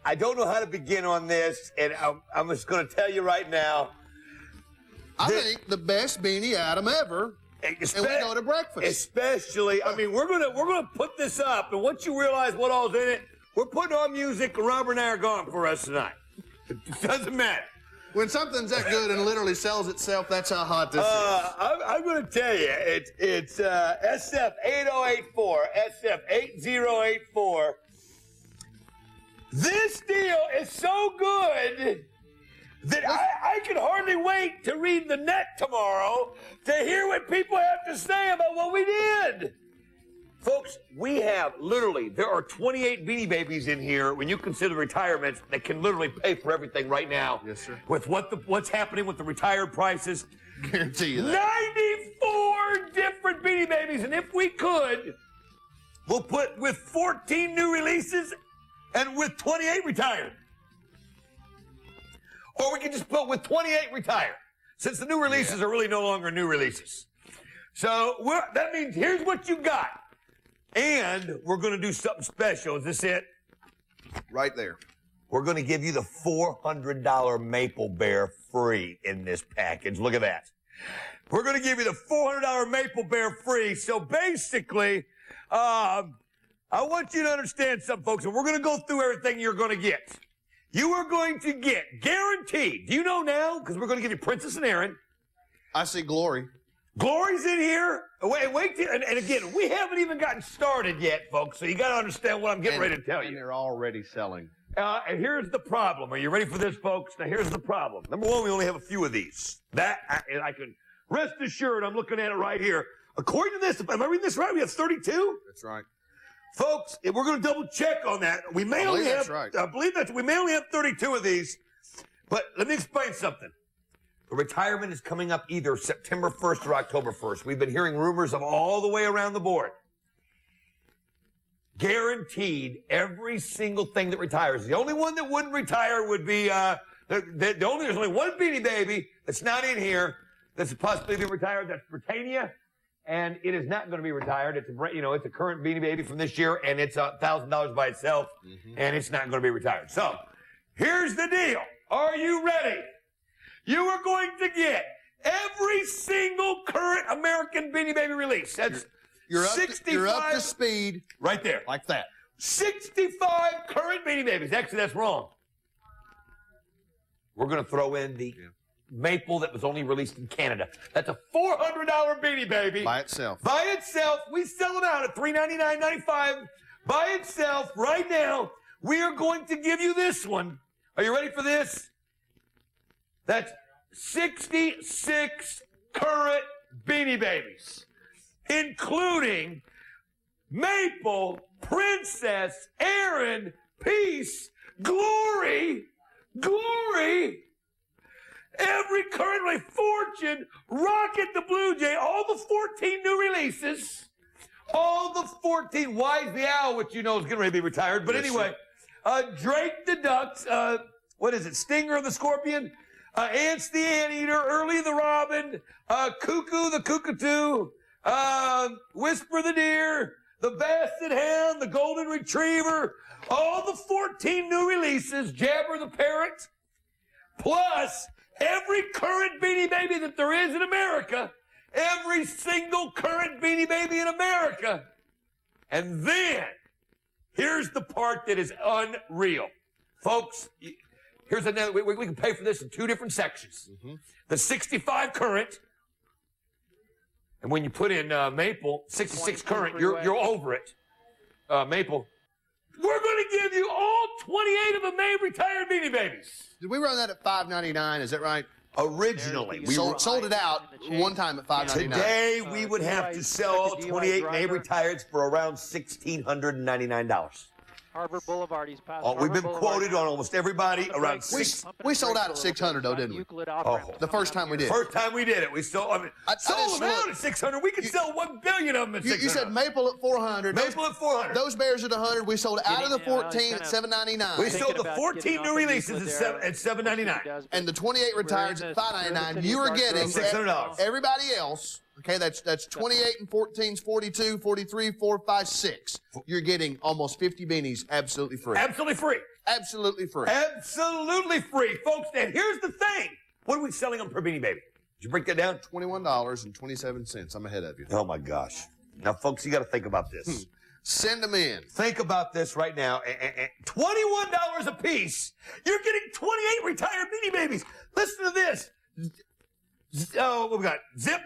I don't know how to begin on this, and I'm just going to tell you right now. I think the best Beanie Adam ever, and we go to breakfast. Especially, I mean, we're gonna put this up, and once you realize what all's in it, we're putting on music, and Robert and I are gone for us tonight. It doesn't matter. When something's that good and literally sells itself, that's how hot this is. I'm going to tell you, it's SF8084, SF8084. This deal is so good that I can hardly wait to read the net tomorrow to hear what people have to say about what we did. Folks, we have literally, there are 28 Beanie Babies in here when you consider retirements that can literally pay for everything right now. Yes, sir. With what's happening with the retired prices. Guarantee you that. 94 different Beanie Babies, and if we could, we'll put with 14 new releases and with 28 retired. Or we can just put with 28 retired, since the new releases are really no longer new releases. So that means here's what you got. And we're going to do something special. Is this it? Right there. We're going to give you the $400 Maple Bear free in this package. Look at that. We're going to give you the $400 Maple Bear free. So basically, I want you to understand something, folks, and we're going to go through everything you're going to get. You are going to get, guaranteed, do you know now? Because we're going to give you Princess and Aaron. I see Glory. Glory's in here. Wait till, and again, we haven't even gotten started yet, folks, so you got to understand what I'm getting ready to tell you. And they're already selling. And here's the problem. Are you ready for this, folks? Now, here's the problem. Number one, we only have a few of these. And I can rest assured, I'm looking at it right here. According to this, am I reading this right? We have 32? That's right. Folks, we're going to double check on that. We may only have, I believe we may only have 32 of these. But let me explain something. The retirement is coming up either September 1st or October 1st. We've been hearing rumors of all the way around the board. Guaranteed, every single thing that retires. The only one that wouldn't retire would be, there's only one Beanie Baby that's not in here that's possibly be retired. That's Britannia, and it is not going to be retired. It's a current Beanie Baby from this year, and it's $1,000 by itself, and it's not going to be retired. So, here's the deal. Are you ready? You are going to get every single current American Beanie Baby release. That's you're up to speed. Right there. Like that. 65 current Beanie Babies. Actually, that's wrong. We're going to throw in the Maple that was only released in Canada. That's a $400 Beanie Baby. By itself. By itself. We sell them out at $399.95. By itself, right now, we are going to give you this one. Are you ready for this? That's 66 current Beanie Babies, including Maple, Princess, Aaron, Peace, Glory, every currently Fortune, Rocket the Blue Jay, all the 14 new releases, all the 14, Wise the Owl, which you know is going to be retired, but anyway, Drake the Ducks, Stinger the Scorpion, Ants the Anteater, Early the Robin, Cuckoo the Cockatoo, Whisper the Deer, the Basset Hound, the Golden Retriever, all the 14 new releases, Jabber the Parrot, plus every current Beanie Baby that there is in America, every single current Beanie Baby in America. And then, here's the part that is unreal. Folks, here's another, we can pay for this in two different sections. The 65 current, and when you put in Maple, 66 current, you're over it. Maple. We're going to give you all 28 of the May retired Beanie Babies. Did we run that at $5.99? Is that right? Originally, we sold it out one time at $5.99. Today, we would have to sell all 28 May retireds for around $1,699. Harbor Boulevard, East Paso. We've been quoted on almost everybody around We sold out at 600 though, didn't we? The first time we did. First time we did it, we sold. I mean, sold them out at 600. We could sell 1 billion of them at 600. You said Maple at 400. Maple at 400. Those bears at 100. We sold out of the 14 at $7.99. We sold the 14 new releases at $7.99. And the 28 retireds at $5.99. You were getting $600. Everybody else. Okay, that's 28 and 14's 42, 43, 4, 5, 6. You're getting almost 50 beanies absolutely free. Absolutely free. Absolutely free. Absolutely free, folks. And here's the thing. What are we selling them per Beanie Baby? Did you break that down? $21.27. I'm ahead of you. Oh, my gosh. Now, folks, you got to think about this. Send them in. Think about this right now. $21 a piece. You're getting 28 retired Beanie Babies. Listen to this. Oh, what we got? Zip.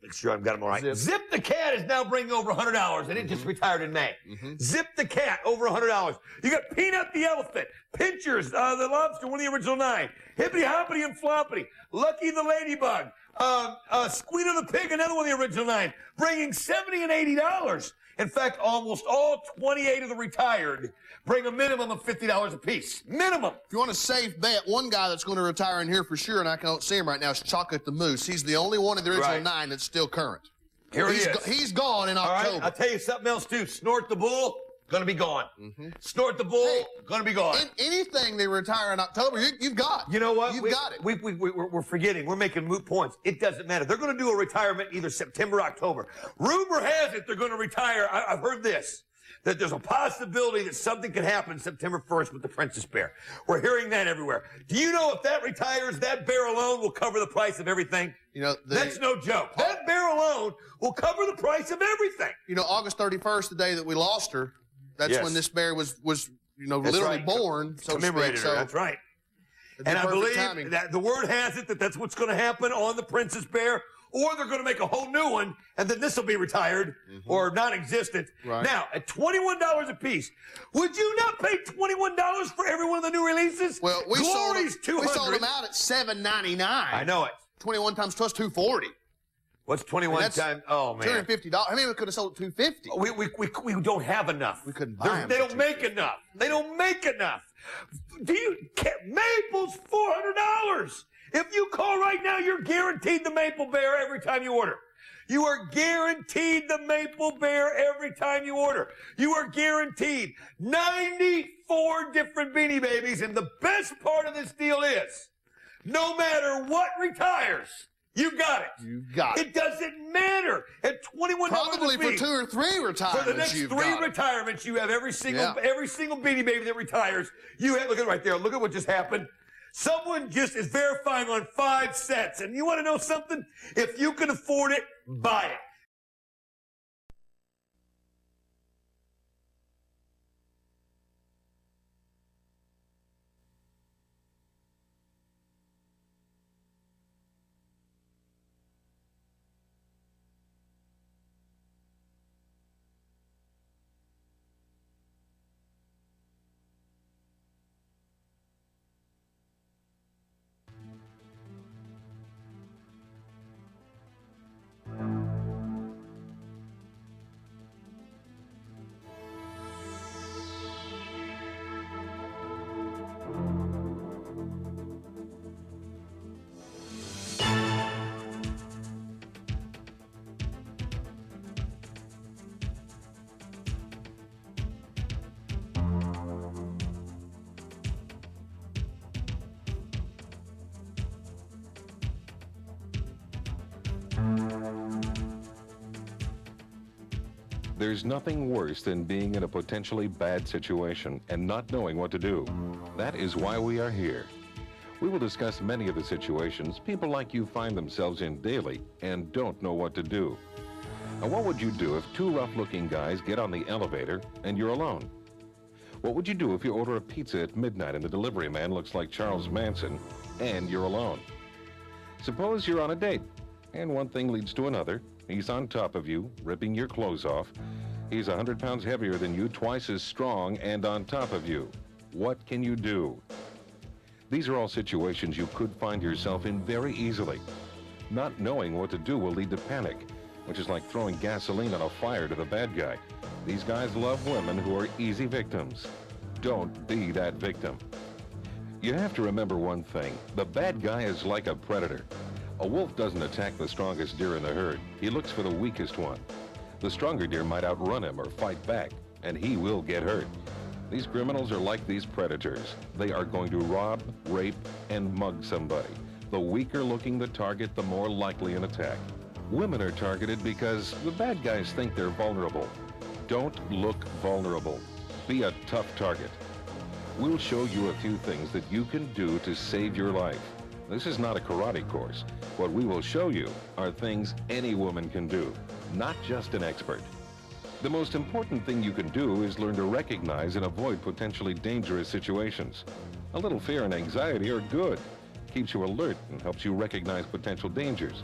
Make sure I've got them all right. Zip the Cat is now bringing over $100, and it just retired in May. Zip the Cat, over $100. You got Peanut the Elephant, Pinchers, the Lobster, one of the original 9, Hippity Hoppity and Floppity, Lucky the Ladybug, Squealer the Pig, another one of the original 9, bringing $70 and $80. In fact, almost all 28 of the retired bring a minimum of $50 a piece. Minimum. If you want a safe bet, one guy that's going to retire in here for sure, and I can't see him right now, is Chocolate the Moose. He's the only one of the original 9 that's still current. Here he is. He's gone in October. All right, I'll tell you something else, too. Snort the Bull, gonna be gone. Snort the Bull, gonna be gone. Anything they retire in October, you've got. You know what? You've got it. We're forgetting. We're making moot points. It doesn't matter. They're gonna do a retirement either September or October. Rumor has it they're gonna retire. I've heard this, that there's a possibility that something could happen September 1st with the Princess Bear. We're hearing that everywhere. Do you know if that retires, that bear alone will cover the price of everything? You know, that's no joke. That bear alone will cover the price of everything. You know, August 31st, the day that we lost her, that's when this bear was literally born. So commemorated her. That's right. And I believe timing. that the word has it that that's what's going to happen on the Princess Bear, or they're going to make a whole new one, and then this will be retired or non-existent. Right. Now, at $21 a piece, would you not pay $21 for every one of the new releases? Well, we sold $200. them out at $7.99. I know it. 21 times 2 is $240. What's 21 times? Oh, man. $250. I mean, we could have sold it $250. We don't have enough. We couldn't buy them. They don't make enough. They don't make enough. Maple's $400. If you call right now, you're guaranteed the Maple Bear every time you order. You are guaranteed the Maple Bear every time you order. You are guaranteed 94 different Beanie Babies, and the best part of this deal is, no matter what retires, you got it. You got it. It doesn't matter. At $21 probably a piece, for 2 or 3 retirements. For the next 3 retirements, you have every single Beanie Baby that retires. You have, look at it right there. Look at what just happened. Someone just is verifying on 5 sets. And you want to know something? If you can afford it, buy it. There's nothing worse than being in a potentially bad situation and not knowing what to do. That is why we are here. We will discuss many of the situations people like you find themselves in daily and don't know what to do. Now, what would you do if two rough-looking guys get on the elevator and you're alone? What would you do if you order a pizza at midnight and the delivery man looks like Charles Manson and you're alone? Suppose you're on a date and one thing leads to another. He's on top of you, ripping your clothes off. He's 100 pounds heavier than you, twice as strong, and on top of you. What can you do? These are all situations you could find yourself in very easily. Not knowing what to do will lead to panic, which is like throwing gasoline on a fire to the bad guy. These guys love women who are easy victims. Don't be that victim. You have to remember one thing. The bad guy is like a predator. A wolf doesn't attack the strongest deer in the herd. He looks for the weakest one. The stronger deer might outrun him or fight back, and he will get hurt. These criminals are like these predators. They are going to rob, rape, and mug somebody. The weaker looking the target, the more likely an attack. Women are targeted because the bad guys think they're vulnerable. Don't look vulnerable. Be a tough target. We'll show you a few things that you can do to save your life. This is not a karate course. What we will show you are things any woman can do, not just an expert. The most important thing you can do is learn to recognize and avoid potentially dangerous situations. A little fear and anxiety are good. Keeps you alert and helps you recognize potential dangers.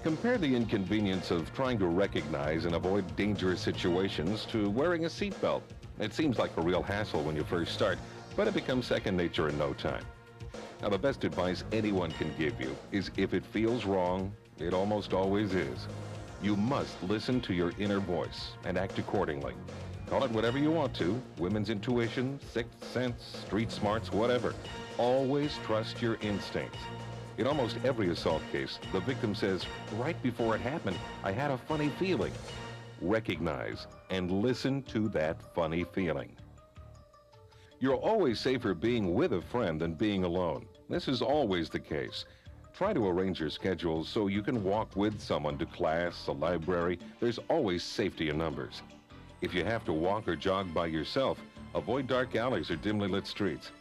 Compare the inconvenience of trying to recognize and avoid dangerous situations to wearing a seatbelt. It seems like a real hassle when you first start, but it becomes second nature in no time. Now, the best advice anyone can give you is if it feels wrong, it almost always is. You must listen to your inner voice and act accordingly. Call it whatever you want to, women's intuition, sixth sense, street smarts, whatever. Always trust your instincts. In almost every assault case, the victim says, right before it happened, I had a funny feeling. Recognize and listen to that funny feeling. You're always safer being with a friend than being alone. This is always the case. Try to arrange your schedules so you can walk with someone to class, the library. There's always safety in numbers. If you have to walk or jog by yourself, avoid dark alleys or dimly lit streets.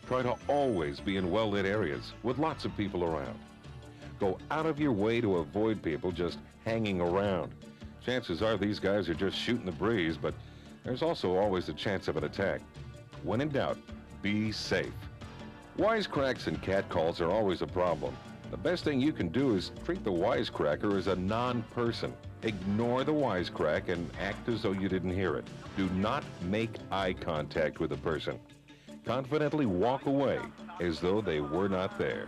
Try to always be in well-lit areas with lots of people around. Go out of your way to avoid people just hanging around. Chances are these guys are just shooting the breeze, but there's also always the chance of an attack. When in doubt, be safe. Wisecracks and catcalls are always a problem. The best thing you can do is treat the wisecracker as a non-person. Ignore the wisecrack and act as though you didn't hear it. Do not make eye contact with the person. Confidently walk away as though they were not there.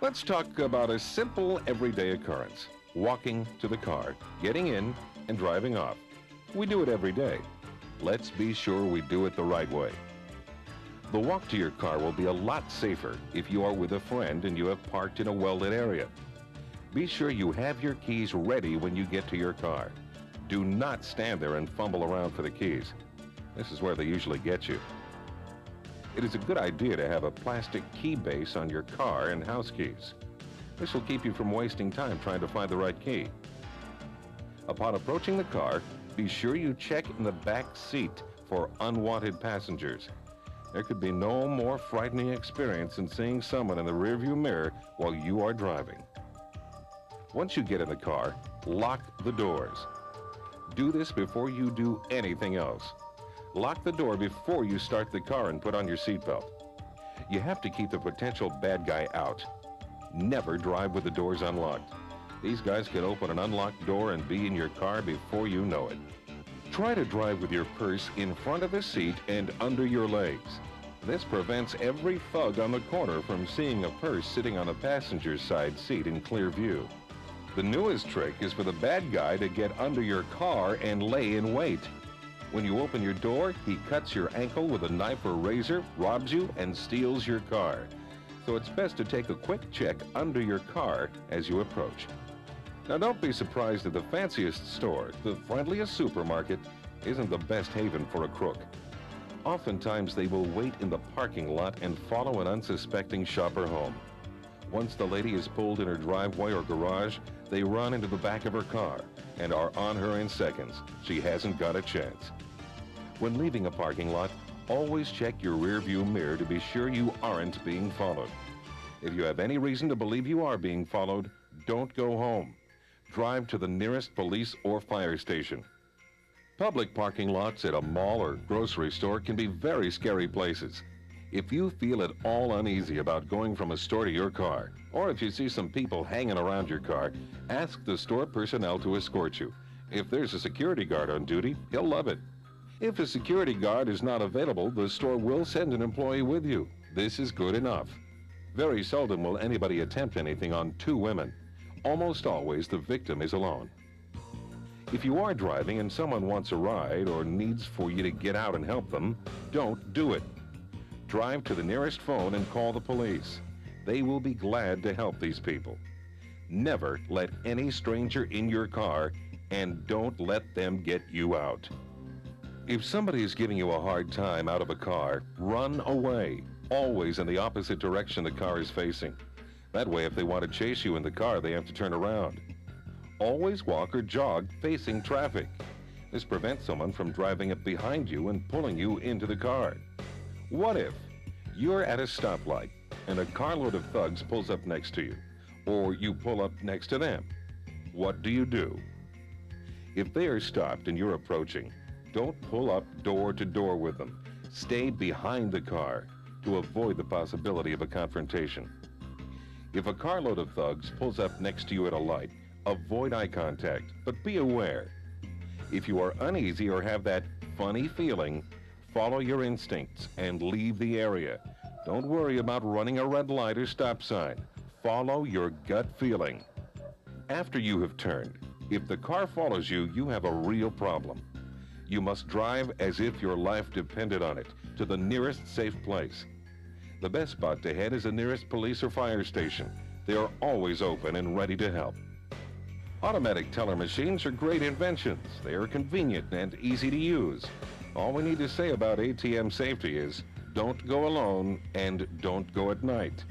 Let's talk about a simple everyday occurrence. Walking to the car, getting in, and driving off. We do it every day. Let's be sure we do it the right way. The walk to your car will be a lot safer if you are with a friend and you have parked in a well-lit area. Be sure you have your keys ready when you get to your car. Do not stand there and fumble around for the keys. This is where they usually get you. It is a good idea to have a plastic key base on your car and house keys. This will keep you from wasting time trying to find the right key. Upon approaching the car, be sure you check in the back seat for unwanted passengers. There could be no more frightening experience than seeing someone in the rearview mirror while you are driving. Once you get in the car, lock the doors. Do this before you do anything else. Lock the door before you start the car and put on your seatbelt. You have to keep the potential bad guy out. Never drive with the doors unlocked. These guys can open an unlocked door and be in your car before you know it. Try to drive with your purse in front of the seat and under your legs. This prevents every thug on the corner from seeing a purse sitting on the passenger's side seat in clear view. The newest trick is for the bad guy to get under your car and lay in wait. When you open your door, he cuts your ankle with a knife or razor, robs you, and steals your car. So it's best to take a quick check under your car as you approach. Now, don't be surprised if the fanciest store, the friendliest supermarket, isn't the best haven for a crook. Oftentimes, they will wait in the parking lot and follow an unsuspecting shopper home. Once the lady is pulled in her driveway or garage, they run into the back of her car and are on her in seconds. She hasn't got a chance. When leaving a parking lot, always check your rearview mirror to be sure you aren't being followed. If you have any reason to believe you are being followed, don't go home. Drive to the nearest police or fire station. Public parking lots at a mall or grocery store can be very scary places. If you feel at all uneasy about going from a store to your car, or if you see some people hanging around your car, ask the store personnel to escort you. If there's a security guard on duty, he'll love it. If a security guard is not available, the store will send an employee with you. This is good enough. Very seldom will anybody attempt anything on two women. Almost always the victim is alone. If you are driving and someone wants a ride or needs for you to get out and help them, don't do it. Drive to the nearest phone and call the police. They will be glad to help these people. Never let any stranger in your car, and don't let them get you out. If somebody is giving you a hard time out of a car, run away, always in the opposite direction the car is facing. That way, if they want to chase you in the car, they have to turn around. Always walk or jog facing traffic. This prevents someone from driving up behind you and pulling you into the car. What if you're at a stoplight and a carload of thugs pulls up next to you, or you pull up next to them? What do? If they are stopped and you're approaching, don't pull up door to door with them. Stay behind the car to avoid the possibility of a confrontation. If a carload of thugs pulls up next to you at a light, avoid eye contact, but be aware. If you are uneasy or have that funny feeling, follow your instincts and leave the area. Don't worry about running a red light or stop sign. Follow your gut feeling. After you have turned, if the car follows you, you have a real problem. You must drive as if your life depended on it to the nearest safe place. The best spot to head is the nearest police or fire station. They are always open and ready to help. Automatic teller machines are great inventions. They are convenient and easy to use. All we need to say about ATM safety is, don't go alone and don't go at night.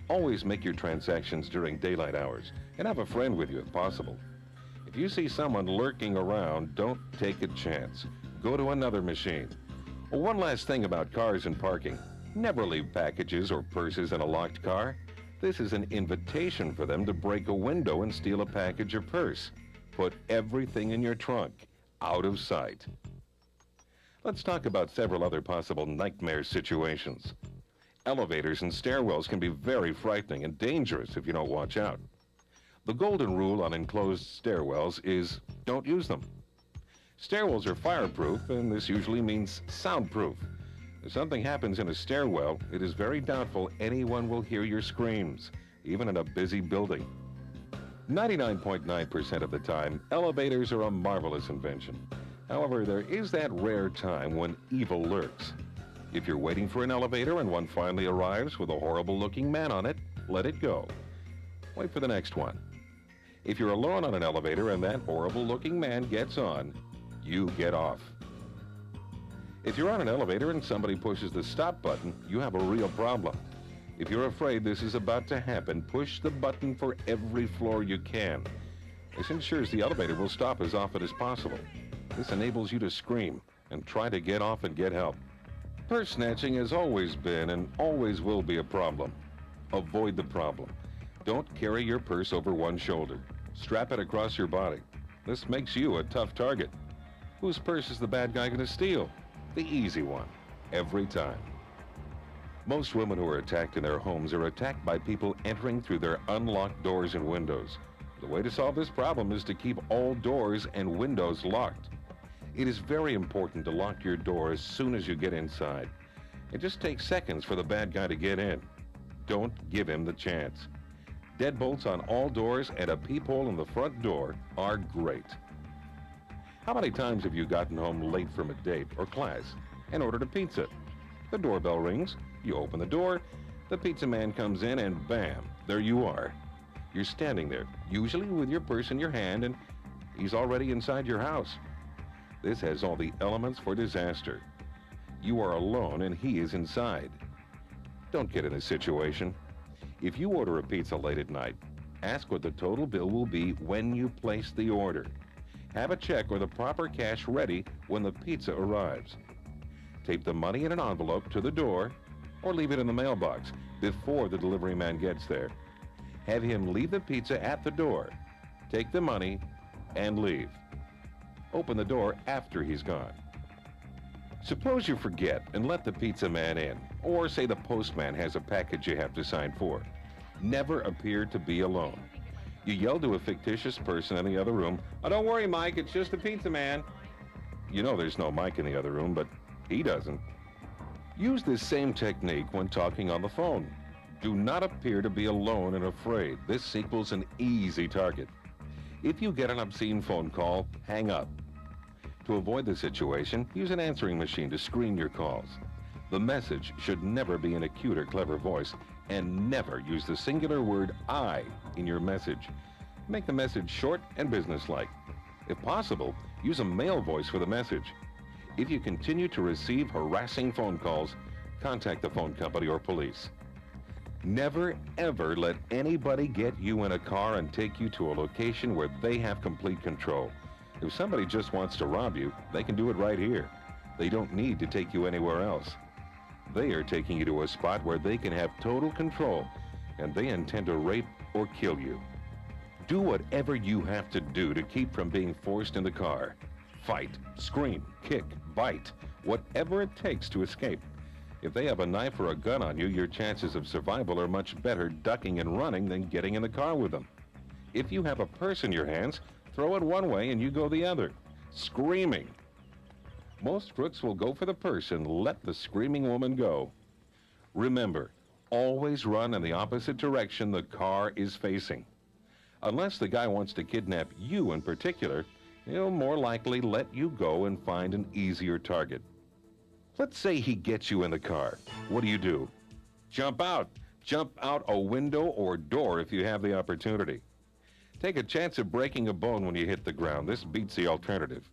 Always make your transactions during daylight hours and have a friend with you if possible. If you see someone lurking around, don't take a chance. Go to another machine. One last thing about cars and parking. Never leave packages or purses in a locked car. This is an invitation for them to break a window and steal a package or purse. Put everything in your trunk, out of sight. Let's talk about several other possible nightmare situations. Elevators and stairwells can be very frightening and dangerous if you don't watch out. The golden rule on enclosed stairwells is don't use them. Stairwells are fireproof, and this usually means soundproof. If something happens in a stairwell, it is very doubtful anyone will hear your screams, even in a busy building. 99.9% of the time, elevators are a marvelous invention. However, there is that rare time when evil lurks. If you're waiting for an elevator and one finally arrives with a horrible-looking man on it, let it go. Wait for the next one. If you're alone on an elevator and that horrible-looking man gets on, you get off. If you're on an elevator and somebody pushes the stop button, you have a real problem. If you're afraid this is about to happen, push the button for every floor you can. This ensures the elevator will stop as often as possible. This enables you to scream and try to get off and get help. Purse snatching has always been and always will be a problem. Avoid the problem. Don't carry your purse over one shoulder. Strap it across your body. This makes you a tough target. Whose purse is the bad guy going to steal? The easy one, every time. Most women who are attacked in their homes are attacked by people entering through their unlocked doors and windows. The way to solve this problem is to keep all doors and windows locked. It is very important to lock your door as soon as you get inside. It just takes seconds for the bad guy to get in. Don't give him the chance. Deadbolts on all doors and a peephole in the front door are great. How many times have you gotten home late from a date or class and ordered a pizza? The doorbell rings, you open the door, the pizza man comes in, and bam, there you are. You're standing there, usually with your purse in your hand, and he's already inside your house. This has all the elements for disaster. You are alone and he is inside. Don't get in this situation. If you order a pizza late at night, ask what the total bill will be when you place the order. Have a check or the proper cash ready when the pizza arrives. Tape the money in an envelope to the door or leave it in the mailbox. before the delivery man gets there. Have him leave the pizza at the door, take the money, and leave. Open the door after he's gone. Suppose you forget and let the pizza man in, or say the postman has a package you have to sign for. Never appear to be alone. You yell to a fictitious person in the other room, "Oh, don't worry, Mike, it's just the pizza man." You know there's no Mike in the other room, but he doesn't. Use this same technique when talking on the phone. Do not appear to be alone and afraid. This equals an easy target. If you get an obscene phone call, hang up. To avoid the situation, use an answering machine to screen your calls. The message should never be in a cute or clever voice, and never use the singular word "I" in your message. Make the message short and businesslike. If possible, use a male voice for the message. If you continue to receive harassing phone calls, contact the phone company or police. Never, ever let anybody get you in a car and take you to a location where they have complete control. If somebody just wants to rob you, they can do it right here. They don't need to take you anywhere else. They are taking you to a spot where they can have total control, and they intend to rape or kill you. Do whatever you have to do to keep from being forced in the car. Fight, scream, kick, bite, whatever it takes to escape. If they have a knife or a gun on you, your chances of survival are much better ducking and running than getting in the car with them. If you have a purse in your hands, throw it one way and you go the other, screaming. Most crooks will go for the purse and let the screaming woman go. Remember, always run in the opposite direction the car is facing. Unless the guy wants to kidnap you in particular, he'll more likely let you go and find an easier target. Let's say he gets you in the car. What do? Jump out. Jump out a window or door if you have the opportunity. Take a chance of breaking a bone when you hit the ground. This beats the alternative.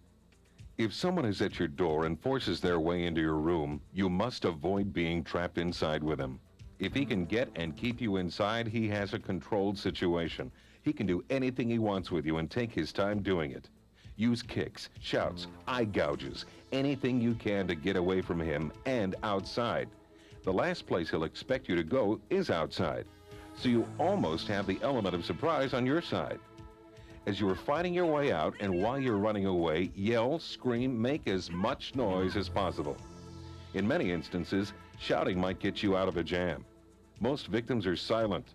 If someone is at your door and forces their way into your room, you must avoid being trapped inside with him. If he can get and keep you inside, he has a controlled situation. He can do anything he wants with you and take his time doing it. Use kicks, shouts, eye gouges, anything you can to get away from him and outside. The last place he'll expect you to go is outside, so you almost have the element of surprise on your side. As you are fighting your way out and while you're running away, yell, scream, make as much noise as possible. In many instances, shouting might get you out of a jam. Most victims are silent.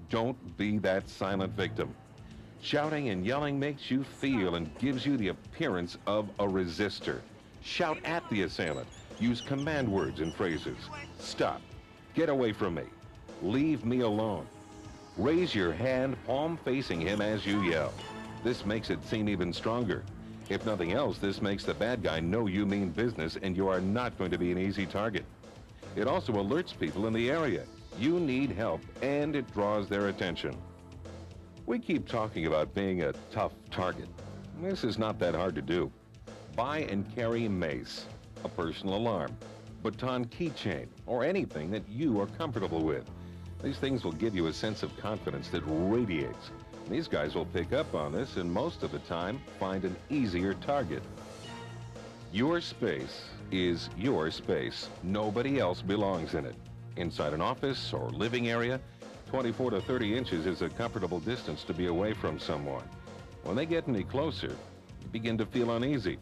Don't be that silent victim. Shouting and yelling makes you feel and gives you the appearance of a resistor. Shout at the assailant. Use command words and phrases. Stop. Get away from me. Leave me alone. Raise your hand, palm facing him as you yell. This makes it seem even stronger. If nothing else, this makes the bad guy know you mean business and you are not going to be an easy target. It also alerts people in the area. You need help, and it draws their attention. We keep talking about being a tough target. This is not that hard to do. Buy and carry mace, a personal alarm, baton keychain, or anything that you are comfortable with. These things will give you a sense of confidence that radiates. These guys will pick up on this and most of the time find an easier target. Your space is your space. Nobody else belongs in it. Inside an office or living area, 24 to 30 inches is a comfortable distance to be away from someone. When they get any closer, you begin to feel uneasy.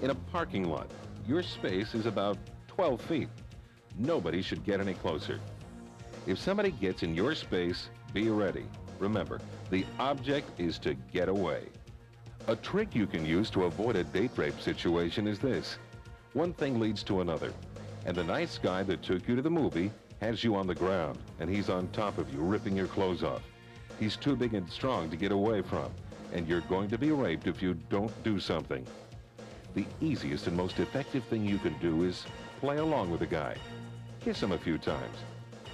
In a parking lot, your space is about 12 feet. Nobody should get any closer. If somebody gets in your space, be ready. Remember, the object is to get away. A trick you can use to avoid a date rape situation is this. One thing leads to another, and the nice guy that took you to the movie has you on the ground, and he's on top of you, ripping your clothes off. He's too big and strong to get away from, and you're going to be raped if you don't do something. The easiest and most effective thing you can do is play along with the guy. Kiss him a few times.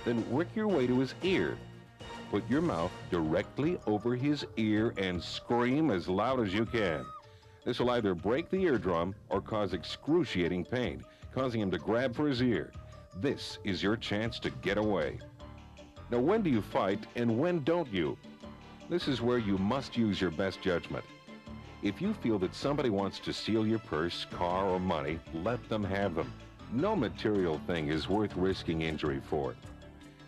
Then work your way to his ear. Put your mouth directly over his ear and scream as loud as you can. This will either break the eardrum or cause excruciating pain, causing him to grab for his ear. This is your chance to get away. Now, when do you fight and when don't you? This is where you must use your best judgment. If you feel that somebody wants to steal your purse, car, or money, let them have them. No material thing is worth risking injury for.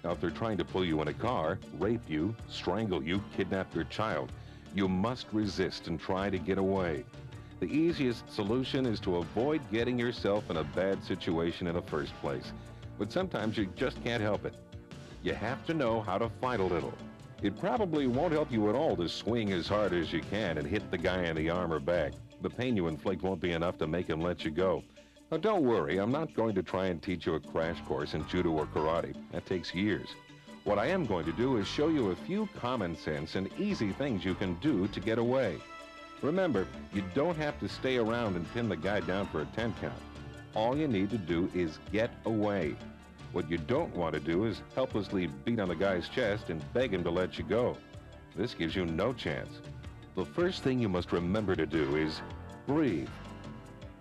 Now, if they're trying to pull you in a car, rape you, strangle you, kidnap your child, you must resist and try to get away. The easiest solution is to avoid getting yourself in a bad situation in the first place. But sometimes you just can't help it. You have to know how to fight a little. It probably won't help you at all to swing as hard as you can and hit the guy in the arm or back. The pain you inflict won't be enough to make him let you go. Now, don't worry, I'm not going to try and teach you a crash course in judo or karate. That takes years. What I am going to do is show you a few common sense and easy things you can do to get away. Remember, you don't have to stay around and pin the guy down for a 10 count. All you need to do is get away. What you don't want to do is helplessly beat on the guy's chest and beg him to let you go. This gives you no chance. The first thing you must remember to do is breathe.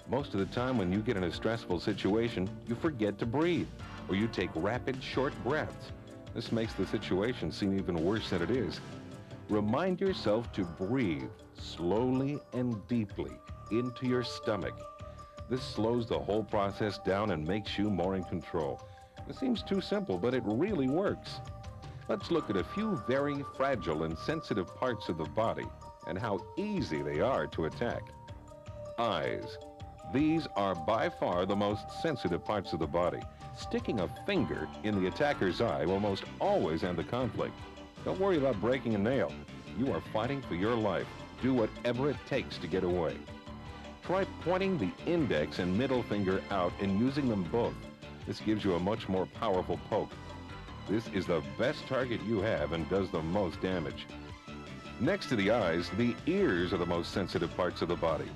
Most of the time when you get in a stressful situation, you forget to breathe, or you take rapid, short breaths. This makes the situation seem even worse than it is. Remind yourself to breathe slowly and deeply into your stomach. This slows the whole process down and makes you more in control. It seems too simple, but it really works. Let's look at a few very fragile and sensitive parts of the body and how easy they are to attack. Eyes. These are by far the most sensitive parts of the body. Sticking a finger in the attacker's eye will most always end the conflict. Don't worry about breaking a nail. You are fighting for your life. Do whatever it takes to get away. Try pointing the index and middle finger out and using them both. This gives you a much more powerful poke. This is the best target you have and does the most damage. Next to the eyes, the ears are the most sensitive parts of the body.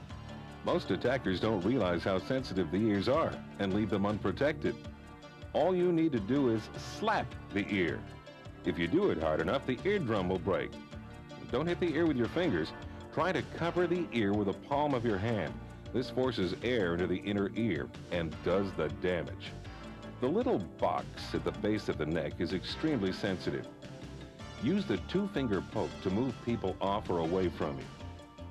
Most attackers don't realize how sensitive the ears are and leave them unprotected. All you need to do is slap the ear. If you do it hard enough, the eardrum will break. Don't hit the ear with your fingers. Try to cover the ear with the palm of your hand. This forces air into the inner ear and does the damage. The little box at the base of the neck is extremely sensitive. Use the two-finger poke to move people off or away from you.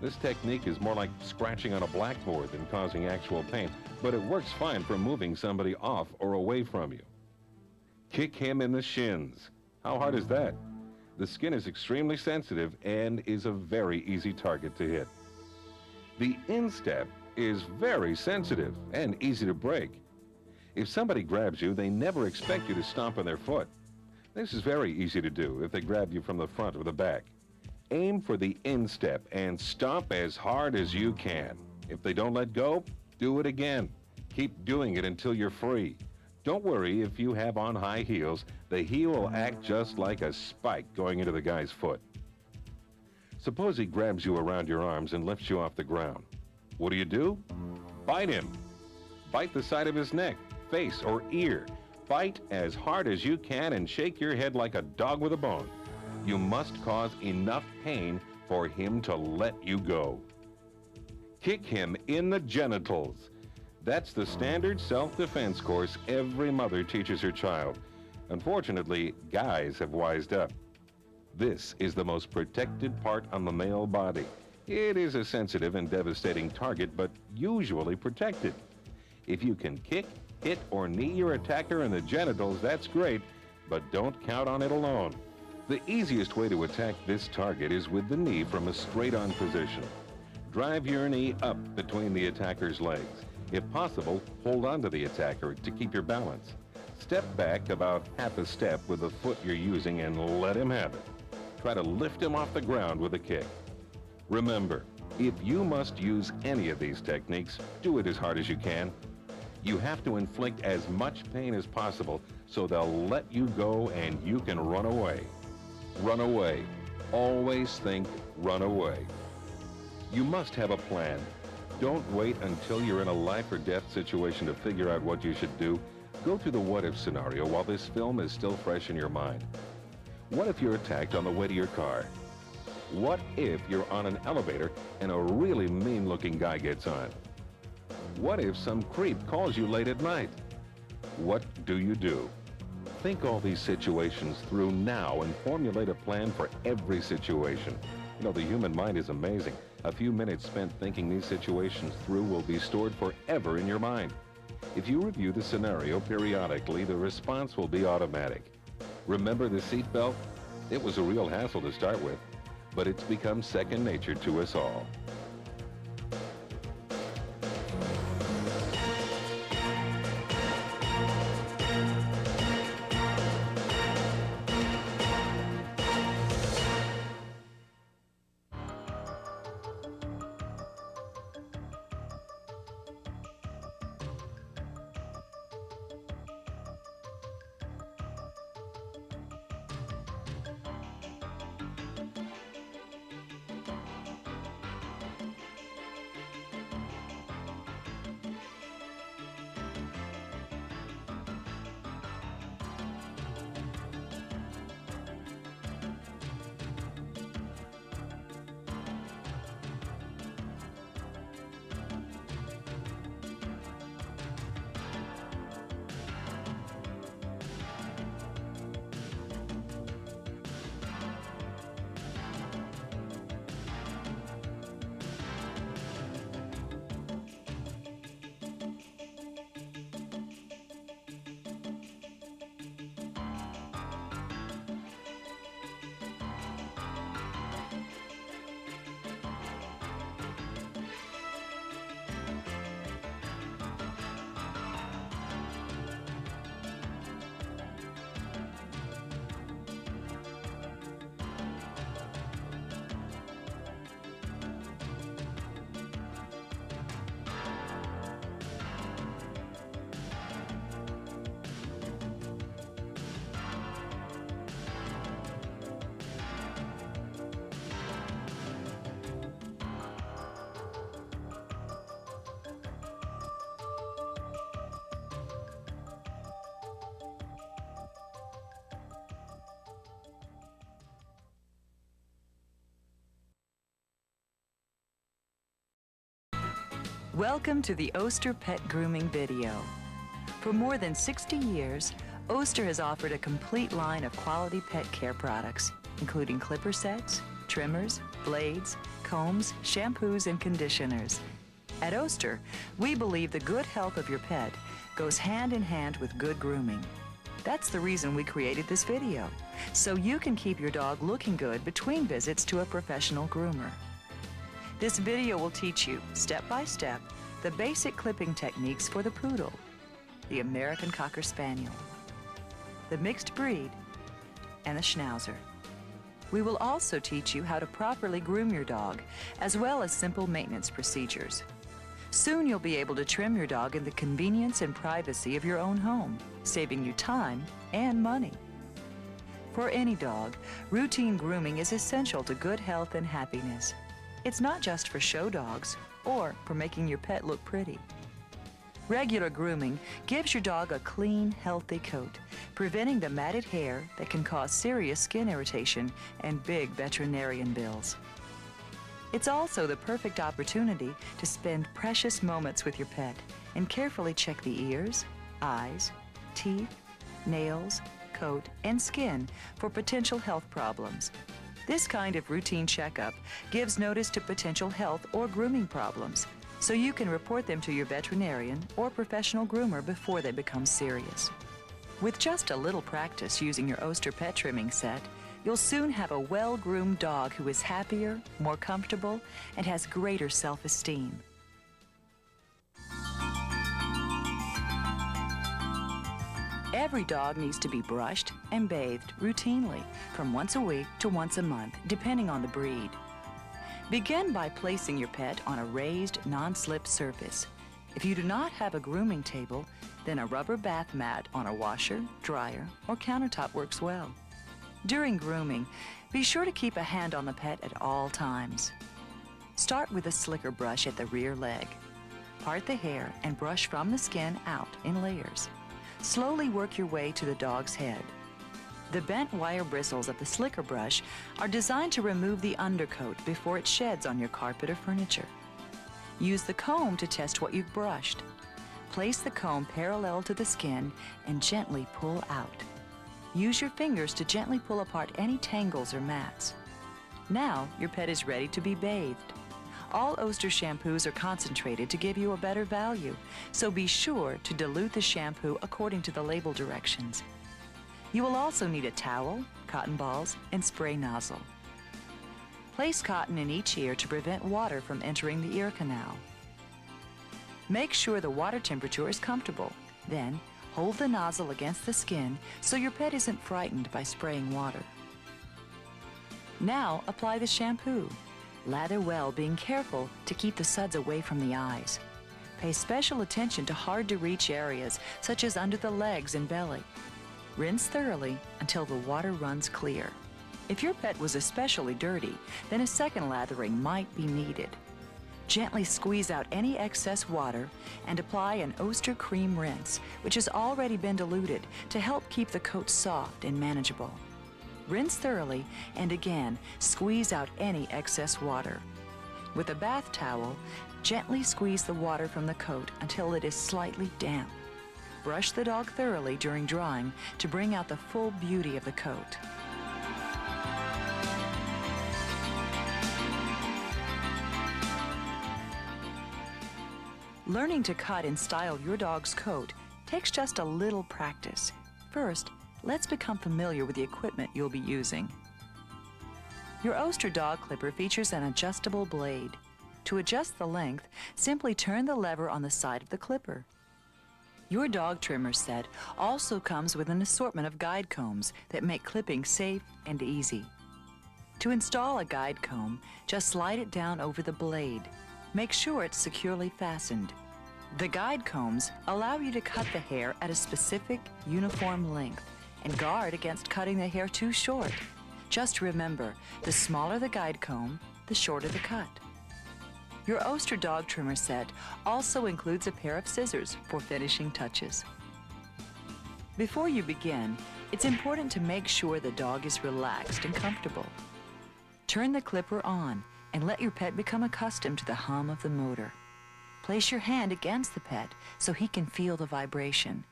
This technique is more like scratching on a blackboard than causing actual pain, but it works fine for moving somebody off or away from you. Kick him in the shins. How hard is that? The skin is extremely sensitive and is a very easy target to hit. The instep is very sensitive and easy to break. If somebody grabs you, they never expect you to stomp on their foot. This is very easy to do if they grab you from the front or the back. Aim for the instep and stomp as hard as you can. If they don't let go, do it again. Keep doing it until you're free. Don't worry if you have on high heels. The heel will act just like a spike going into the guy's foot. Suppose he grabs you around your arms and lifts you off the ground. What do? Bite him. Bite the side of his neck, face, or ear. Bite as hard as you can and shake your head like a dog with a bone. You must cause enough pain for him to let you go. Kick him in the genitals. That's the standard self-defense course every mother teaches her child. Unfortunately, guys have wised up. This is the most protected part on the male body. It is a sensitive and devastating target, but usually protected. If you can kick, hit, or knee your attacker in the genitals, that's great, but don't count on it alone. The easiest way to attack this target is with the knee from a straight-on position. Drive your knee up between the attacker's legs. If possible, hold on to the attacker to keep your balance. Step back about half a step with the foot you're using and let him have it. Try to lift him off the ground with a kick. Remember, if you must use any of these techniques, do it as hard as you can. You have to inflict as much pain as possible so they'll let you go and you can run away. Run away. Always think run away. You must have a plan. Don't wait until you're in a life or death situation to figure out what you should do. Go through the what-if scenario while this film is still fresh in your mind. What if you're attacked on the way to your car? What if you're on an elevator and a really mean-looking guy gets on? What if some creep calls you late at night? What do? Think all these situations through now and formulate a plan for every situation. You know, the human mind is amazing. A few minutes spent thinking these situations through will be stored forever in your mind. If you review the scenario periodically, the response will be automatic. Remember the seat belt? It was a real hassle to start with, but it's become second nature to us all. Welcome to the Oster Pet Grooming video. For more than 60 years, Oster has offered a complete line of quality pet care products, including clipper sets, trimmers, blades, combs, shampoos, and conditioners. At Oster, we believe the good health of your pet goes hand in hand with good grooming. That's the reason we created this video, so you can keep your dog looking good between visits to a professional groomer. This video will teach you, step by step, the basic clipping techniques for the poodle, the American Cocker Spaniel, the mixed breed, and the Schnauzer. We will also teach you how to properly groom your dog, as well as simple maintenance procedures. Soon you'll be able to trim your dog in the convenience and privacy of your own home, saving you time and money. For any dog, routine grooming is essential to good health and happiness. It's not just for show dogs or for making your pet look pretty. Regular grooming gives your dog a clean, healthy coat, preventing the matted hair that can cause serious skin irritation and big veterinarian bills. It's also the perfect opportunity to spend precious moments with your pet and carefully check the ears, eyes, teeth, nails, coat, and skin for potential health problems. This kind of routine checkup gives notice to potential health or grooming problems, so you can report them to your veterinarian or professional groomer before they become serious. With just a little practice using your Oster pet trimming set, you'll soon have a well-groomed dog who is happier, more comfortable, and has greater self-esteem. Every dog needs to be brushed and bathed routinely from once a week to once a month, depending on the breed. Begin by placing your pet on a raised, non-slip surface. If you do not have a grooming table, then a rubber bath mat on a washer, dryer, or countertop works well. During grooming, be sure to keep a hand on the pet at all times. Start with a slicker brush at the rear leg. Part the hair and brush from the skin out in layers. Slowly work your way to the dog's head. The bent wire bristles of the slicker brush are designed to remove the undercoat before it sheds on your carpet or furniture. Use the comb to test what you've brushed. Place the comb parallel to the skin and gently pull out. Use your fingers to gently pull apart any tangles or mats. Now your pet is ready to be bathed. All Oster shampoos are concentrated to give you a better value, so be sure to dilute the shampoo according to the label directions. You will also need a towel, cotton balls, and spray nozzle. Place cotton in each ear to prevent water from entering the ear canal. Make sure the water temperature is comfortable. Then, hold the nozzle against the skin so your pet isn't frightened by spraying water. Now, apply the shampoo. Lather well, being careful to keep the suds away from the eyes. Pay special attention to hard-to-reach areas, such as under the legs and belly. Rinse thoroughly until the water runs clear. If your pet was especially dirty, then a second lathering might be needed. Gently squeeze out any excess water and apply an Oster cream rinse, which has already been diluted, to help keep the coat soft and manageable. Rinse thoroughly and again squeeze out any excess water. With a bath towel, gently squeeze the water from the coat until it is slightly damp. Brush the dog thoroughly during drying to bring out the full beauty of the coat. Learning to cut and style your dog's coat takes just a little practice. First, let's become familiar with the equipment you'll be using. Your Oster dog clipper features an adjustable blade. To adjust the length, simply turn the lever on the side of the clipper. Your dog trimmer set also comes with an assortment of guide combs that make clipping safe and easy. To install a guide comb, just slide it down over the blade. Make sure it's securely fastened. The guide combs allow you to cut the hair at a specific, uniform length and guard against cutting the hair too short. Just remember, the smaller the guide comb, the shorter the cut. Your Oster dog trimmer set also includes a pair of scissors for finishing touches. Before you begin, it's important to make sure the dog is relaxed and comfortable. Turn the clipper on and let your pet become accustomed to the hum of the motor. Place your hand against the pet so he can feel the vibration.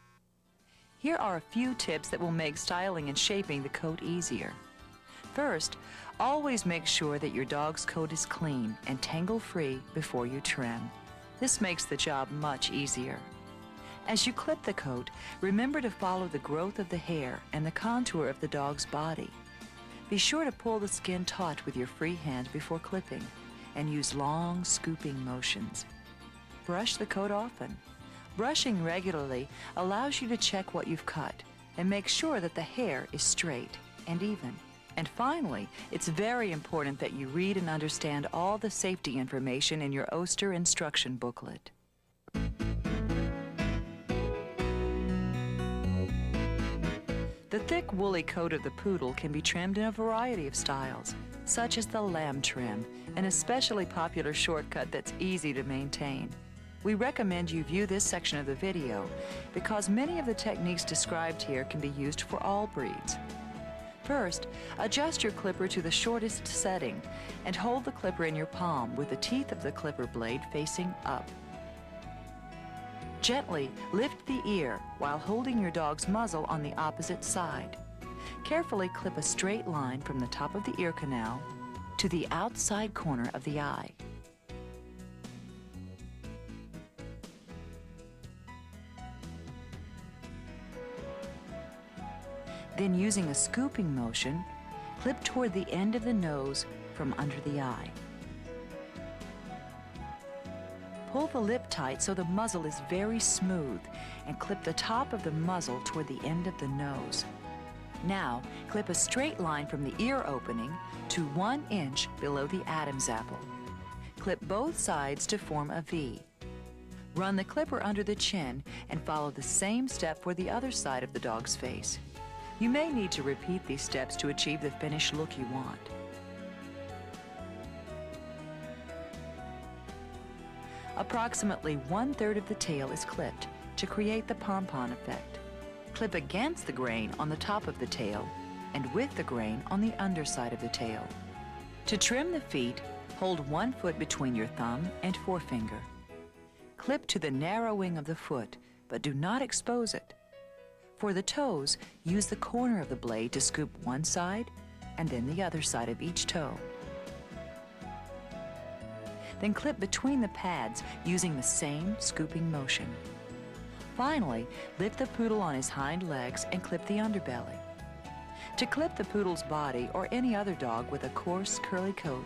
Here are a few tips that will make styling and shaping the coat easier. First, always make sure that your dog's coat is clean and tangle-free before you trim. This makes the job much easier. As you clip the coat, remember to follow the growth of the hair and the contour of the dog's body. Be sure to pull the skin taut with your free hand before clipping and use long, scooping motions. Brush the coat often. Brushing regularly allows you to check what you've cut and make sure that the hair is straight and even. And finally, it's very important that you read and understand all the safety information in your Oster instruction booklet. The thick woolly coat of the poodle can be trimmed in a variety of styles, such as the lamb trim, an especially popular shortcut that's easy to maintain. We recommend you view this section of the video because many of the techniques described here can be used for all breeds. First, adjust your clipper to the shortest setting and hold the clipper in your palm with the teeth of the clipper blade facing up. Gently lift the ear while holding your dog's muzzle on the opposite side. Carefully clip a straight line from the top of the ear canal to the outside corner of the eye. Then, using a scooping motion, clip toward the end of the nose from under the eye. Pull the lip tight so the muzzle is very smooth and clip the top of the muzzle toward the end of the nose. Now, clip a straight line from the ear opening to 1 inch below the Adam's apple. Clip both sides to form a V. Run the clipper under the chin and follow the same step for the other side of the dog's face. You may need to repeat these steps to achieve the finished look you want. Approximately 1/3 of the tail is clipped to create the pompon effect. Clip against the grain on the top of the tail and with the grain on the underside of the tail. To trim the feet, hold 1 foot between your thumb and forefinger. Clip to the narrowing of the foot, but do not expose it. For the toes, use the corner of the blade to scoop one side and then the other side of each toe. Then clip between the pads using the same scooping motion. Finally, lift the poodle on his hind legs and clip the underbelly. To clip the poodle's body or any other dog with a coarse, curly coat,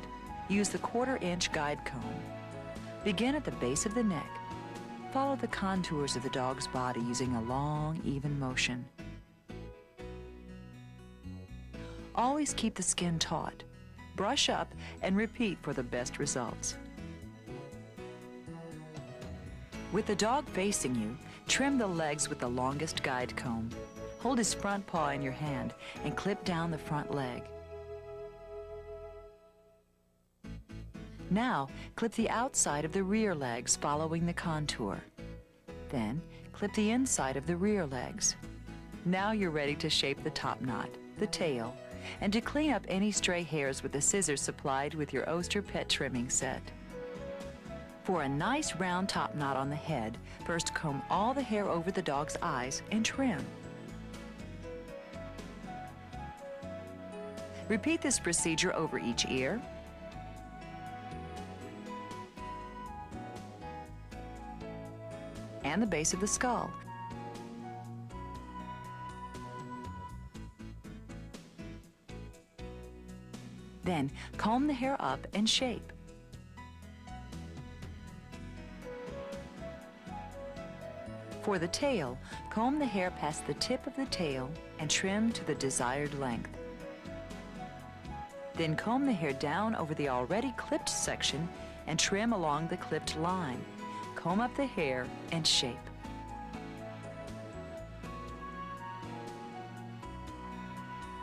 use the 1/4-inch guide comb. Begin at the base of the neck. Follow the contours of the dog's body using a long, even motion. Always keep the skin taut. Brush up and repeat for the best results. With the dog facing you, trim the legs with the longest guide comb. Hold his front paw in your hand and clip down the front leg. Now, clip the outside of the rear legs following the contour. Then, clip the inside of the rear legs. Now you're ready to shape the top knot, the tail, and to clean up any stray hairs with the scissors supplied with your Oster pet trimming set. For a nice round top knot on the head, first comb all the hair over the dog's eyes and trim. Repeat this procedure over each ear, and the base of the skull. Then comb the hair up and shape. For the tail, comb the hair past the tip of the tail and trim to the desired length. Then comb the hair down over the already clipped section and trim along the clipped line. Comb up the hair and shape.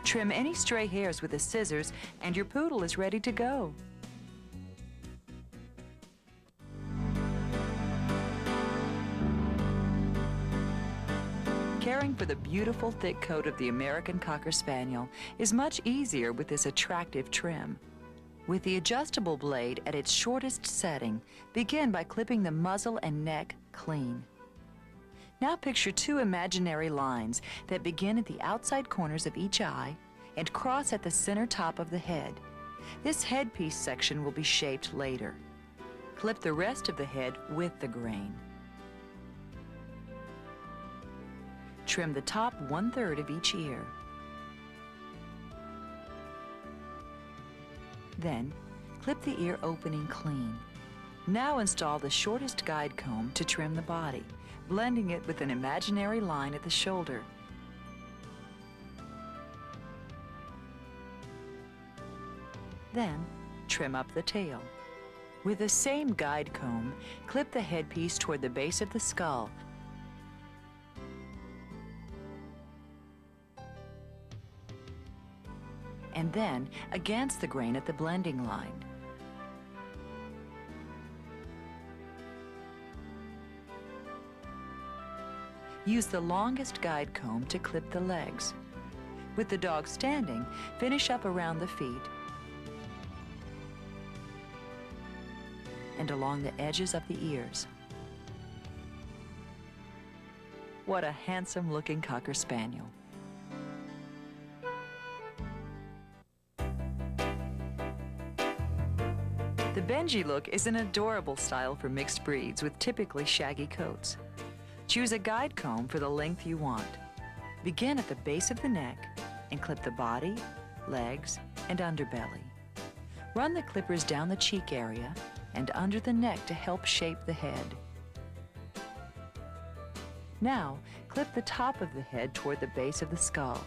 Trim any stray hairs with the scissors and your poodle is ready to go. Caring for the beautiful thick coat of the American Cocker Spaniel is much easier with this attractive trim. With the adjustable blade at its shortest setting, begin by clipping the muzzle and neck clean. Now picture 2 imaginary lines that begin at the outside corners of each eye and cross at the center top of the head. This headpiece section will be shaped later. Clip the rest of the head with the grain. Trim the top 1/3 of each ear. Then, clip the ear opening clean. Now install the shortest guide comb to trim the body, blending it with an imaginary line at the shoulder. Then, trim up the tail. With the same guide comb, clip the headpiece toward the base of the skull. And then against the grain at the blending line. Use the longest guide comb to clip the legs. With the dog standing, finish up around the feet and along the edges of the ears. What a handsome-looking Cocker Spaniel. The Benji look is an adorable style for mixed breeds with typically shaggy coats. Choose a guide comb for the length you want. Begin at the base of the neck and clip the body, legs, and underbelly. Run the clippers down the cheek area and under the neck to help shape the head. Now, clip the top of the head toward the base of the skull.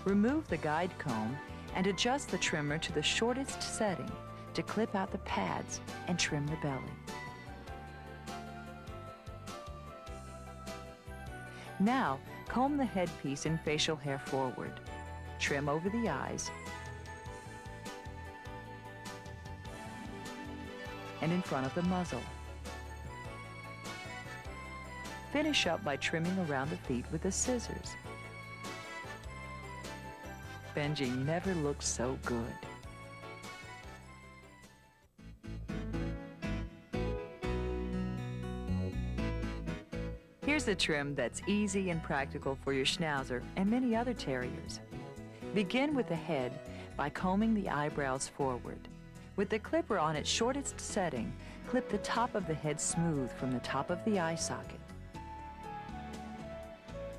Remove the guide comb and adjust the trimmer to the shortest setting to clip out the pads and trim the belly. Now, comb the headpiece and facial hair forward. Trim over the eyes and in front of the muzzle. Finish up by trimming around the feet with the scissors. Benji never looked so good. Here's a trim that's easy and practical for your Schnauzer and many other terriers. Begin with the head by combing the eyebrows forward. With the clipper on its shortest setting, clip the top of the head smooth from the top of the eye socket.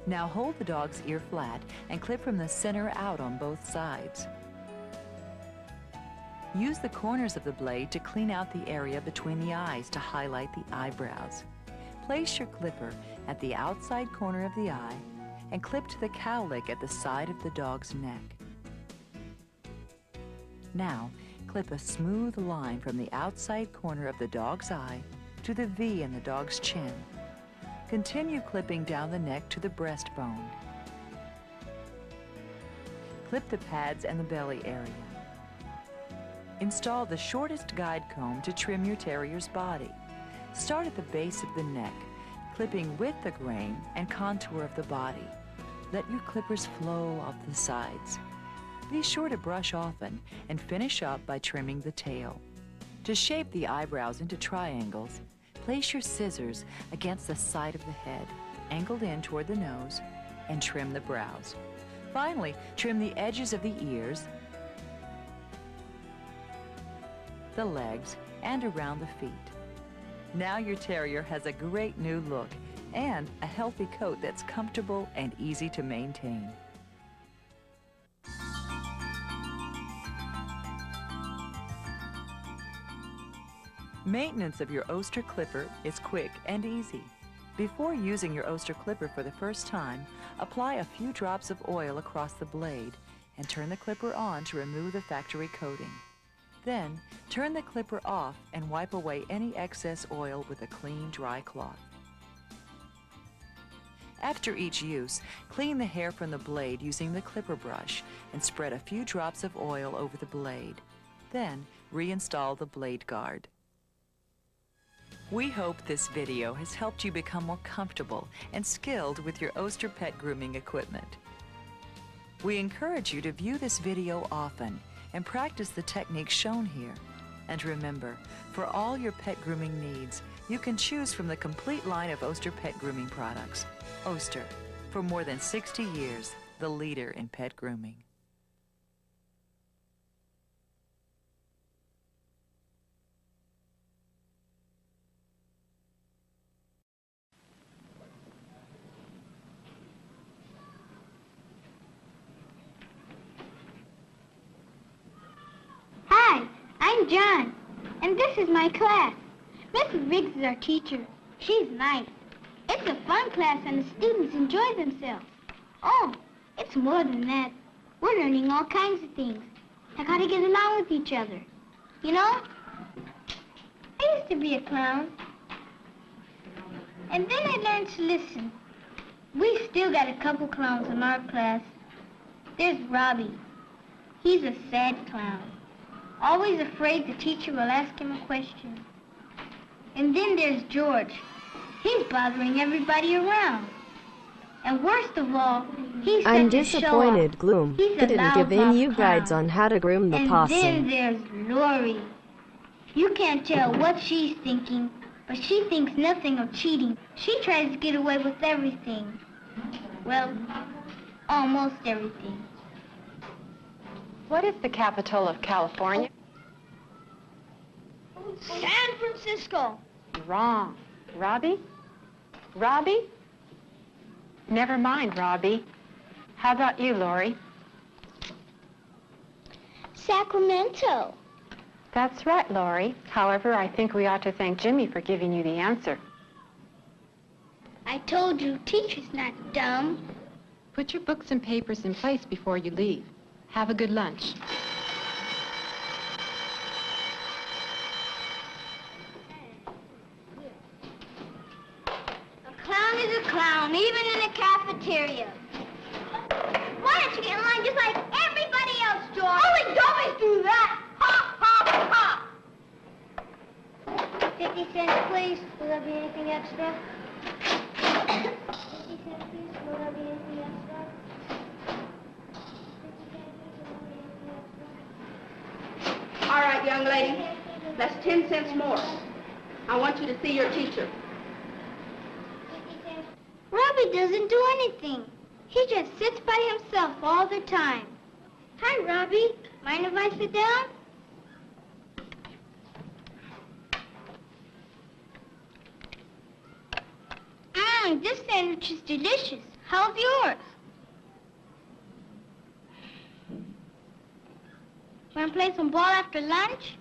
Now hold the dog's ear flat and clip from the center out on both sides. Use the corners of the blade to clean out the area between the eyes to highlight the eyebrows. Place your clipper at the outside corner of the eye and clip to the cowlick at the side of the dog's neck. Now, clip a smooth line from the outside corner of the dog's eye to the V in the dog's chin. Continue clipping down the neck to the breastbone. Clip the pads and the belly area. Install the shortest guide comb to trim your terrier's body. Start at the base of the neck, clipping with the grain and contour of the body. Let your clippers flow up the sides. Be sure to brush often and finish up by trimming the tail. To shape the eyebrows into triangles, place your scissors against the side of the head, angled in toward the nose, and trim the brows. Finally, trim the edges of the ears, the legs, and around the feet. Now your terrier has a great new look and a healthy coat that's comfortable and easy to maintain. Maintenance of your Oster clipper is quick and easy. Before using your Oster clipper for the first time, apply a few drops of oil across the blade and turn the clipper on to remove the factory coating. Then, turn the clipper off and wipe away any excess oil with a clean, dry cloth. After each use, clean the hair from the blade using the clipper brush and spread a few drops of oil over the blade. Then, reinstall the blade guard. We hope this video has helped you become more comfortable and skilled with your Oster pet grooming equipment. We encourage you to view this video often and practice the techniques shown here. And remember, for all your pet grooming needs, you can choose from the complete line of Oster pet grooming products. Oster, for more than 60 years, the leader in pet grooming. Hi, I'm John, and this is my class. Mrs. Riggs is our teacher. She's nice. It's a fun class and the students enjoy themselves. Oh, it's more than that. We're learning all kinds of things, like how to get along with each other. You know, I used to be a clown, and then I learned to listen. We've still got a couple clowns in our class. There's Robbie. He's a sad clown, always afraid the teacher will ask him a question. And then there's George. He's bothering everybody around. And worst of all, he's I'm disappointed Gloom didn't give in you guides on how to groom the possum. And then there's Lori. You can't tell what she's thinking, but she thinks nothing of cheating. She tries to get away with everything. Well, almost everything. What is the capital of California? San Francisco. Wrong. Robbie? Robbie? Never mind, Robbie. How about you, Lori? Sacramento. That's right, Lori. However, I think we ought to thank Jimmy for giving you the answer. I told you, teacher's not dumb. Put your books and papers in place before you leave. Have a good lunch. A clown is a clown, even in a cafeteria. Why don't you get in line just like everybody else, George? Only dummies do that! Ha, ha, ha! 50 cents, please. Will there be anything extra? 50 cents, please. Will there be anything extra? 50 cents, please. Will there be anything extra? All right, young lady, that's 10 cents more. I want you to see your teacher. Robbie doesn't do anything. He just sits by himself all the time. Hi, Robbie. Mind if I sit down? This sandwich is delicious. How's yours? Want to play some ball after lunch?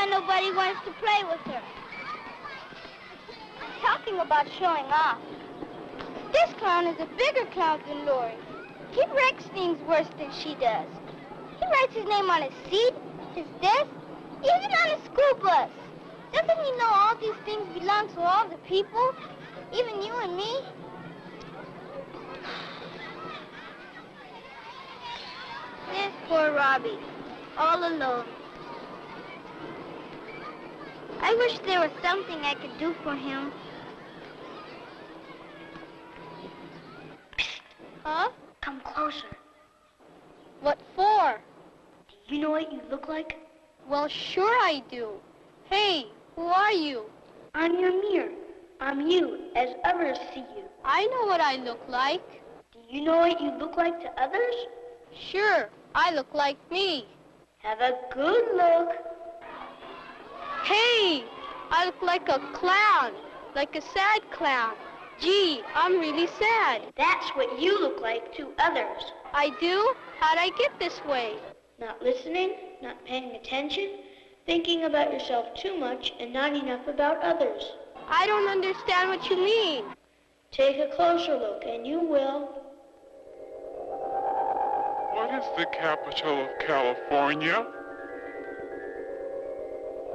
Nobody wants to play with her. I'm talking about showing off. This clown is a bigger clown than Lori. He wrecks things worse than she does. He writes his name on his seat, his desk, even on a school bus. Doesn't he know all these things belong to all the people, even you and me? This poor Robbie, all alone. I wish there was something I could do for him. Huh? Come closer. What for? Do you know what you look like? Well, sure I do. Hey, who are you? I'm your mirror. I'm you, as others see you. I know what I look like. Do you know what you look like to others? Sure, I look like me. Have a good look. Hey, I look like a clown, like a sad clown. Gee, I'm really sad. That's what you look like to others. I do? How'd I get this way? Not listening, not paying attention, thinking about yourself too much and not enough about others. I don't understand what you mean. Take a closer look and you will. What is the capital of California?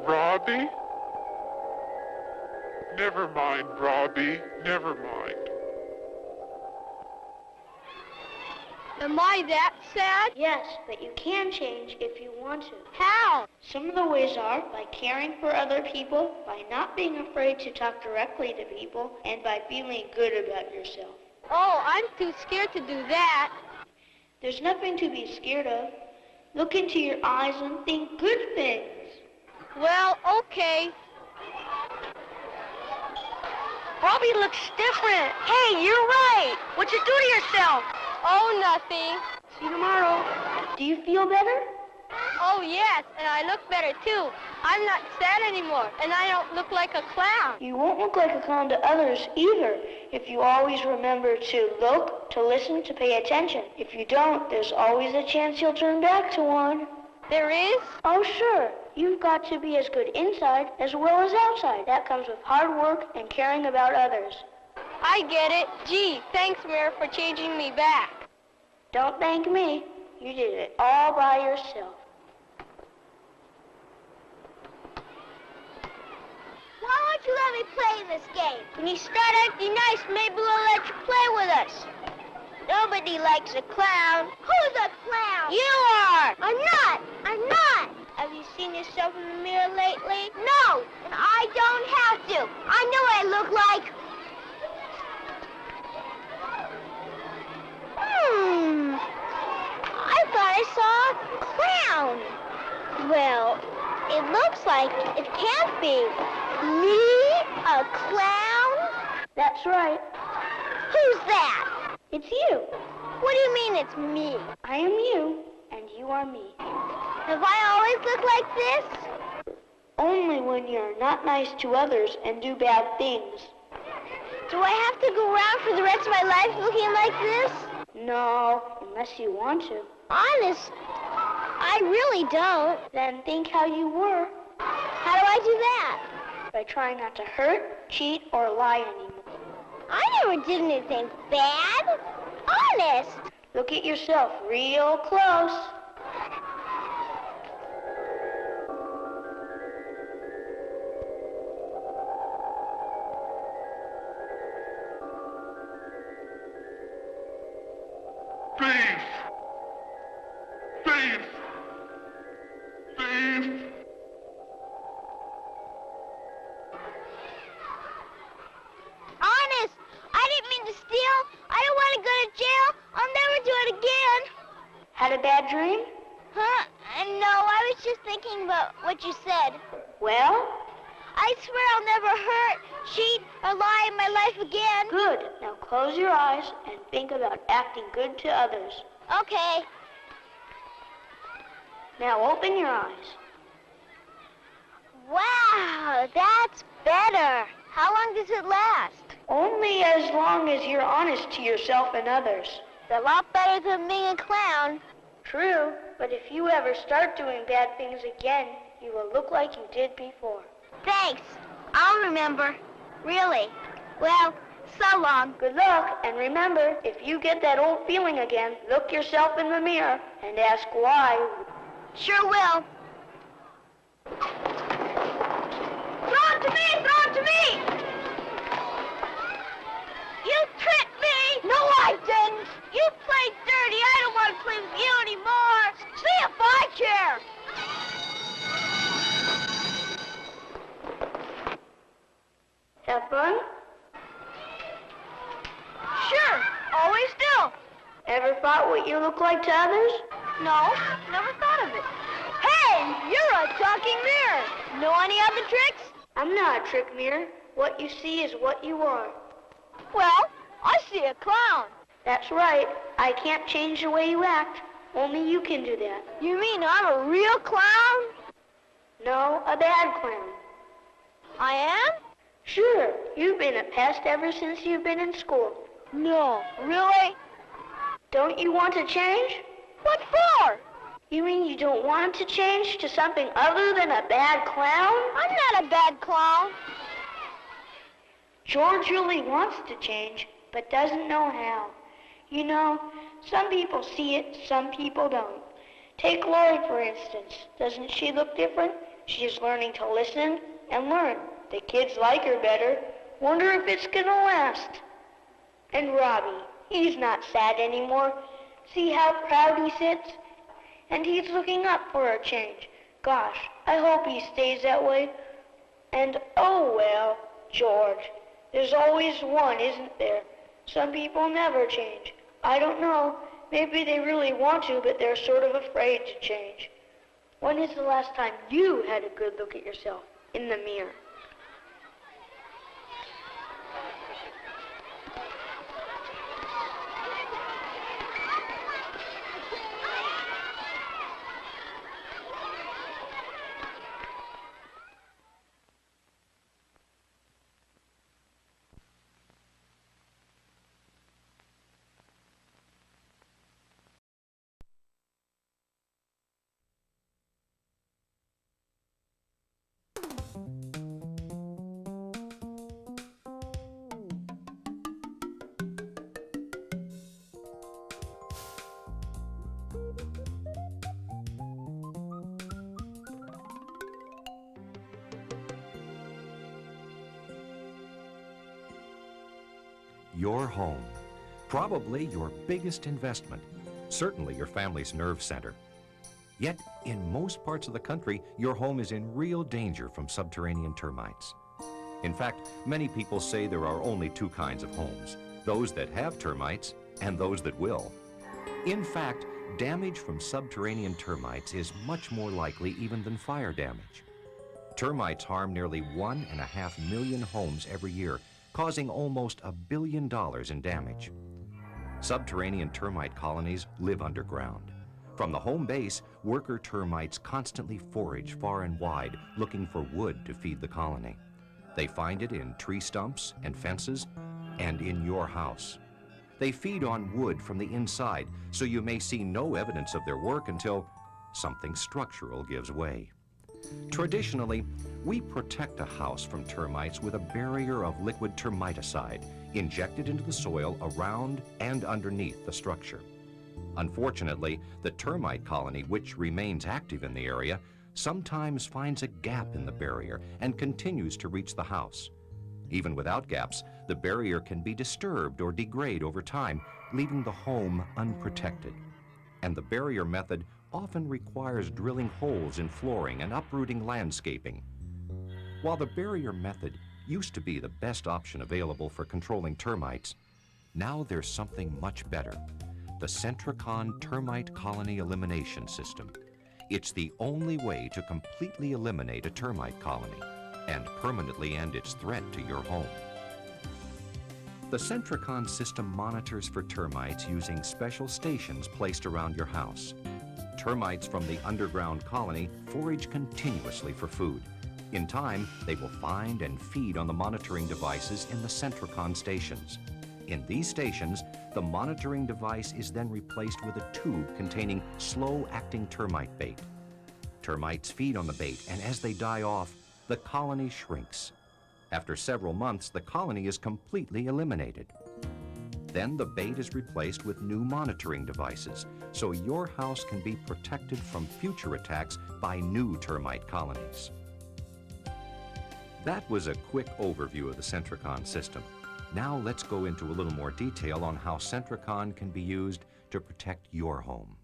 Robbie? Never mind, Robbie. Never mind. Am I that sad? Yes, but you can change if you want to. How? Some of the ways are by caring for other people, by not being afraid to talk directly to people, and by feeling good about yourself. Oh, I'm too scared to do that. There's nothing to be scared of. Look into your eyes and think good things. Well, okay. Robbie looks different. Hey, you're right. What'd you do to yourself? Oh, nothing. See you tomorrow. Do you feel better? Oh, yes, and I look better, too. I'm not sad anymore, and I don't look like a clown. You won't look like a clown to others either if you always remember to look, to listen, to pay attention. If you don't, there's always a chance you'll turn back to one. There is? Oh, sure. You've got to be as good inside as well as outside. That comes with hard work and caring about others. I get it. Gee, thanks, Mayor, for changing me back. Don't thank me. You did it all by yourself. Why won't you let me play this game? When you start acting nice, maybe we'll let you play with us. Nobody likes a clown. Who's a clown? You are. I'm not. I'm not. Have you seen yourself in the mirror lately? No, and I don't have to. I know what I look like. I thought I saw a clown. Well, it looks like it can't be. Me? A clown? That's right. Who's that? It's you. What do you mean it's me? I am you, and you are me. Have I always looked like this? Only when you're not nice to others and do bad things. Do I have to go around for the rest of my life looking like this? No, unless you want to. Honest, I really don't. Then think how you were. How do I do that? By trying not to hurt, cheat, or lie anymore. I never did anything bad. Honest. Look at yourself real close. Thief! Thief! Thief! Honest, I didn't mean to steal. I don't want to go to jail. I'll never do it again. Had a bad dream? Huh? No, I was just thinking about what you said. Well? I I swear I'll never hurt, cheat, or lie in my life again. Good. Now close your eyes and think about acting good to others. Okay. Now open your eyes. Wow, that's better. How long does it last? Only as long as you're honest to yourself and others. It's a lot better than being a clown. True, but if you ever start doing bad things again, you will look like you did before. Thanks. I'll remember. Really. Well, so long. Good luck, and remember, if you get that old feeling again, look yourself in the mirror and ask why. Sure will. Throw it to me! Throw it to me! You tricked me! No, I didn't! You played dirty. I don't want to play with you anymore. See if I care. Have fun? Sure. Always do. Ever thought what you look like to others? No, never thought of it. Hey, you're a talking mirror. Know any other tricks? I'm not a trick mirror. What you see is what you are. Well, I see a clown. That's right. I can't change the way you act. Only you can do that. You mean I'm a real clown? No, a bad clown. I am? Sure. You've been a pest ever since you've been in school. No, really? Don't you want to change? What for? You mean you don't want to change to something other than a bad clown? I'm not a bad clown. George really wants to change, but doesn't know how. You know, some people see it, some people don't. Take Lori, for instance. Doesn't she look different? She's learning to listen and learn. The kids like her better. Wonder if it's gonna last. And Robbie, he's not sad anymore. See how proud he sits? And he's looking up for a change. Gosh, I hope he stays that way. And oh well, George, there's always one, isn't there? Some people never change. I don't know. Maybe they really want to, but they're sort of afraid to change. When is the last time you had a good look at yourself in the mirror? Your home, probably your biggest investment, certainly your family's nerve center. Yet, in most parts of the country, your home is in real danger from subterranean termites. In fact, many people say there are only two kinds of homes, those that have termites and those that will. In fact, damage from subterranean termites is much more likely even than fire damage. Termites harm nearly 1.5 million homes every year, causing almost $1 billion in damage. Subterranean termite colonies live underground. From the home base, worker termites constantly forage far and wide, looking for wood to feed the colony. They find it in tree stumps and fences, and in your house. They feed on wood from the inside, so you may see no evidence of their work until something structural gives way. Traditionally, we protect a house from termites with a barrier of liquid termiticide injected into the soil around and underneath the structure. Unfortunately, the termite colony, which remains active in the area, sometimes finds a gap in the barrier and continues to reach the house. Even without gaps, the barrier can be disturbed or degrade over time, leaving the home unprotected. And the barrier method often requires drilling holes in flooring and uprooting landscaping. While the barrier method used to be the best option available for controlling termites, now there's something much better: the Centricon Termite Colony Elimination System. It's the only way to completely eliminate a termite colony. and permanently end its threat to your home. The Centricon system monitors for termites using special stations placed around your house. Termites from the underground colony forage continuously for food. In time, they will find and feed on the monitoring devices in the Centricon stations. In these stations, the monitoring device is then replaced with a tube containing slow-acting termite bait. Termites feed on the bait, and as they die off, the colony shrinks. After several months, the colony is completely eliminated. Then the bait is replaced with new monitoring devices, so your house can be protected from future attacks by new termite colonies. That was a quick overview of the Centricon system. Now let's go into a little more detail on how Centricon can be used to protect your home.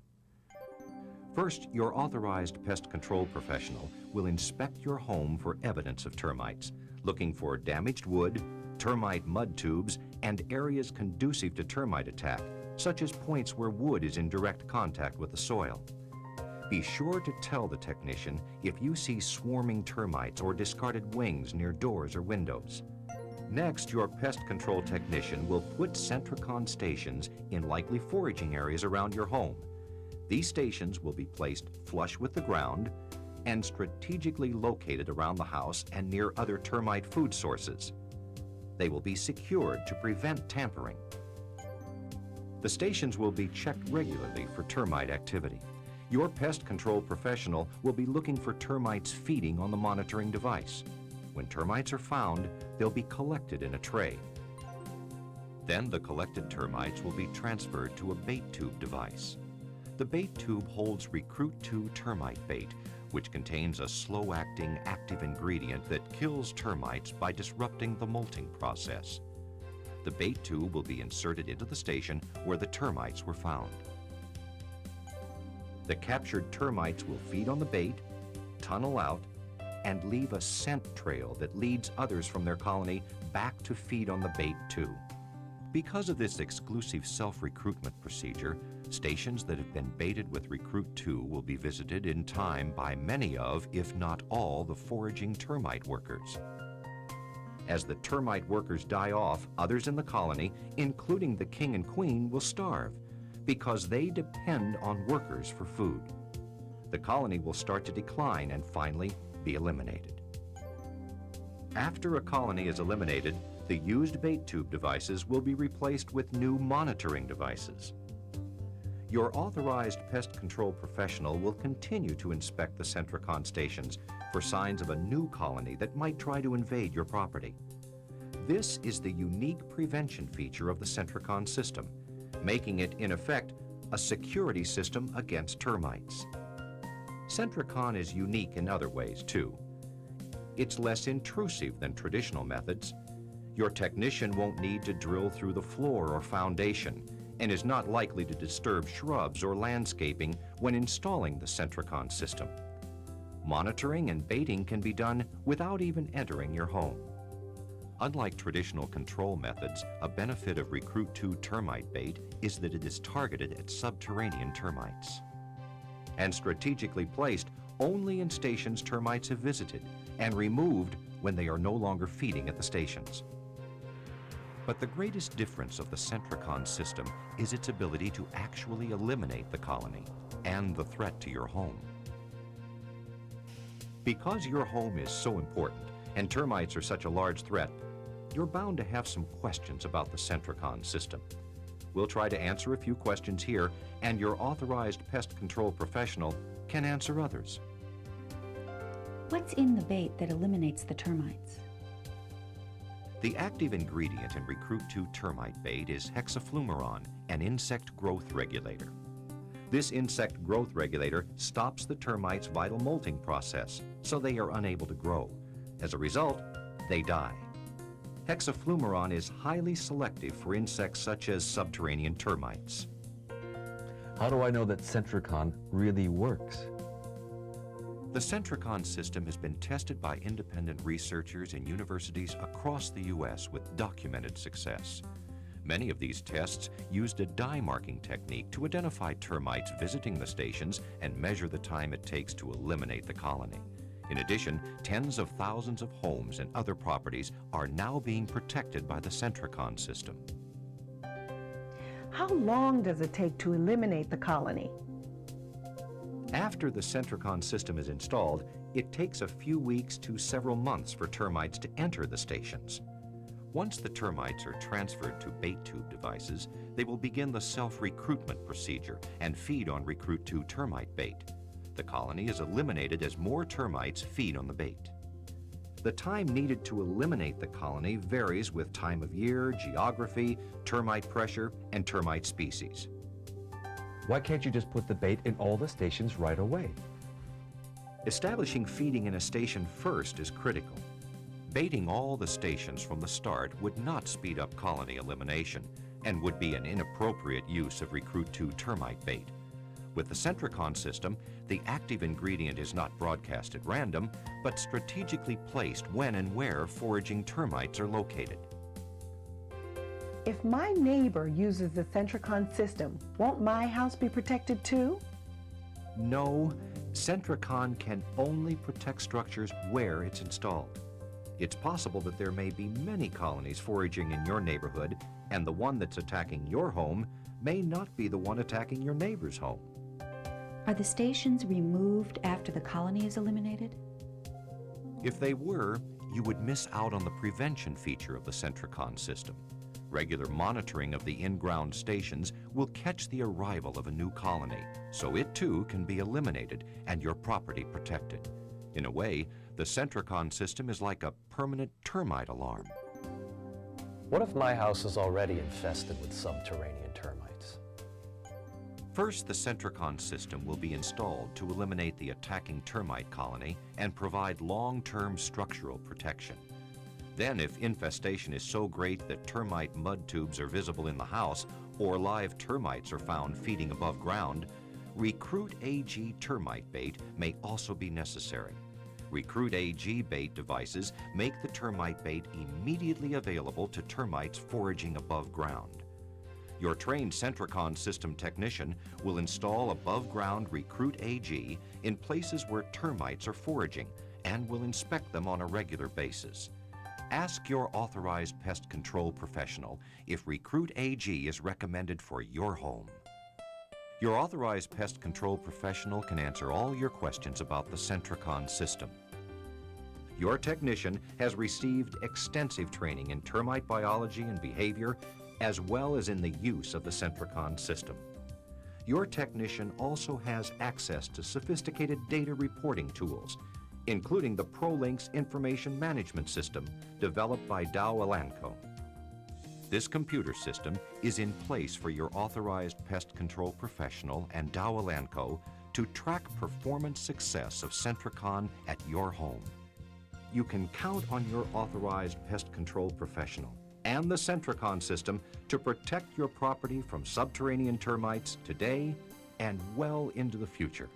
First, your authorized pest control professional will inspect your home for evidence of termites, looking for damaged wood, termite mud tubes, and areas conducive to termite attack, such as points where wood is in direct contact with the soil. Be sure to tell the technician if you see swarming termites or discarded wings near doors or windows. Next, your pest control technician will put Centricon stations in likely foraging areas around your home. These stations will be placed flush with the ground and strategically located around the house and near other termite food sources. They will be secured to prevent tampering. The stations will be checked regularly for termite activity. Your pest control professional will be looking for termites feeding on the monitoring device. When termites are found, they'll be collected in a tray. Then the collected termites will be transferred to a bait tube device. The bait tube holds Recruit 2 termite bait, which contains a slow-acting active ingredient that kills termites by disrupting the molting process. The bait tube will be inserted into the station where the termites were found. The captured termites will feed on the bait, tunnel out, and leave a scent trail that leads others from their colony back to feed on the bait too. Because of this exclusive self-recruitment procedure, stations that have been baited with Recruit 2 will be visited in time by many of, if not all, the foraging termite workers. As the termite workers die off, others in the colony, including the king and queen, will starve because they depend on workers for food. The colony will start to decline and finally be eliminated. After a colony is eliminated, the used bait tube devices will be replaced with new monitoring devices. Your authorized pest control professional will continue to inspect the Centricon stations for signs of a new colony that might try to invade your property. This is the unique prevention feature of the Centricon system, making it, in effect, a security system against termites. Centricon is unique in other ways, too. It's less intrusive than traditional methods. Your technician won't need to drill through the floor or foundation and is not likely to disturb shrubs or landscaping when installing the Centricon system. Monitoring and baiting can be done without even entering your home. Unlike traditional control methods, a benefit of Recruit 2 termite bait is that it is targeted at subterranean termites and strategically placed only in stations termites have visited and removed when they are no longer feeding at the stations. But the greatest difference of the Centricon system is its ability to actually eliminate the colony and the threat to your home. Because your home is so important and termites are such a large threat, you're bound to have some questions about the Centricon system. We'll try to answer a few questions here, and your authorized pest control professional can answer others. What's in the bait that eliminates the termites? The active ingredient in Recruit 2 termite bait is hexafluoron, an insect growth regulator. This insect growth regulator stops the termites' vital molting process, so they are unable to grow. As a result, they die. Hexafluoron is highly selective for insects such as subterranean termites. How do I know that Centricon really works? The Centricon system has been tested by independent researchers in universities across the U.S. with documented success. Many of these tests used a dye marking technique to identify termites visiting the stations and measure the time it takes to eliminate the colony. In addition, tens of thousands of homes and other properties are now being protected by the Centricon system. How long does it take to eliminate the colony? After the Centricon system is installed, it takes a few weeks to several months for termites to enter the stations. Once the termites are transferred to bait tube devices, they will begin the self-recruitment procedure and feed on Recruit 2 termite bait. The colony is eliminated as more termites feed on the bait. The time needed to eliminate the colony varies with time of year, geography, termite pressure, and termite species. Why can't you just put the bait in all the stations right away? Establishing feeding in a station first is critical. Baiting all the stations from the start would not speed up colony elimination and would be an inappropriate use of Recruit 2 termite bait. With the Centricon system, the active ingredient is not broadcast at random, but strategically placed when and where foraging termites are located. If my neighbor uses the Centricon system, won't my house be protected too? No, Centricon can only protect structures where it's installed. It's possible that there may be many colonies foraging in your neighborhood, and the one that's attacking your home may not be the one attacking your neighbor's home. Are the stations removed after the colony is eliminated? If they were, you would miss out on the prevention feature of the Centricon system. Regular monitoring of the in-ground stations will catch the arrival of a new colony, so it too can be eliminated and your property protected. In a way, the Centricon system is like a permanent termite alarm. What if my house is already infested with subterranean termites? First, the Centricon system will be installed to eliminate the attacking termite colony and provide long-term structural protection. Then, if infestation is so great that termite mud tubes are visible in the house or live termites are found feeding above ground, Recruit AG termite bait may also be necessary. Recruit AG bait devices make the termite bait immediately available to termites foraging above ground. Your trained Centricon system technician will install above-ground Recruit AG in places where termites are foraging and will inspect them on a regular basis. Ask your authorized pest control professional if Recruit AG is recommended for your home. Your authorized pest control professional can answer all your questions about the Centricon system. Your technician has received extensive training in termite biology and behavior, as well as in the use of the Centricon system. Your technician also has access to sophisticated data reporting tools, including the ProLinks information management system developed by Dow Elanco. This computer system is in place for your authorized pest control professional and Dow Elanco to track performance success of Centricon at your home. You can count on your authorized pest control professional and the Centricon system to protect your property from subterranean termites today and well into the future.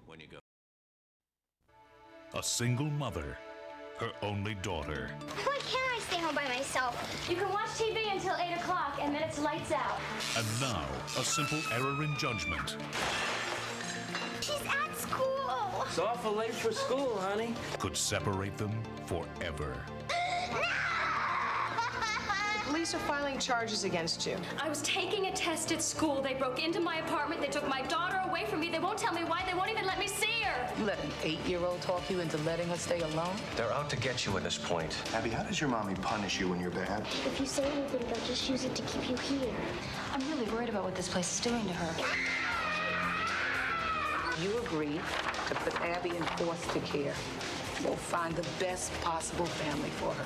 When you go. A single mother, her only daughter. Why can't I stay home by myself? You can watch TV until 8 o'clock, and then it's lights out. And now, a simple error in judgment She's at school. It's awful late for school, honey. could separate them forever. Police are filing charges against you. I was taking a test at school. They broke into my apartment. They took my daughter away from me. They won't tell me why. They won't even let me see her. You let an 8-year-old talk you into letting her stay alone? They're out to get you at this point. Abby, how does your mommy punish you when you're bad? If you say anything, they'll just use it to keep you here. I'm really worried about what this place is doing to her. You agreed to put Abby in foster care. We'll find the best possible family for her.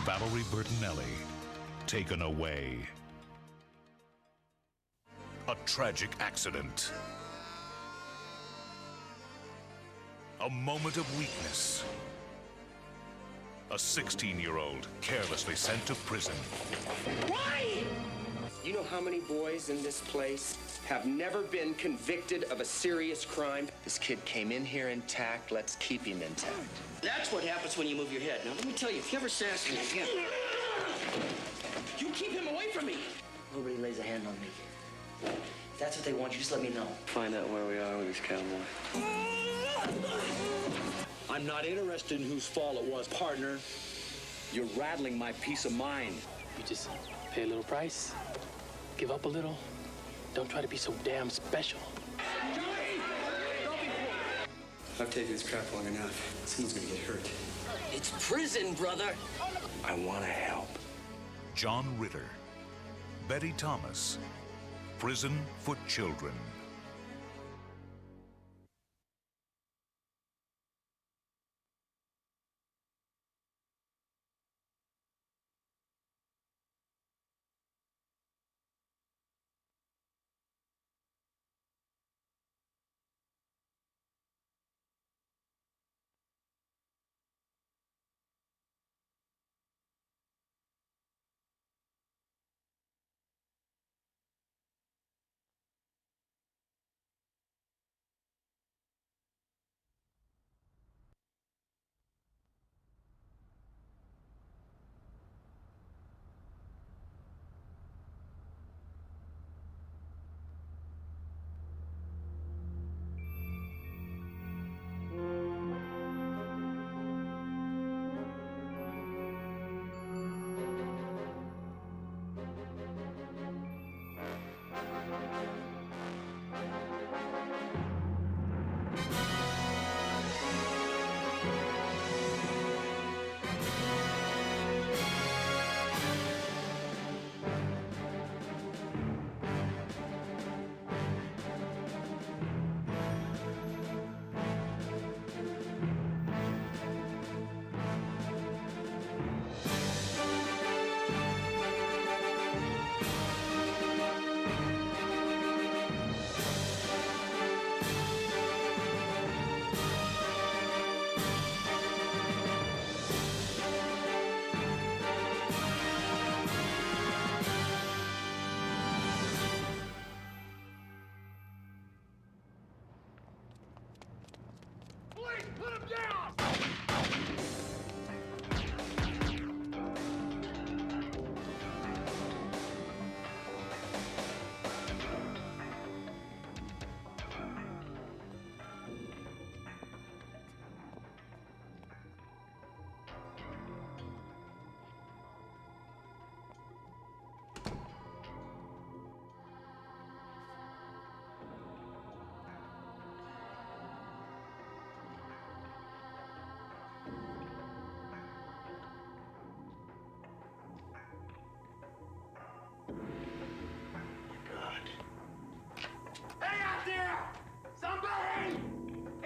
Valerie Bertinelli, taken away. A tragic accident. A moment of weakness. a 16-year-old carelessly sent to prison. Why? You know how many boys in this place have never been convicted of a serious crime? This kid came in here intact. Let's keep him intact. That's what happens when you move your head. Now, let me tell you, if you ever assassinate him, you keep him away from me. Nobody lays a hand on me. If that's what they want, you just let me know. Find out where we are with this cowboy. I'm not interested in whose fault it was, partner. You're rattling my peace of mind. You just pay a little price, give up a little. Don't try to be so damn special. I've taken this crap long enough. Someone's gonna get hurt. It's prison, brother. I want to help. John Ritter, Betty Thomas, Prison for Children.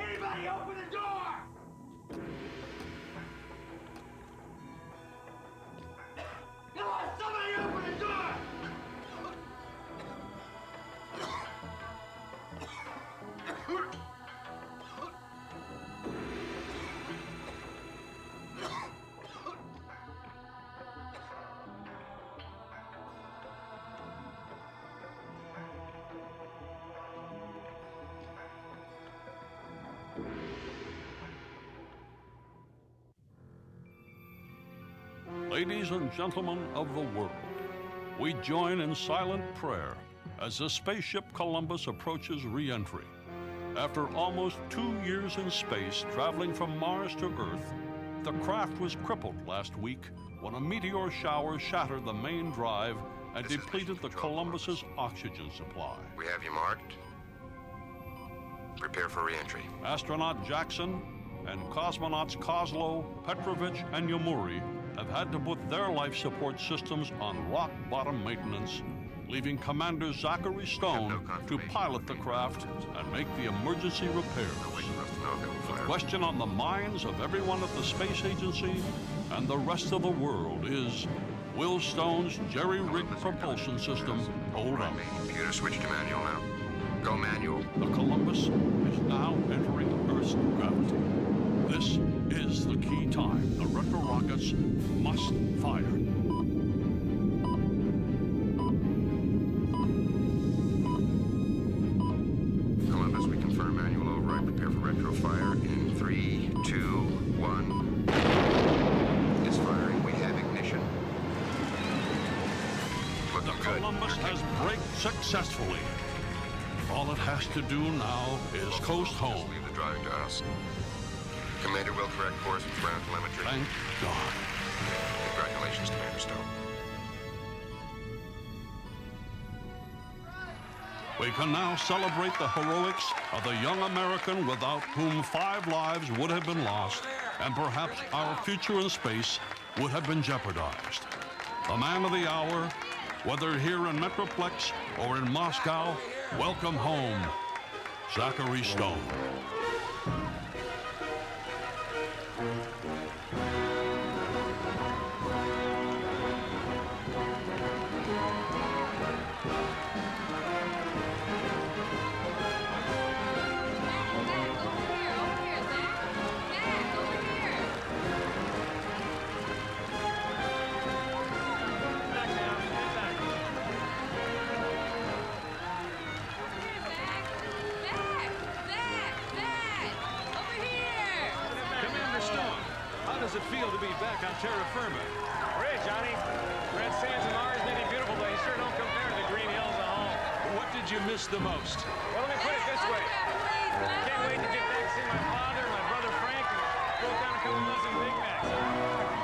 Somebody open the door! Come on, somebody open the door! Ladies and gentlemen of the world, we join in silent prayer as the spaceship Columbus approaches re-entry. After almost 2 years in space traveling from Mars to Earth, the craft was crippled last week when a meteor shower shattered the main drive and depleted the Columbus's oxygen supply. We have you marked. Prepare for re-entry. Astronaut Jackson and cosmonauts Kozlow, Petrovich, and Yamuri have had to put their life support systems on rock-bottom maintenance, leaving Commander Zachary Stone to pilot the craft and make the emergency repairs. The question on the minds of everyone at the Space Agency and the rest of the world is, will Stone's jerry-rigged propulsion system hold up? Computer switch to manual now. Go manual. The Columbus is now entering Earth's gravity. This is the key time. The retro rockets must fire. Columbus, we confirm manual override. Prepare for retro fire in 3, 2, 1. It's firing. We have ignition. The Columbus has braked successfully. All it has to do now is coast home. Leave the driving to us. Commander will correct course with ground telemetry. Thank God. Congratulations, Commander Stone. We can now celebrate the heroics of the young American without whom 5 lives would have been lost, and perhaps our future in space would have been jeopardized. The man of the hour, whether here in Metroplex or in Moscow, welcome home, Zachary Stone. How does it feel to be back on terra firma? Great, Johnny. Red sands and Mars may be beautiful, but they sure don't compare to the green hills of home. What did you miss the most? Well, let me put it this way. Can't wait to get back to see my father, my brother Frank, and throw down a couple dozen Big Macs. All right.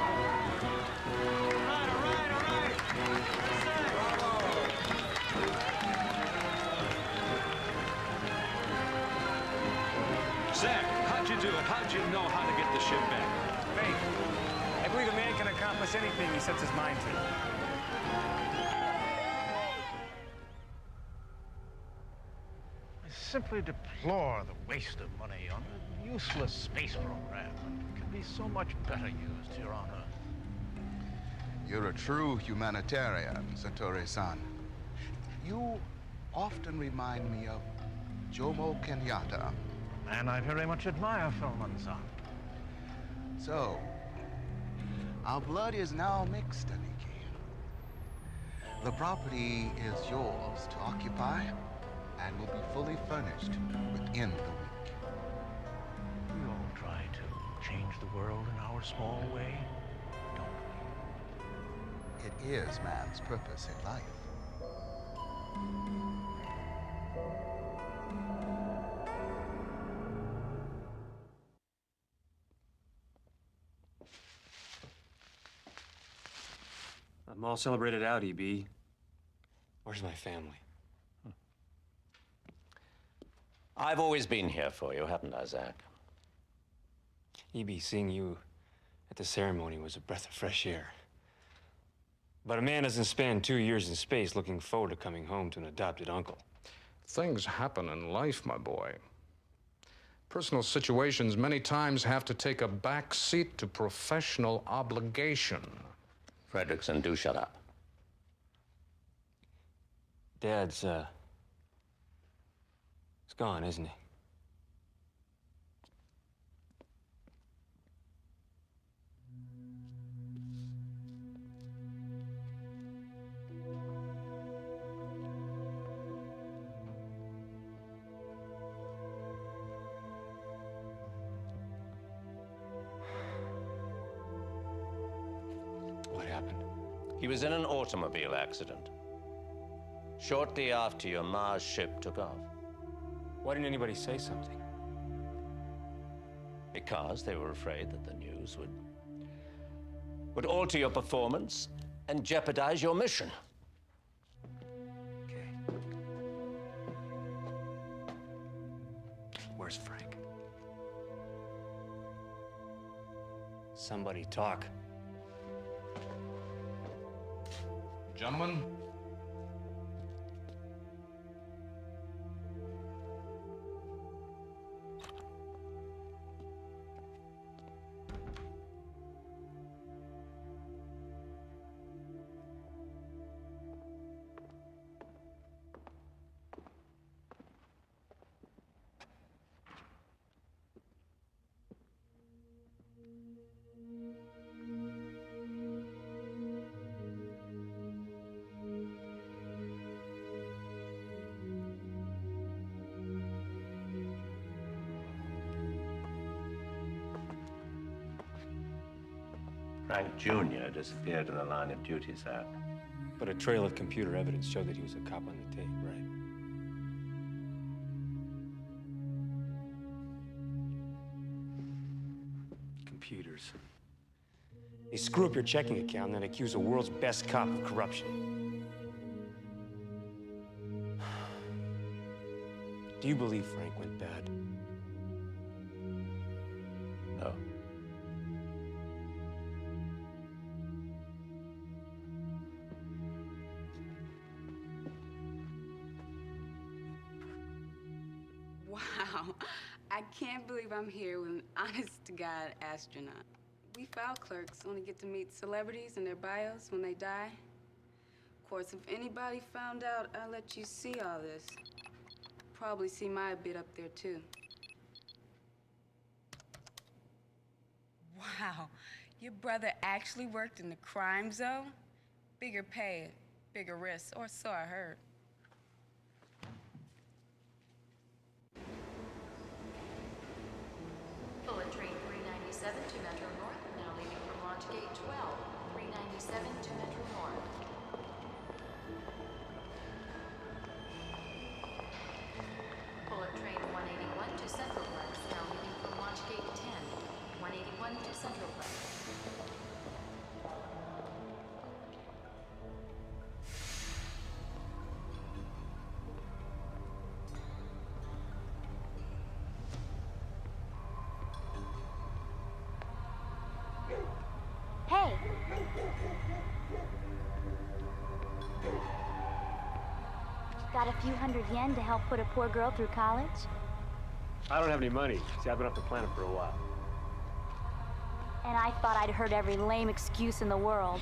Zach, how'd you do it? How'd you know how to get the ship back? Faith. I believe a man can accomplish anything he sets his mind to. I simply deplore the waste of money on a useless space program that can be so much better used here on Earth. You're a true humanitarian, Satori-san. You often remind me of Jomo Kenyatta. And I very much admire Furman-san. So, our blood is now mixed, Aniki. The property is yours to occupy and will be fully furnished within the week. We all try to change the world in our small way, don't we? It is man's purpose in life. I'm all celebrated out, EB. Where's my family? I've always been here for you, haven't I, Zach? EB, seeing you at the ceremony was a breath of fresh air. But a man doesn't spend 2 years in space looking forward to coming home to an adopted uncle. Things happen in life, my boy. Personal situations many times have to take a back seat to professional obligation. Fredrickson, do shut up. Dad's, he's gone, isn't he? What happened? He was in an automobile accident. Shortly after your Mars ship took off. Why didn't anybody say something? Because they were afraid that the news would alter your performance and jeopardize your mission. Where's Frank? Somebody talk. Gentlemen, Frank Jr. disappeared in the line of duty, sir. But a trail of computer evidence showed that he was a cop on the tape, right? Computers. They screw up your checking account and then accuse the world's best cop of corruption. Do you believe Frank went bad? No. Wow. I can't believe I'm here with an honest-to-God astronaut. We file clerks only get to meet celebrities and their bios when they die. Of course, if anybody found out I let you see all this, probably see my bit up there, too. Wow. Your brother actually worked in the crime zone? Bigger pay, bigger risks, or so I heard. Bullet train 397 to Metro North, now leaving from launch gate 12. 397 to Metro North. Bullet train 181 to Centralplex, now leaving from launch gate 10. 181 to Centralplex. Hey! Got a few hundred yen to help put a poor girl through college? I don't have any money. See, I've been off the planet for a while. And I thought I'd heard every lame excuse in the world.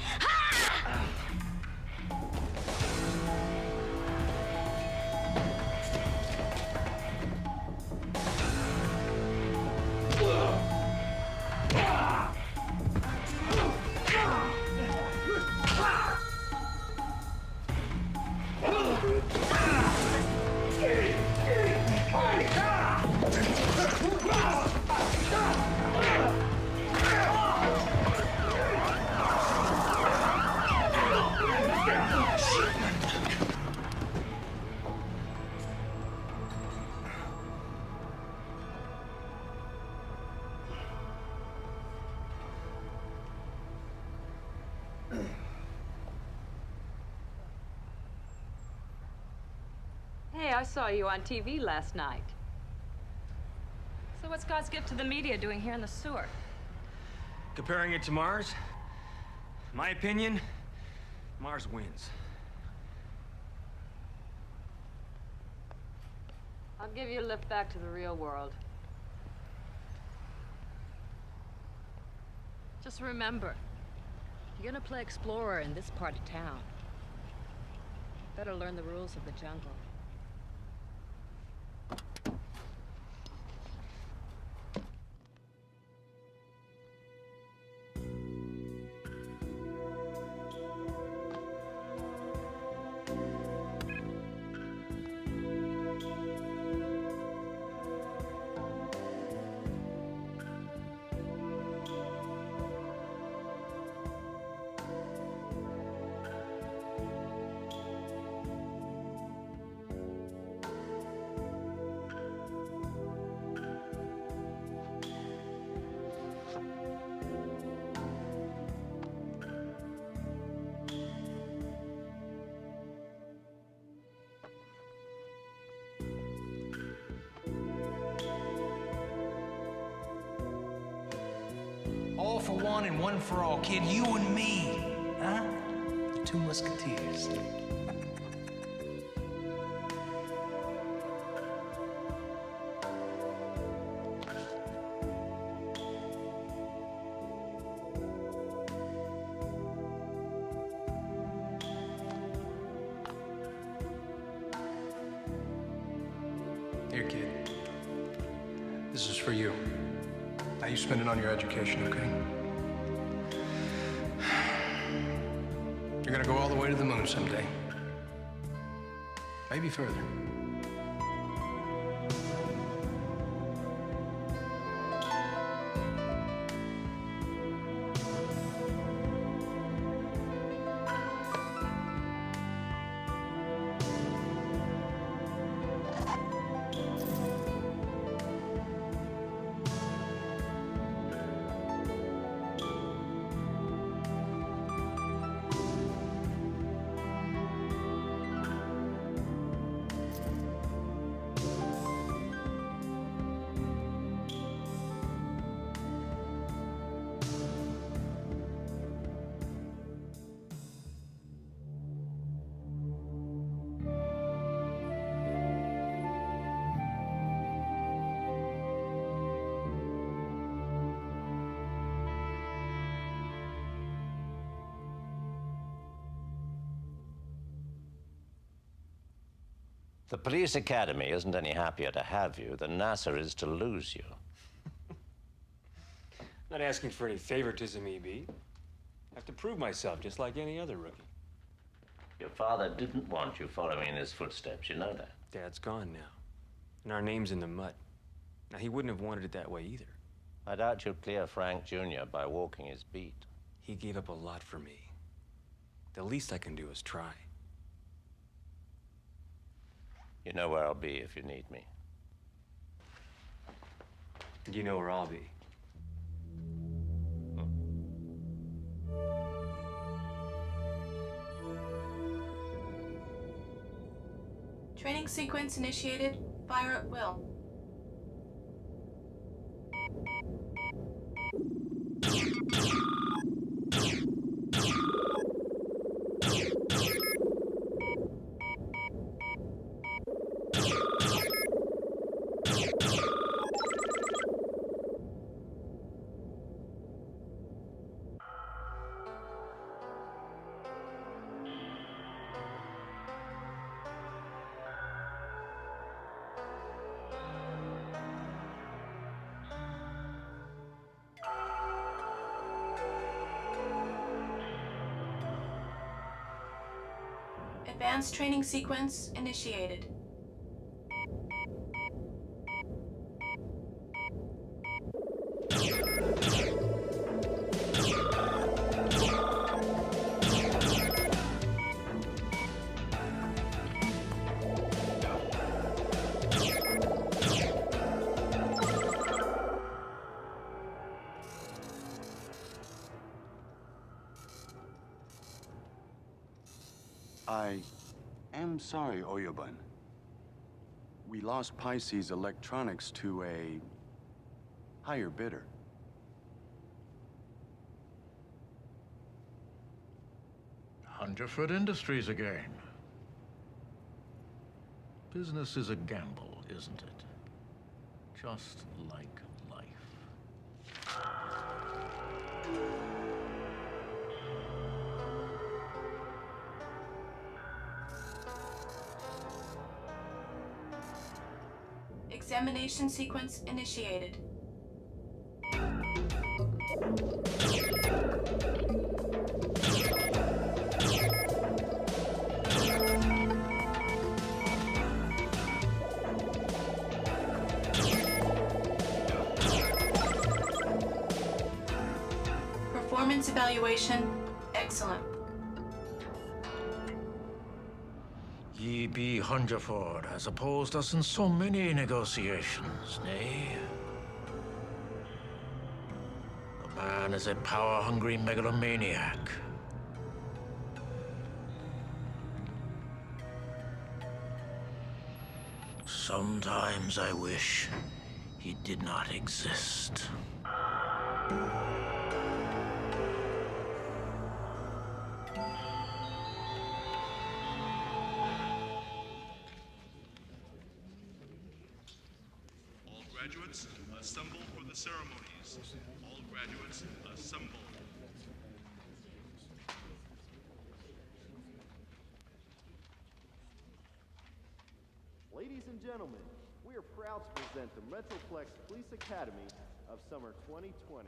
Hey, I saw you on TV last night. So what's God's gift to the media doing here in the sewer? Comparing it to Mars, my opinion, Mars wins. I'll give you a lift back to the real world. Just remember, you're gonna play explorer in this part of town. Better learn the rules of the jungle. All for one and one for all, kid. You and me, huh? The two musketeers. Here, kid. This is for you. Now you spend it on your education, okay? You're gonna go all the way to the moon someday. Maybe further. The police academy isn't any happier to have you than NASA is to lose you. Not asking for any favoritism, EB. I have to prove myself just like any other rookie. Your father didn't want you following in his footsteps, you know that. Dad's gone now, and our name's in the mud. Now, he wouldn't have wanted it that way either. I doubt you'll clear Frank Jr. by walking his beat. He gave up a lot for me. The least I can do is try. You know where I'll be if you need me. And you know where I'll be. Training sequence initiated. Fire at will. Advanced training sequence initiated. I am sorry, Oyobun. We lost Pisces Electronics to a higher bidder. Hungerford Industries again. Business is a gamble, isn't it? Just like life. Examination sequence initiated. Performance evaluation, excellent. Ye be Hungerford has opposed us in so many negotiations, nay? The man is a power-hungry megalomaniac. Sometimes I wish he did not exist. Graduates, assemble for the ceremonies. All graduates, assemble. Ladies and gentlemen, we are proud to present the Metroplex Police Academy of Summer 2020.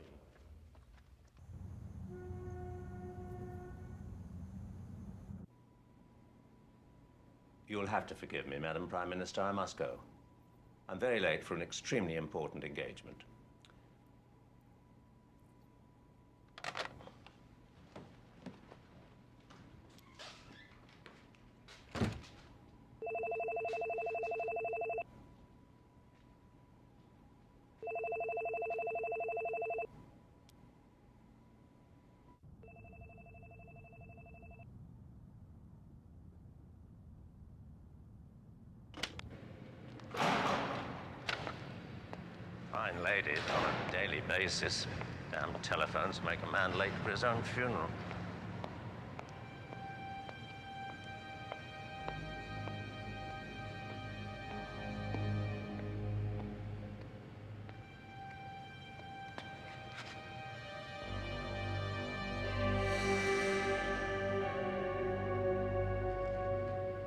You'll have to forgive me, Madam Prime Minister. I must go. I'm very late for an extremely important engagement. Fine ladies on a daily basis. Damn telephones make a man late for his own funeral.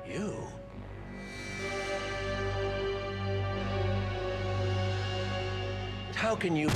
You? how can you...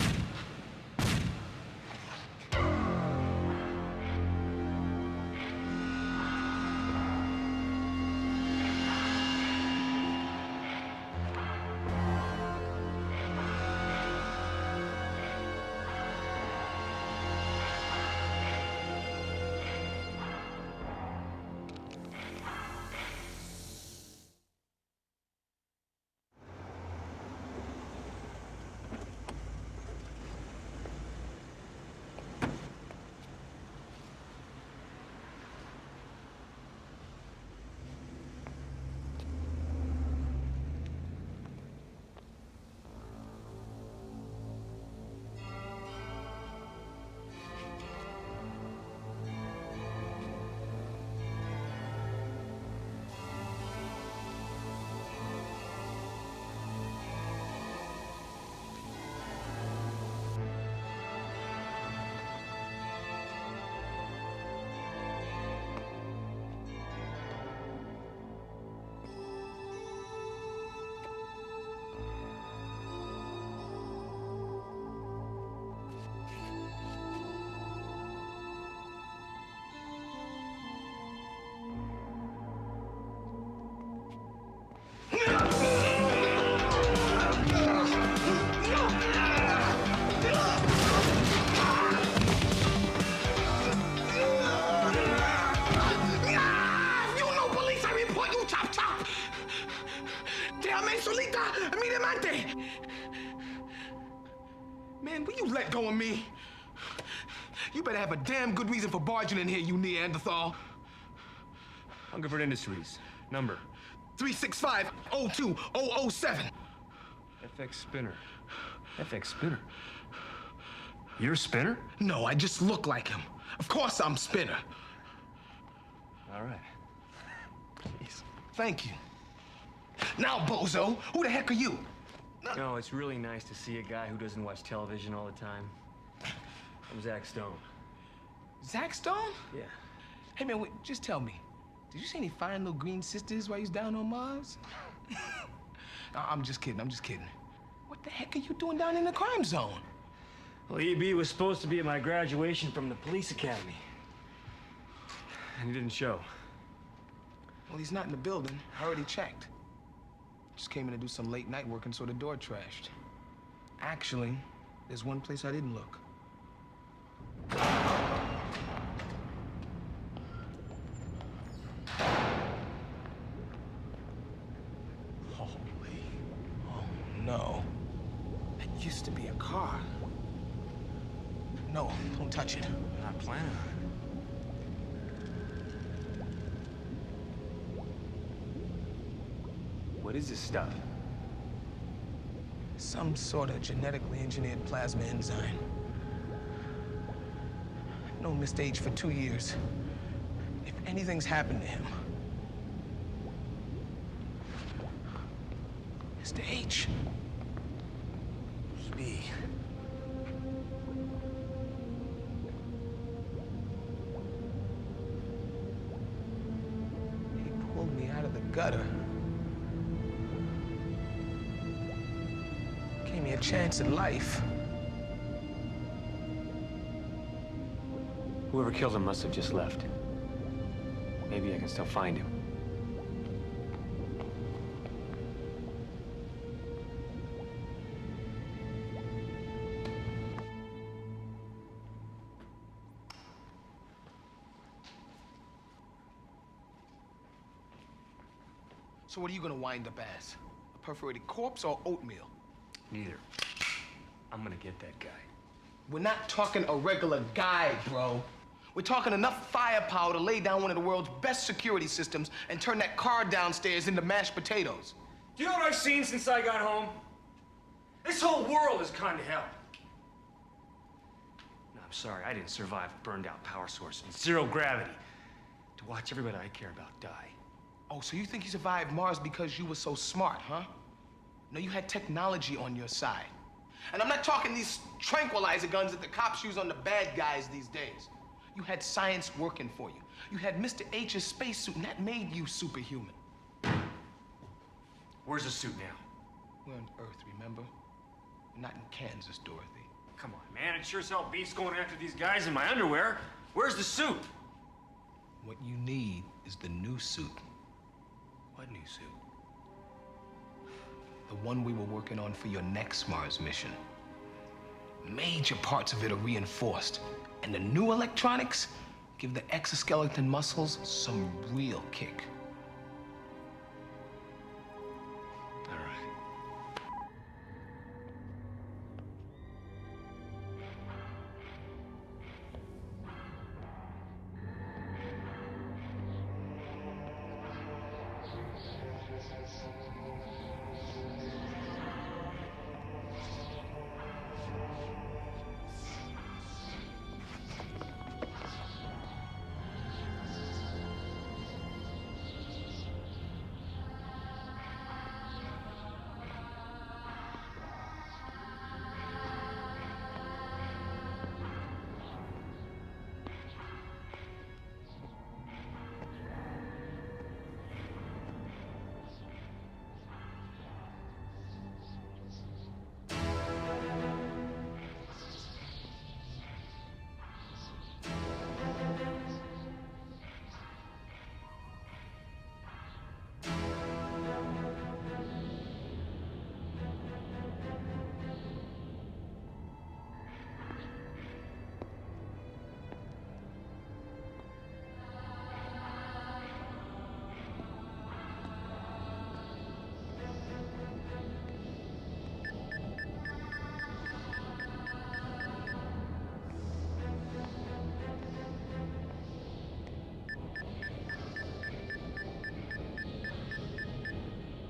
Man, will you let go of me? You better have a damn good reason for barging in here, you Neanderthal. Hungerford Industries. Number? 365-02007. FX Spinner. FX Spinner? You're Spinner? No, I just look like him. Of course I'm Spinner. All right. Please. Thank you. Now, bozo, who the heck are you? No, it's really nice to see a guy who doesn't watch television all the time. I'm Zach Stone. Zach Stone? Yeah. Hey, man, wait, just tell me. Did you see any fine little green sisters while you was down on Mars? I'm just kidding, I'm just kidding. What the heck are you doing down in the crime zone? Well, EB was supposed to be at my graduation from the police academy. And he didn't show. Well, he's not in the building. I already checked. Just came in to do some late night work and saw the door trashed. Actually, there's one place I didn't look. Holy. Oh, no. That used to be a car. No, don't touch it. I'm not planning on it. What is this stuff? Some sort of genetically engineered plasma enzyme. No missed age for 2 years. If anything's happened to him. Mr. H. EB. He pulled me out of the gutter. Gave me a chance at life. Whoever killed him must have just left. Maybe I can still find him. So what are you gonna wind up as? A perforated corpse or oatmeal? Neither. I'm gonna get that guy. We're not talking a regular guy, bro. We're talking enough firepower to lay down one of the world's best security systems and turn that car downstairs into mashed potatoes. Do you know what I've seen since I got home? This whole world is kind of hell. No, I'm sorry, I didn't survive a burned out power source and zero gravity to watch everybody I care about die. Oh, so you think you survived Mars because you were so smart, huh? No, you had technology on your side. And I'm not talking these tranquilizer guns that the cops use on the bad guys these days. You had science working for you. You had Mr. H's spacesuit, and that made you superhuman. Where's the suit now? We're on Earth, remember? We're not in Kansas, Dorothy. Come on, man. It sure as hell beats going after these guys in my underwear. Where's the suit? What you need is the new suit. What new suit? The one we were working on for your next Mars mission. Major parts of it are reinforced, and the new electronics give the exoskeleton muscles some real kick. All right.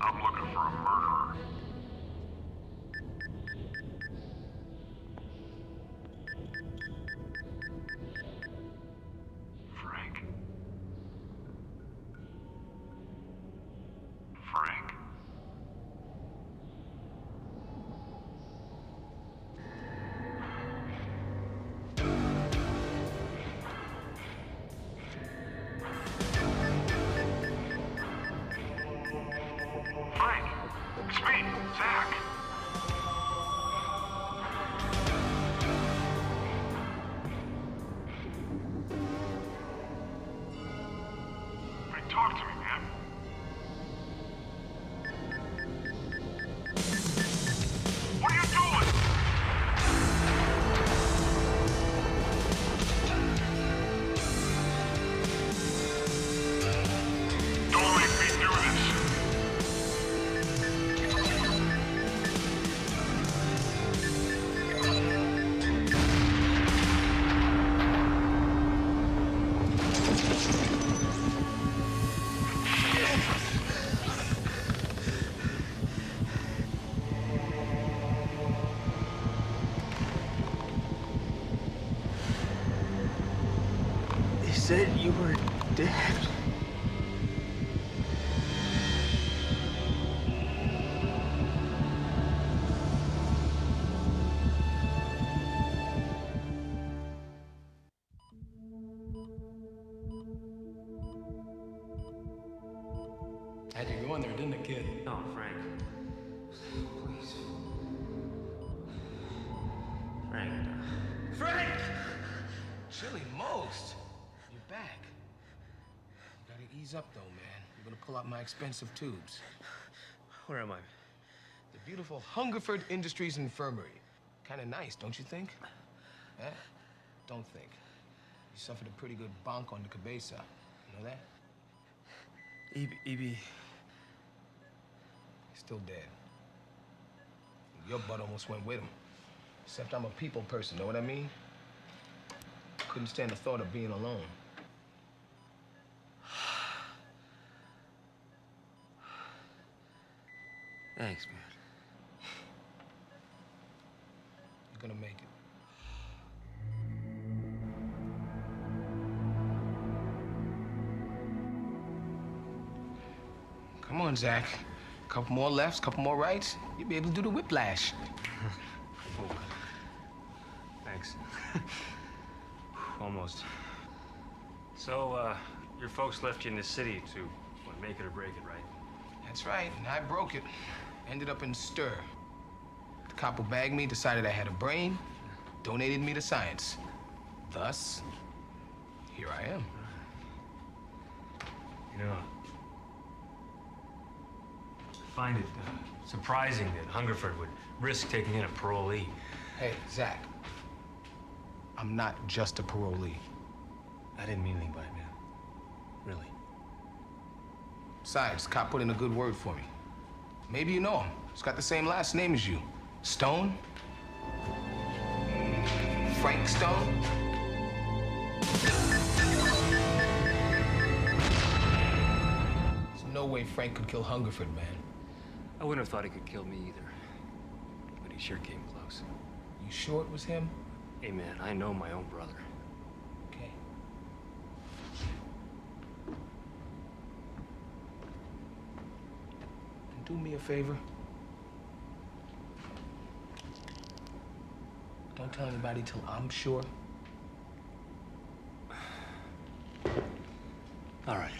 I'm looking for a murderer. Frank? Frank? Frank, it's me, Zach. Frank, talk to me, man. What are you doing? Don't make me do this. They said you were dead. Had you go in there, didn't it, kid? No, Frank. Please. Frank. Frank! Chilly most. You're back. You gotta ease up, though, man. You're gonna pull out my expensive tubes. Where am I? The beautiful Hungerford Industries Infirmary. Kinda nice, don't you think? Eh? Don't think. You suffered a pretty good bonk on the cabeza. You know that? E.B. He's still dead. Your butt almost went with him. Except I'm a people person, know what I mean? Couldn't stand the thought of being alone. Thanks, man. You're gonna make it. Come on, Zach. Couple more lefts, couple more rights. You'll be able to do the whiplash. Oh. Thanks. Almost. So, your folks left you in the city to make it or break it, right? That's right, and I broke it. Ended up in stir. The cop who bagged me decided I had a brain, donated me to science. Thus, here I am. You know, I find it surprising that Hungerford would risk taking in a parolee. Hey, Zach. I'm not just a parolee. I didn't mean anything by it, man. Really. Besides, the cop put in a good word for me. Maybe you know him. He's got the same last name as you. Stone? Frank Stone? There's no way Frank could kill Hungerford, man. I wouldn't have thought he could kill me either. But he sure came close. You sure it was him? Hey, man, I know my own brother. Okay. And do me a favor. Don't tell anybody till I'm sure. All right.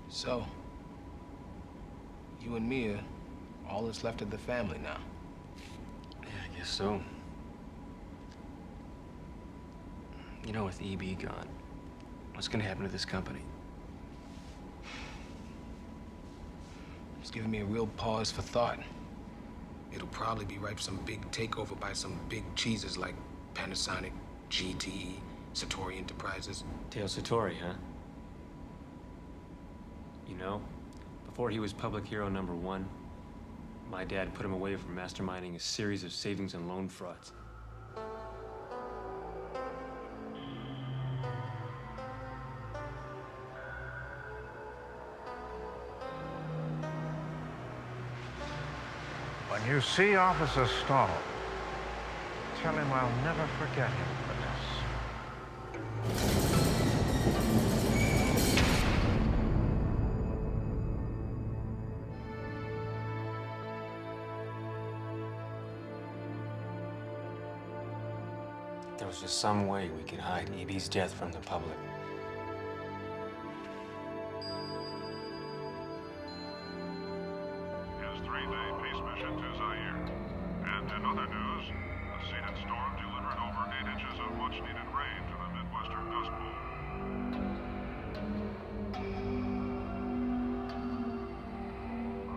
So, you and me are all that's left of the family now. Yeah, I guess so. You know, with EB gone, what's gonna happen to this company? It's giving me a real pause for thought. It'll probably be ripe for some big takeover by some big cheeses like Panasonic, GTE, Satori Enterprises. Teo Satori, huh? You know, before he was public hero #1, my dad put him away for masterminding a series of savings and loan frauds. When you see Officer Stahl, tell him I'll never forget him for this. There was just some way we could hide EB's death from the public. His 3-day peace mission to Zaire. And in other news, the Zenith storm delivered over 8 inches of much-needed rain to the Midwestern Dust Bowl.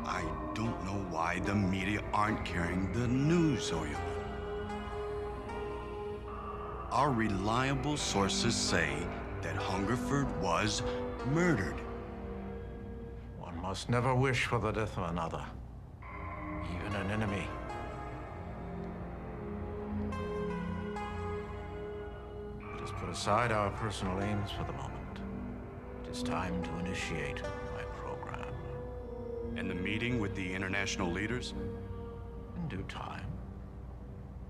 I don't know why the media aren't carrying the news, Oyo. Our reliable sources say that Hungerford was murdered. One must never wish for the death of another, even an enemy. Let us put aside our personal aims for the moment. It is time to initiate my program. And the meeting with the international leaders? In due time.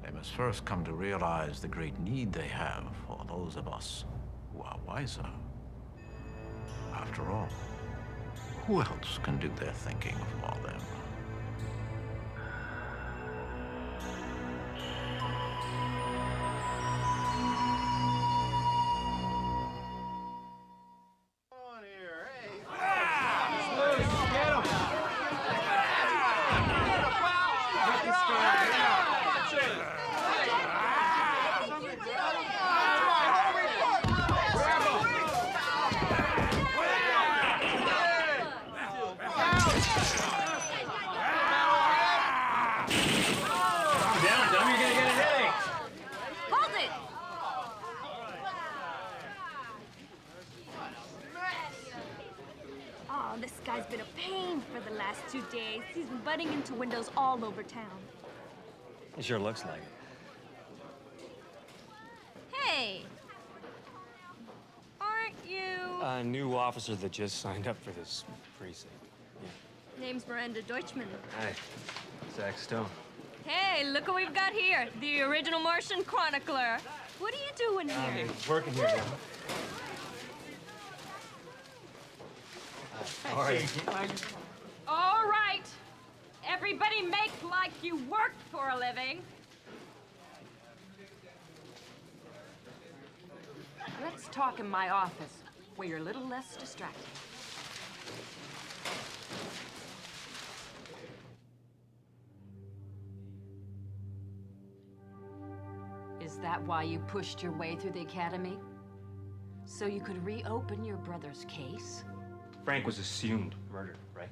They must first come to realize the great need they have for those of us who are wiser. After all, who else can do their thinking for them? He's been butting into windows all over town. It sure looks like it. Hey! Aren't you... A new officer that just signed up for this precinct. Yeah. Name's Miranda Deutschman. Hi. Zach Stone. Hey, look what we've got here. The original Martian chronicler. What are you doing here? Working here now. All right. All right. Everybody make like you work for a living. Let's talk in my office. where you're a little less distracted. Is that why you pushed your way through the academy? So you could reopen your brother's case? Frank was assumed murdered, right?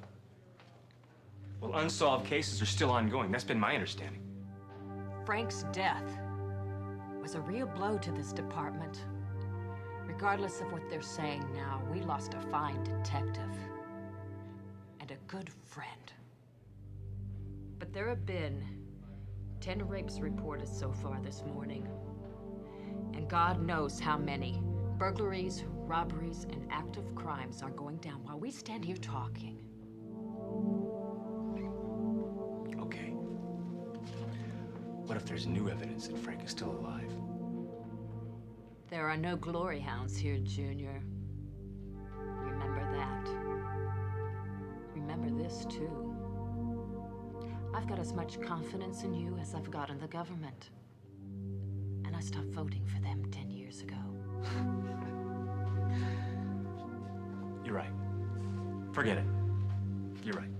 Well, unsolved cases are still ongoing. That's been my understanding. Frank's death was a real blow to this department. Regardless of what they're saying now, we lost a fine detective and a good friend. But there have been 10 rapes reported so far this morning. And God knows how many burglaries, robberies, and active crimes are going down while we stand here talking. Okay. What if there's new evidence that Frank is still alive? There are no glory hounds here, Junior. Remember that. Remember this, too. I've got as much confidence in you as I've got in the government. And I stopped voting for them 10 years ago. You're right. Forget it. You're right.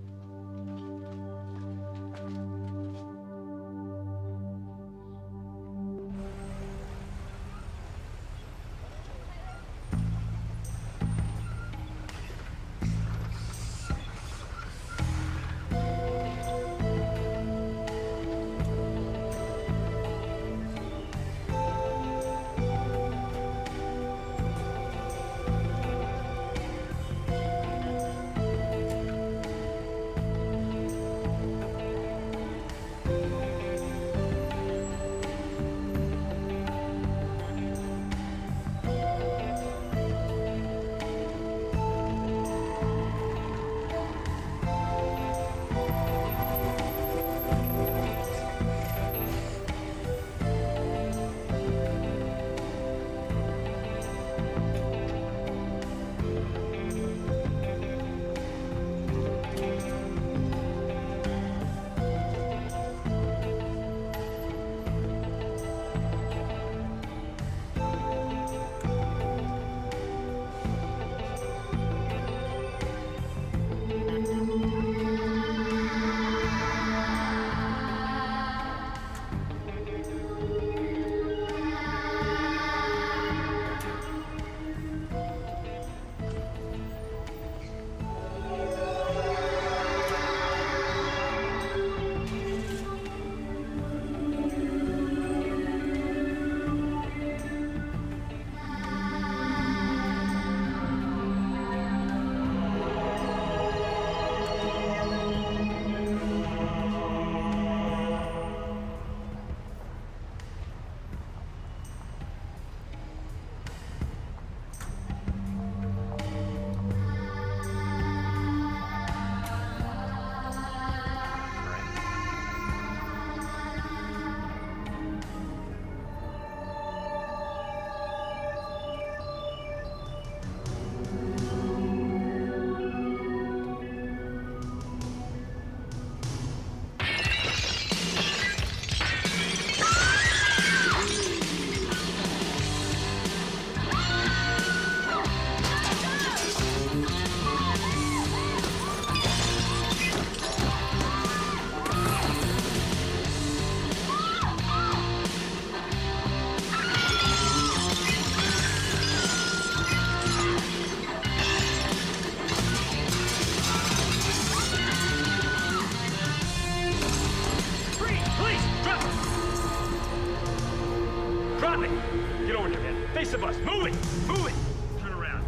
Get over here, man. Face of us. Move it. Move it. Turn around.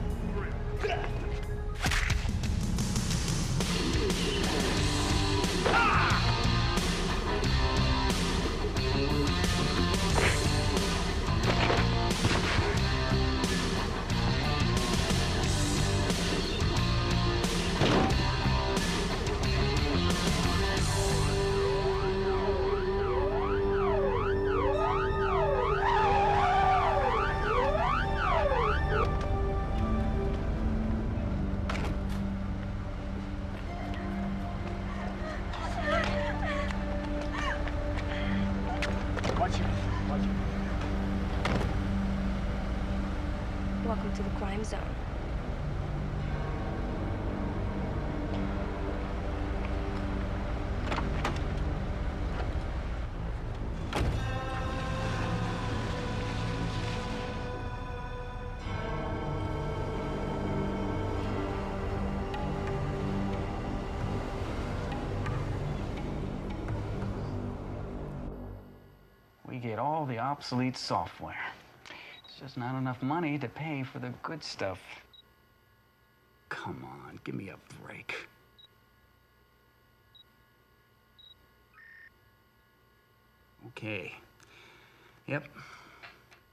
Welcome to the crime zone. We get all the obsolete software. It's just not enough money to pay for the good stuff. Come on, give me a break. Okay. Yep.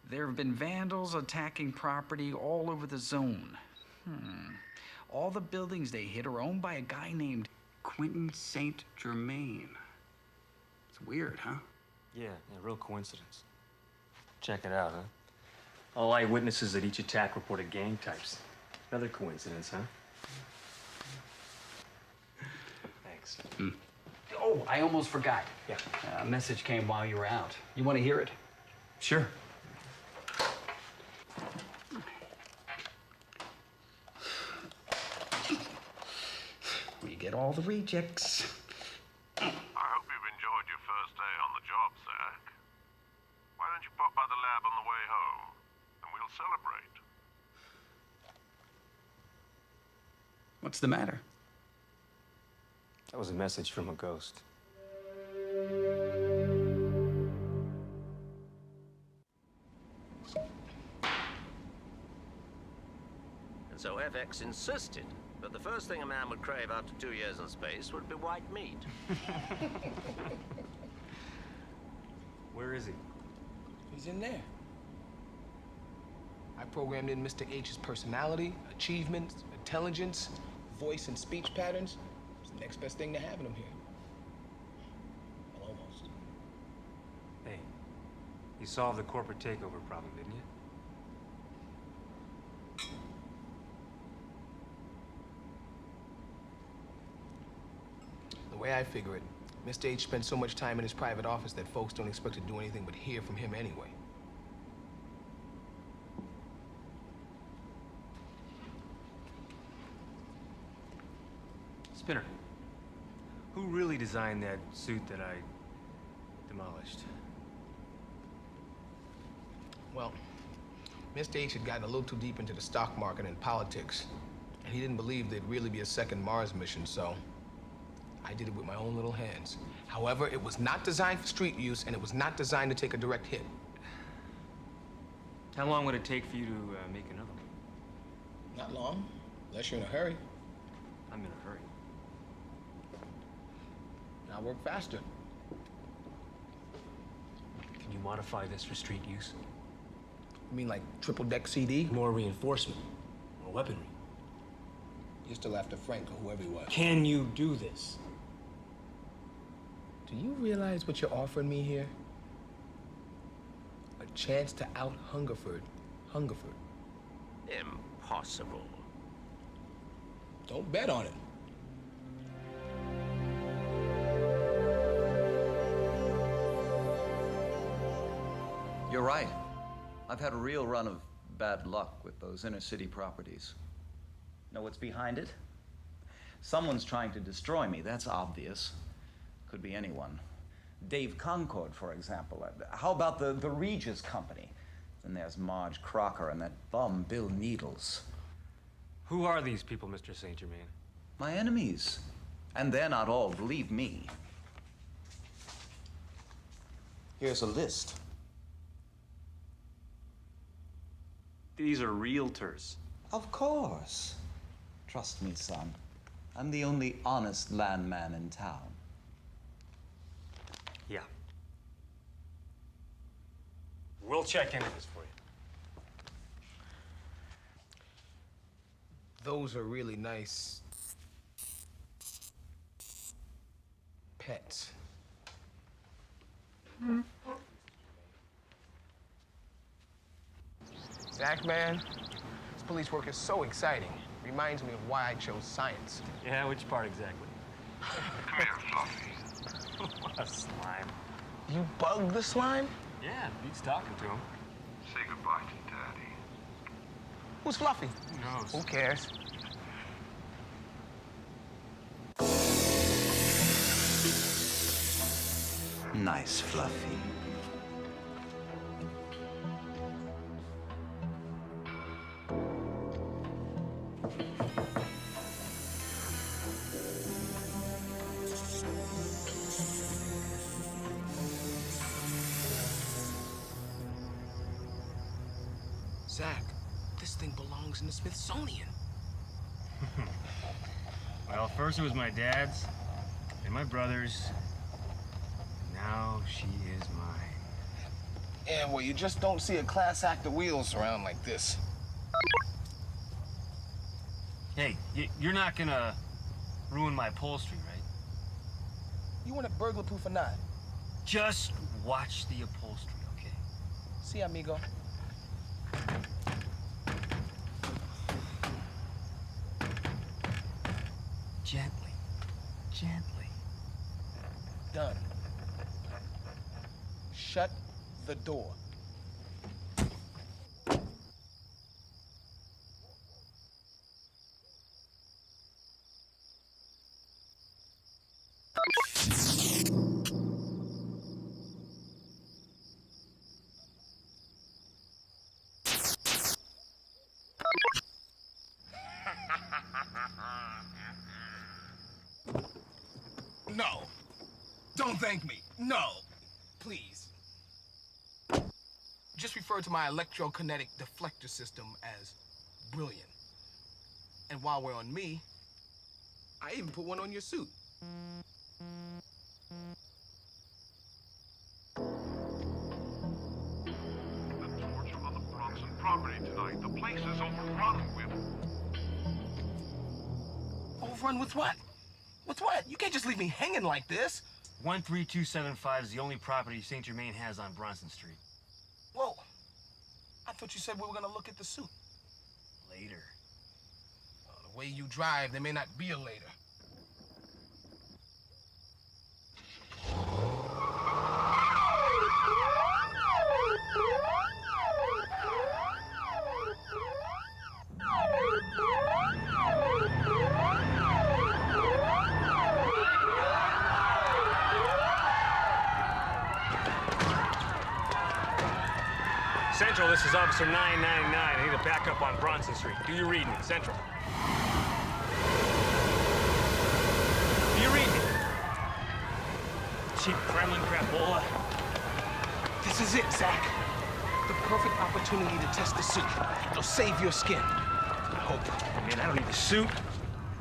There have been vandals attacking property all over the zone. All the buildings they hit are owned by a guy named Quentin St. Germain. It's weird, huh? Yeah, real coincidence. Check it out, huh? All eyewitnesses at each attack reported gang types. Another coincidence, huh? Thanks. Oh, I almost forgot. Yeah. A message came while you were out. You want to hear it? Sure. We get all the rejects. I hope you've enjoyed your first day on the job, Zach. Why don't you pop by the lab on the way home, and we'll celebrate. What's the matter? That was a message from a ghost. And so FX insisted that the first thing a man would crave after 2 years in space would be white meat. Where is he? He's in there. I programmed in Mr. H's personality, achievements, intelligence, voice and speech patterns. It's the next best thing to having him here. Well, almost. Hey, you solved the corporate takeover problem, didn't you? The way I figure it, Mr. H spends so much time in his private office that folks don't expect to do anything but hear from him anyway. Spinner, who really designed that suit that I demolished? Well, Mr. H had gotten a little too deep into the stock market and politics, and he didn't believe there'd really be a second Mars mission, so I did it with my own little hands. However, it was not designed for street use, and it was not designed to take a direct hit. How long would it take for you to make another one? Not long, unless you're in a hurry. I'm in a hurry. I'll work faster. Can you modify this for street use? You mean like triple-deck CD? More reinforcement, more weaponry. You're still after Frank or whoever he was. Can you do this? Do you realize what you're offering me here? A chance to out Hungerford. Hungerford. Impossible. Don't bet on it. You're right. I've had a real run of bad luck with those inner city properties. Know what's behind it? Someone's trying to destroy me, that's obvious. Could be anyone. Dave Concord, for example. How about the Regis Company? Then there's Marge Crocker and that bum Bill Needles. Who are these people, Mr. St. Germain? My enemies. And they're not all, believe me. Here's a list. These are realtors. Of course. Trust me, son. I'm the only honest landman in town. Yeah. We'll check into this for you. Those are really nice pets. Zach, man, this police work is so exciting. Reminds me of why I chose science. Yeah, which part exactly? Come here, Fluffy. What a slime. You bugged the slime? Yeah, he's talking to him. Say goodbye to Daddy. Who's Fluffy? Who knows? Who cares? Nice, Fluffy. Zach, this thing belongs in the Smithsonian. Well, first it was my dad's, and my brother's. Now she is mine. Yeah, well, you just don't see a class act of wheels around like this. Hey, you're not gonna ruin my upholstery, right? You want it burglar proof or not? Just watch the upholstery, okay? See, amigo. Gently. Gently. Done. Shut the door. No. Don't thank me. No. Please. Just refer to my electrokinetic deflector system as brilliant. And while we're on me, I even put one on your suit. On the Bronson property tonight. The place is overrun with... Overrun with what? With what? You can't just leave me hanging like this. 13275 is the only property St. Germain has on Bronson Street. Whoa. I thought you said we were gonna look at the suit. Later. The way you drive, there may not be a later. Central, this is Officer 999. I need a backup on Bronson Street. Do you read me? Central. Do you read me? Cheap Kremlin crapola. This is it, Zach. The perfect opportunity to test the suit. It'll save your skin. I hope. Oh, man, I don't need the suit.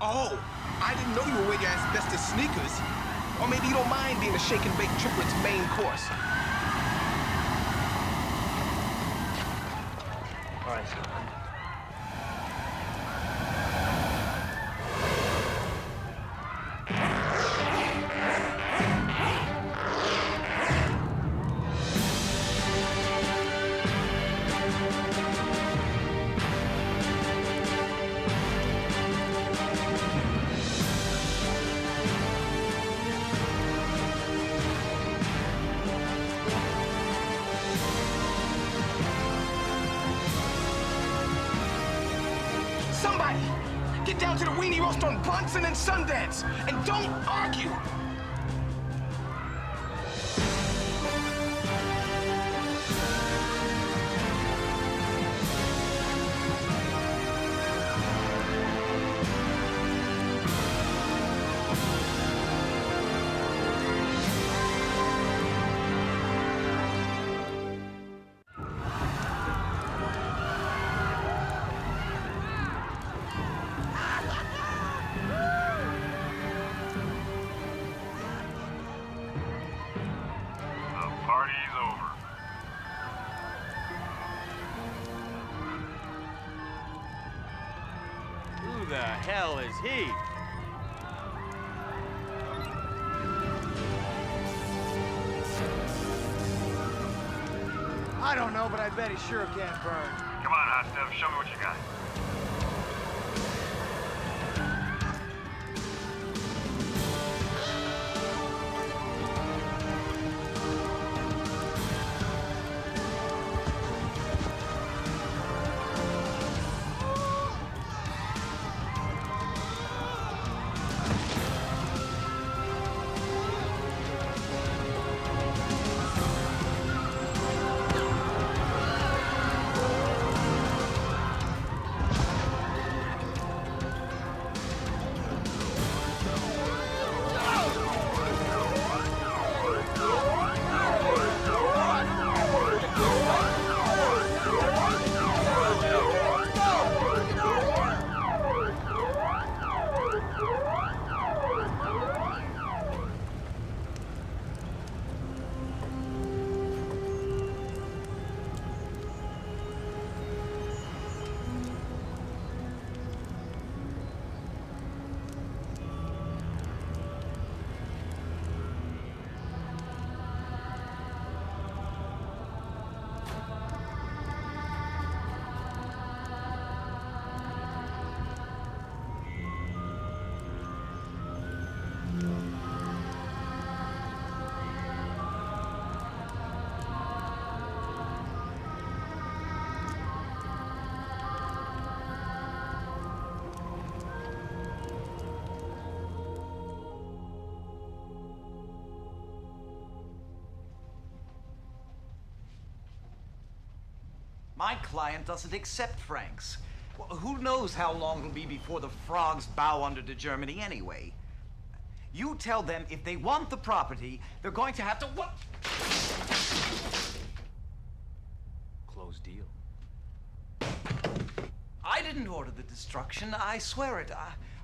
Oh, I didn't know you were wearing your asbestos sneakers. Or maybe you don't mind being a shake and bake triplet's main course. All right. Somebody, get down to the weenie roast on Bronson and Sundance, and don't argue. Party's over. Who the hell is he? I don't know, but I bet he sure can't burn. Come on, Hot Stuff, show me what you got. My client doesn't accept francs. Well, who knows how long it'll be before the frogs bow under to Germany anyway? You tell them if they want the property, they're going to have to what? Closed deal. I didn't order the destruction. I swear it.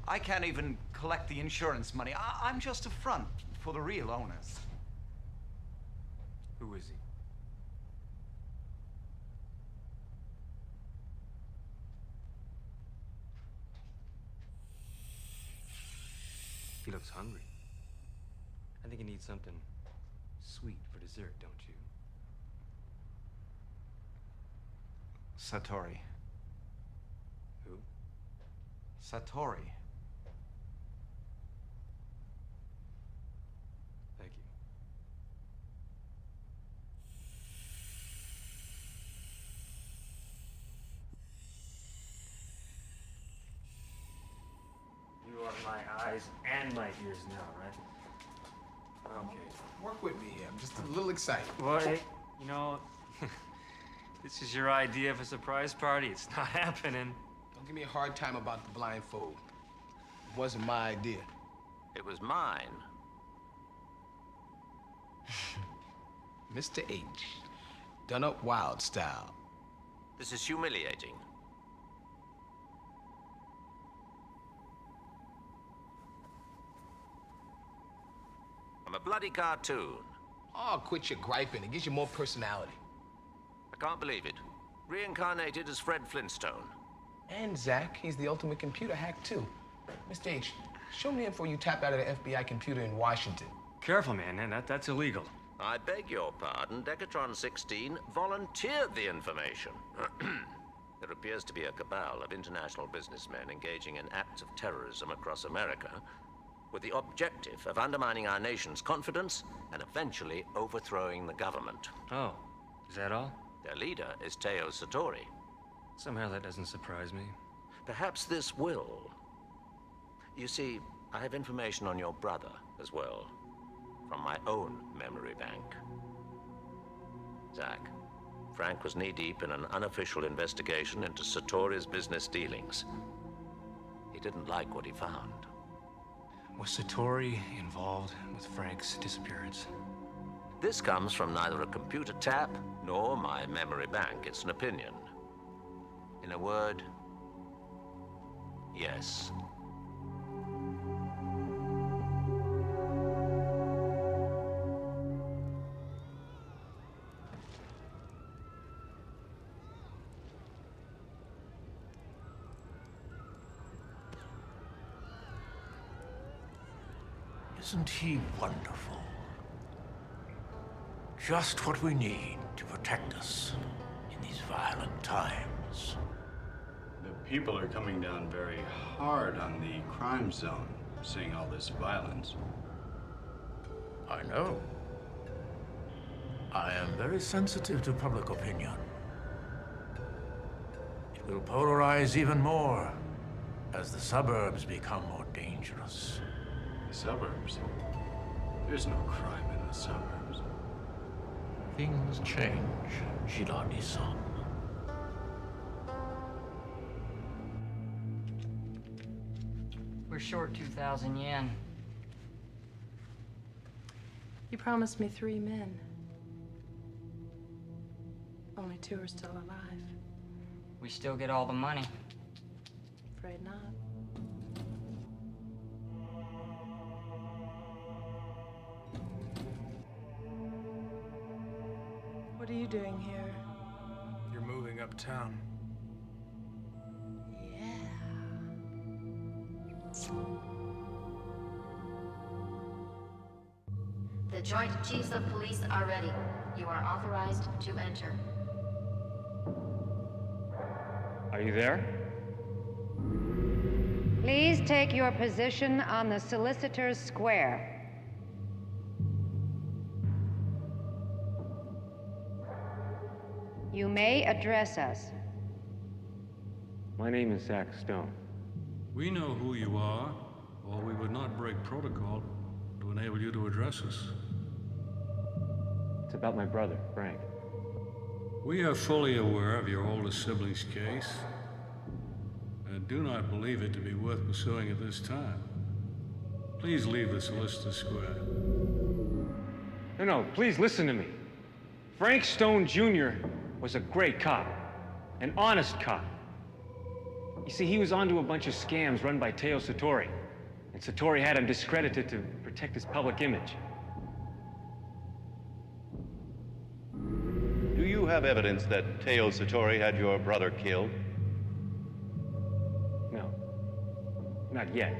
I can't even collect the insurance money. I'm just a front for the real owners. Who is he? He looks hungry. I think he needs something sweet for dessert, don't you? Satori. Who? Satori. Thank you. You are my eyes and my ears now, right? Okay. Work with me here. I'm just a little excited. Well, hey, you know, this is your idea of a surprise party. It's not happening. Don't give me a hard time about the blindfold. It wasn't my idea. It was mine. Mr. H. Done up wild style. This is humiliating. I'm a bloody cartoon. Oh, quit your griping. It gives you more personality. I can't believe it. Reincarnated as Fred Flintstone. And Zach, he's the ultimate computer hack, too. Mr. H, show me the info you tapped out of the FBI computer in Washington. Careful, man. That's illegal. I beg your pardon. Decatron 16 volunteered the information. There appears to be a cabal of international businessmen engaging in acts of terrorism across America with the objective of undermining our nation's confidence and eventually overthrowing the government. Oh, is that all? Their leader is Teo Satori. Somehow that doesn't surprise me. Perhaps this will. You see, I have information on your brother as well, from my own memory bank. Zach, Frank was knee-deep in an unofficial investigation into Satori's business dealings. He didn't like what he found. Was Satori involved with Frank's disappearance? This comes from neither a computer tap nor my memory bank. It's an opinion. In a word, yes. Isn't he wonderful? Just what we need to protect us in these violent times. The people are coming down very hard on the crime zone, seeing all this violence. I know. I am very sensitive to public opinion. It will polarize even more as the suburbs become more dangerous. Suburbs? There's no crime in the suburbs. Things change, Shirani-san. We're short 2,000 yen. You promised me 3 men. Only 2 are still alive. We still get all the money. Afraid not. What are you doing here? You're moving uptown. The Joint Chiefs of Police are ready. You are authorized to enter. Are you there? Please take your position on the Solicitor's Square. You may address us. My name is Zach Stone. We know who you are, or we would not break protocol to enable you to address us. It's about my brother, Frank. We are fully aware of your oldest sibling's case, and do not believe it to be worth pursuing at this time. Please leave the solicitor square. No, please listen to me. Frank Stone Jr. was a great cop, an honest cop. You see, he was onto a bunch of scams run by Teo Satori, and Satori had him discredited to protect his public image. Do you have evidence that Teo Satori had your brother killed? No, not yet.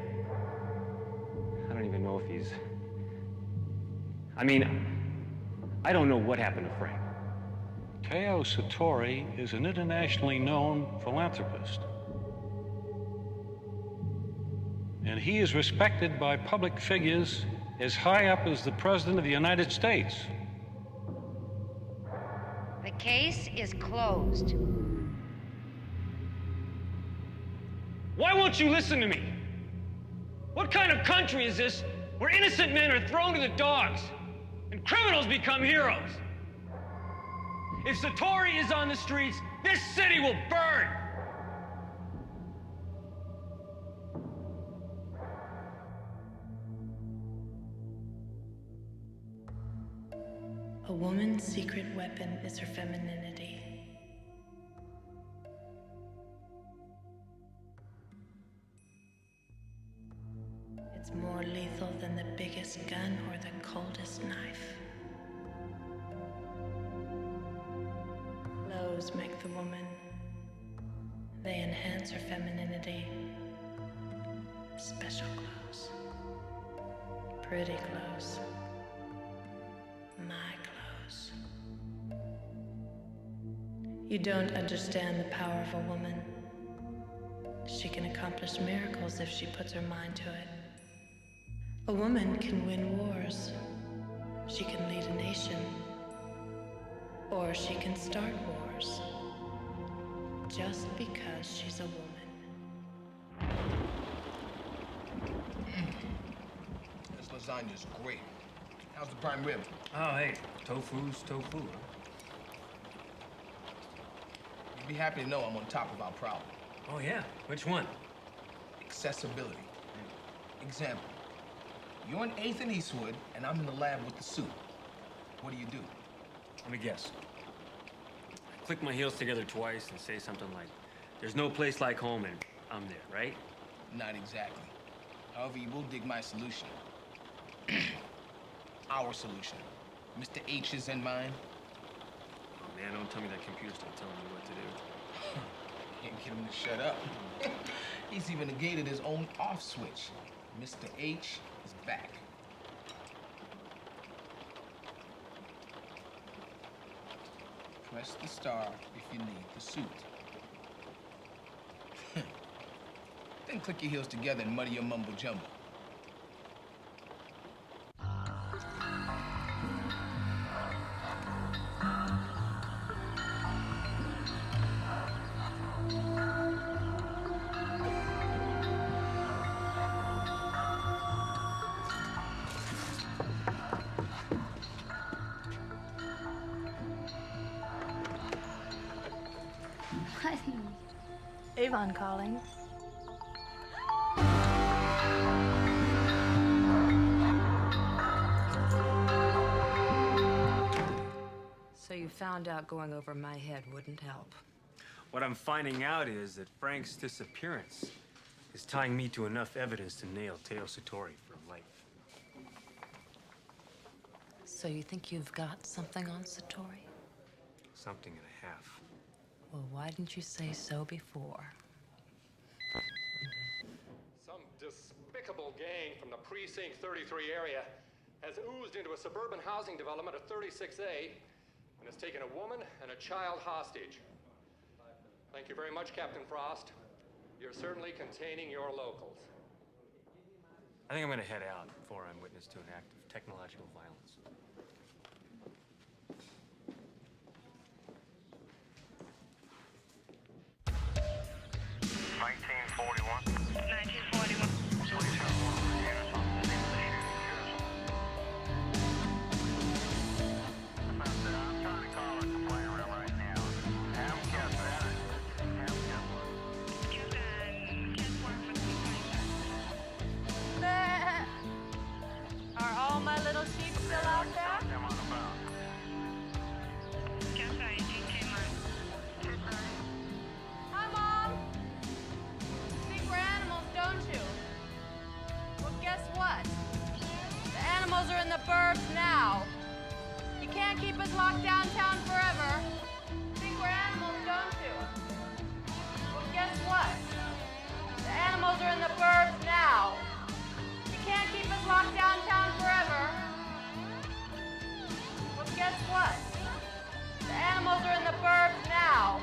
I don't even know if he's... I mean, I don't know what happened to Frank. Teo Satori is an internationally known philanthropist. And he is respected by public figures as high up as the President of the United States. The case is closed. Why won't you listen to me? What kind of country is this where innocent men are thrown to the dogs and criminals become heroes? If Satori is on the streets, this city will burn! A woman's secret weapon is her femininity. It's more lethal than the biggest gun or the coldest knife. Clothes make the woman. They enhance her femininity. Special clothes. Pretty clothes. My clothes. You don't understand the power of a woman. She can accomplish miracles if she puts her mind to it. A woman can win wars. She can lead a nation. Or she can start wars. Just because she's a woman. This lasagna's great. How's the prime rib? Oh, hey, tofu's tofu. You'd be happy to know I'm on top of our problem. Oh, yeah? Which one? Accessibility. Example. You're in 8th and Eastwood, and I'm in the lab with the suit. What do? Let me guess. I click my heels together twice and say something like, "There's no place like home," and I'm there, right? Not exactly. However, you will dig my solution. Our solution. Mr. H is in mind. Oh, man, don't tell me that computer's still telling me what to do. Can't get him to shut up. He's even negated his own off switch. Mr. H is back. Press the star if you need the suit. Then click your heels together and muddy your mumbo jumbo. Avon calling. So you found out going over my head wouldn't help. What I'm finding out is that Frank's disappearance is tying me to enough evidence to nail Teo Satori for life. So you think you've got something on Satori? Something and a half. Well, why didn't you say so before? Some despicable gang from the Precinct 33 area has oozed into a suburban housing development at 36A and has taken a woman and a child hostage. Thank you very much, Captain Frost. You're certainly containing your locals. I think I'm gonna head out before I'm witness to an act of technological violence. 1941. I'm trying to call a complaint room right now. us locked downtown forever. Think we're animals, don't you? Well, guess what? The animals are in the burbs now. You can't keep us locked downtown forever. Well, guess what? The animals are in the burbs now.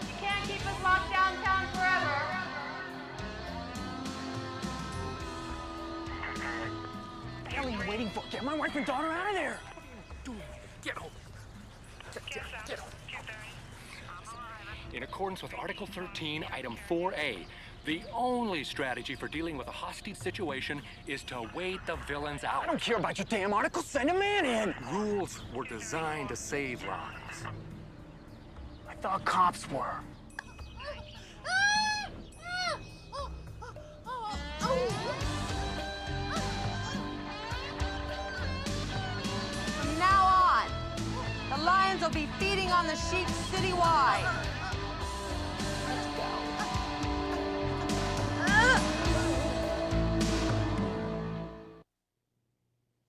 You can't keep us locked downtown forever. What the hell are you waiting for? Get my wife and daughter out of there! Get home. Get home. In accordance with Article 13, Item 4A, the only strategy for dealing with a hostage situation is to wait the villains out. I don't care about your damn article. Send a man in. Rules were designed to save lives. I thought cops were. From now on, the lions will be feeding on the sheep citywide. Let's go.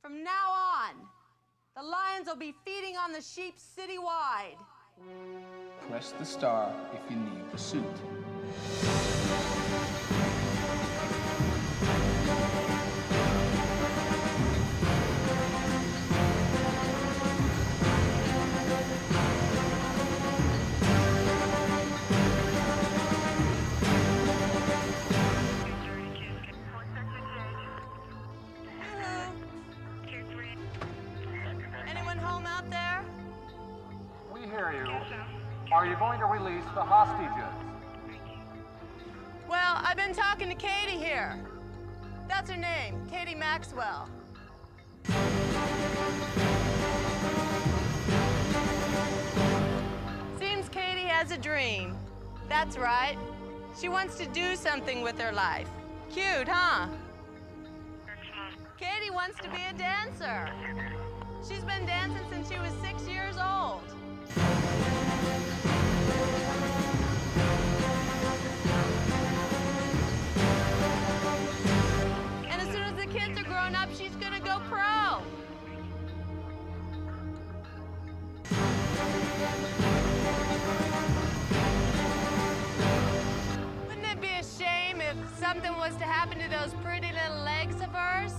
From now on, the lions will be feeding on the sheep citywide. Press the star if you need the suit. Anyone home out there? We hear you. Are you going to release the hostages? Well, I've been talking to Katie here. That's her name, Katie Maxwell. Seems Katie has a dream. That's right. She wants to do something with her life. Cute, huh? Katie wants to be a dancer. She's been dancing since she was 6 years old. And as soon as the kids are grown up, she's gonna go pro. Wouldn't it be a shame if something was to happen to those pretty little legs of hers?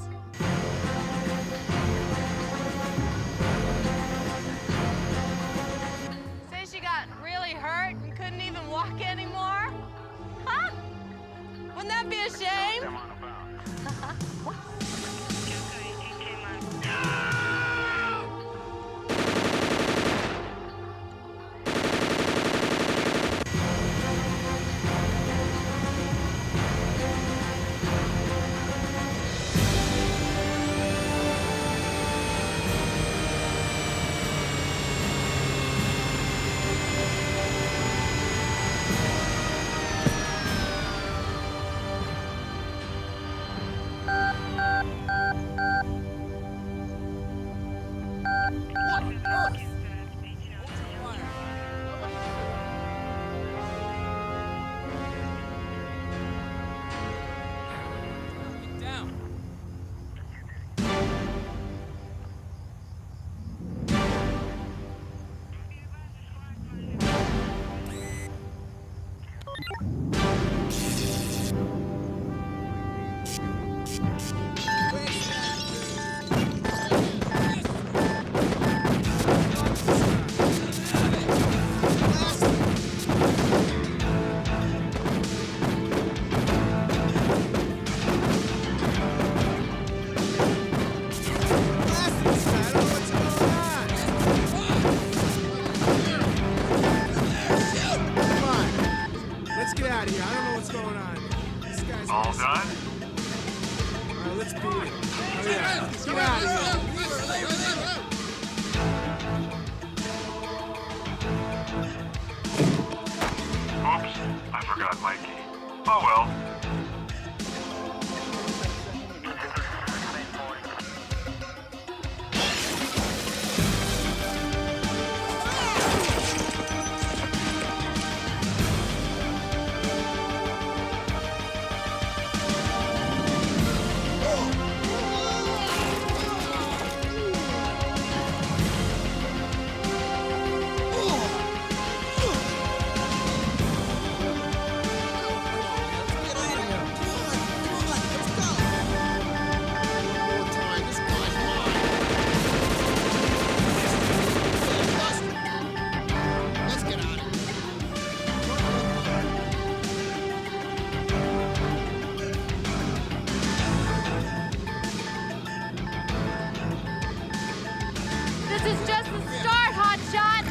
This is just the start, hotshot!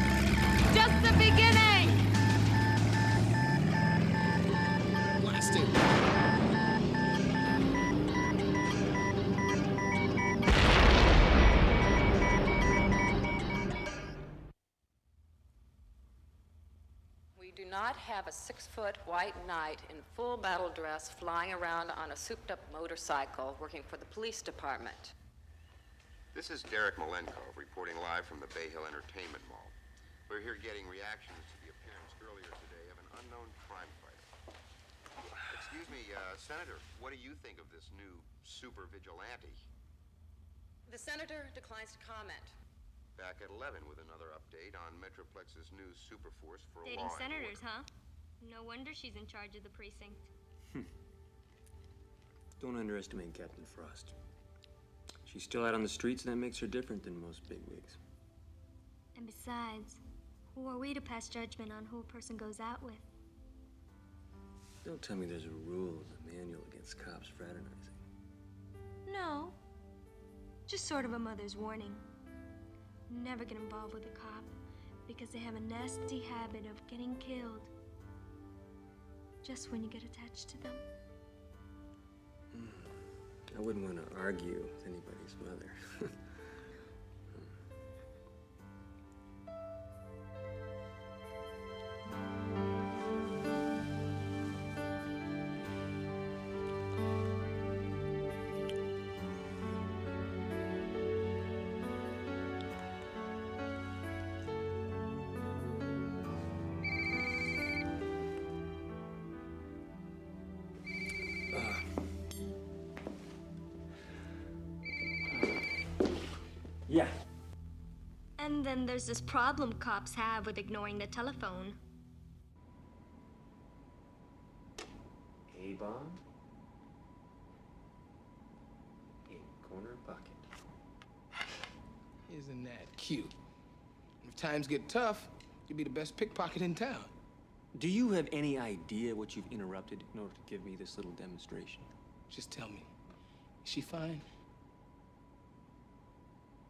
Just the beginning! Blasted. We do not have a 6-foot white knight in full battle dress flying around on a souped-up motorcycle working for the police department. This is Derek Malenko reporting live from the Bay Hill Entertainment Mall. We're here getting reactions to the appearance earlier today of an unknown crime fighter. Excuse me, Senator, what do you think of this new super vigilante? The senator declines to comment. Back at 11 with another update on Metroplex's new super force for Dating law and senators, order. huh? No wonder she's in charge of the precinct. Don't underestimate Captain Frost. She's still out on the streets, and that makes her different than most bigwigs. And besides, who are we to pass judgment on who a person goes out with? Don't tell me there's a rule in the manual against cops fraternizing. No. Just sort of a mother's warning. Never get involved with a cop because they have a nasty habit of getting killed just when you get attached to them. I wouldn't want to argue with anybody's mother. Yeah. And then there's this problem cops have with ignoring the telephone. A-bomb in corner pocket. Isn't that cute? If times get tough, you'll be the best pickpocket in town. Do you have any idea what you've interrupted in order to give me this little demonstration? Just tell me, is she fine?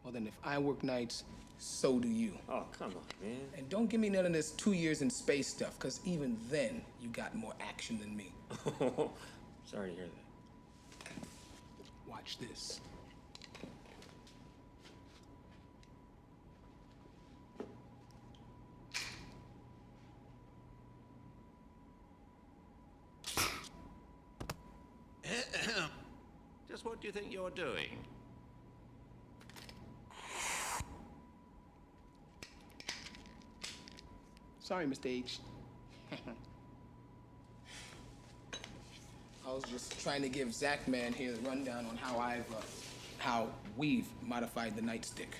Well, then if I work nights, so do you. Oh, come on, man. And don't give me none of this 2 years in space stuff, because even then, you got more action than me. Sorry to hear that. Watch this. Just what do you think you're doing? Sorry, Mr. H. I was just trying to give Zach Man here the rundown on how we've modified the nightstick.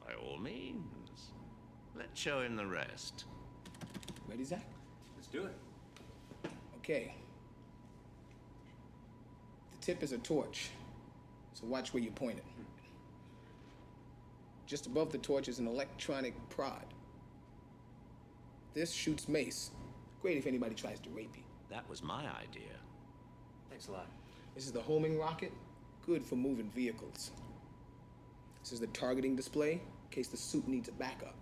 By all means. Let's show him the rest. Ready, Zach? Let's do it. Okay. The tip is a torch, so watch where you point it. Just above the torch is an electronic prod. This shoots mace. Great if anybody tries to rape you. That was my idea. Thanks a lot. This is the homing rocket. Good for moving vehicles. This is the targeting display, in case the suit needs a backup.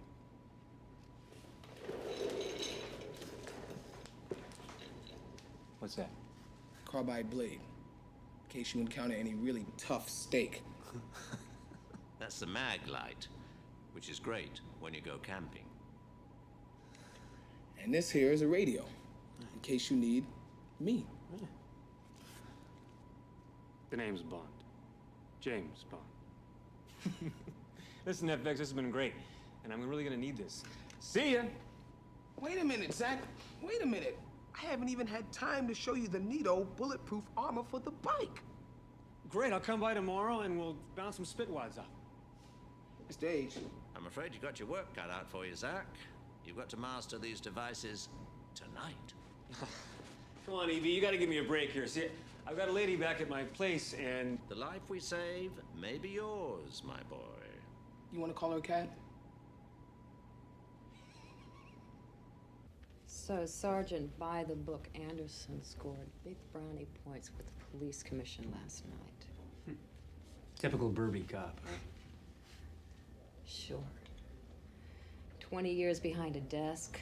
What's that? Carbide blade, in case you encounter any really tough steak. That's the mag light, which is great when you go camping. And this here is a radio, in case you need me. The name's Bond. James Bond. Listen, FX, this has been great, and I'm really gonna need this. See ya! Wait a minute, Zach. Wait a minute. I haven't even had time to show you the neato bulletproof armor for the bike. Great, I'll come by tomorrow and we'll bounce some spitwads off. Mr. H. I'm afraid you got your work cut out for you, Zach. You've got to master these devices tonight. Come on, Evie, you gotta give me a break here. See, I've got a lady back at my place and... The life we save may be yours, my boy. You want to call her a cat? So Sergeant by the book Anderson scored big brownie points with the police commission last night. Typical Burby cop. sure. 20 years behind a desk.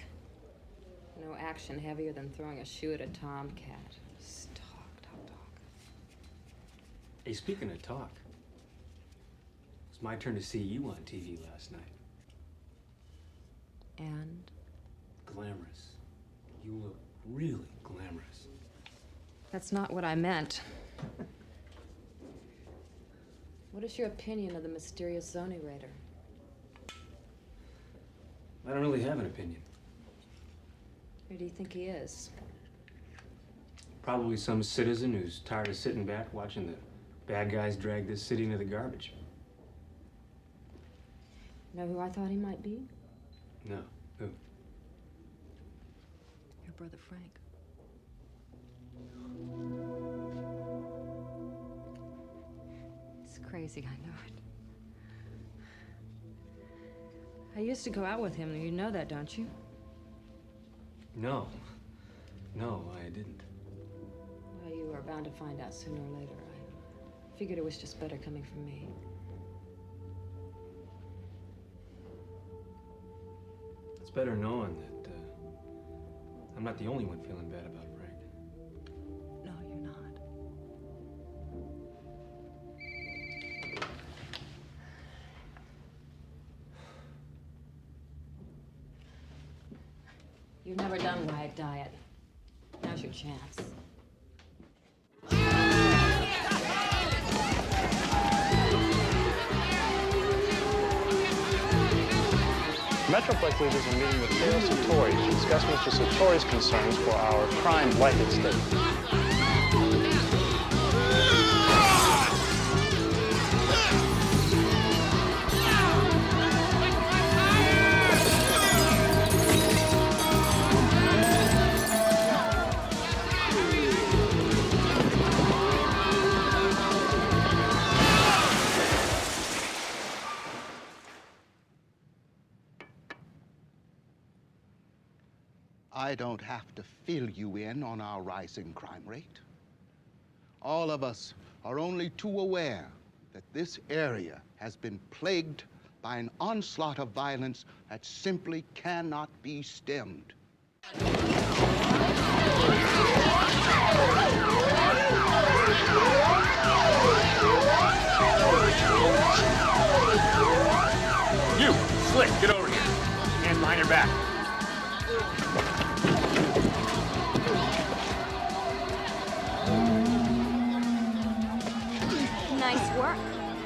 No action heavier than throwing a shoe at a tomcat. Just talk. Hey, speaking of talk, it's my turn to see you on TV last night. And? Glamorous. You look really glamorous. That's not what I meant. What is your opinion of the mysterious Zoni Raider? I don't really have an opinion. Who do you think he is? Probably some citizen who's tired of sitting back watching the bad guys drag this city into the garbage. Know who I thought he might be? No. Who? Your brother Frank. It's crazy, I know it. I used to go out with him. You know that, don't you? No. No, I didn't. Well, you were bound to find out sooner or later. I figured it was just better coming from me. It's better knowing that I'm not the only one feeling bad about Frank. No, you're not. You've never done Riot Diet. Now's your chance. Metroplex leaders are meeting with Teo Satori to discuss Mr. Satori's concerns for our crime-blighted state. I don't have to fill you in on our rising crime rate. All of us are only too aware that this area has been plagued by an onslaught of violence that simply cannot be stemmed. You, Slick, get over here. Hands behind your back. Nice work.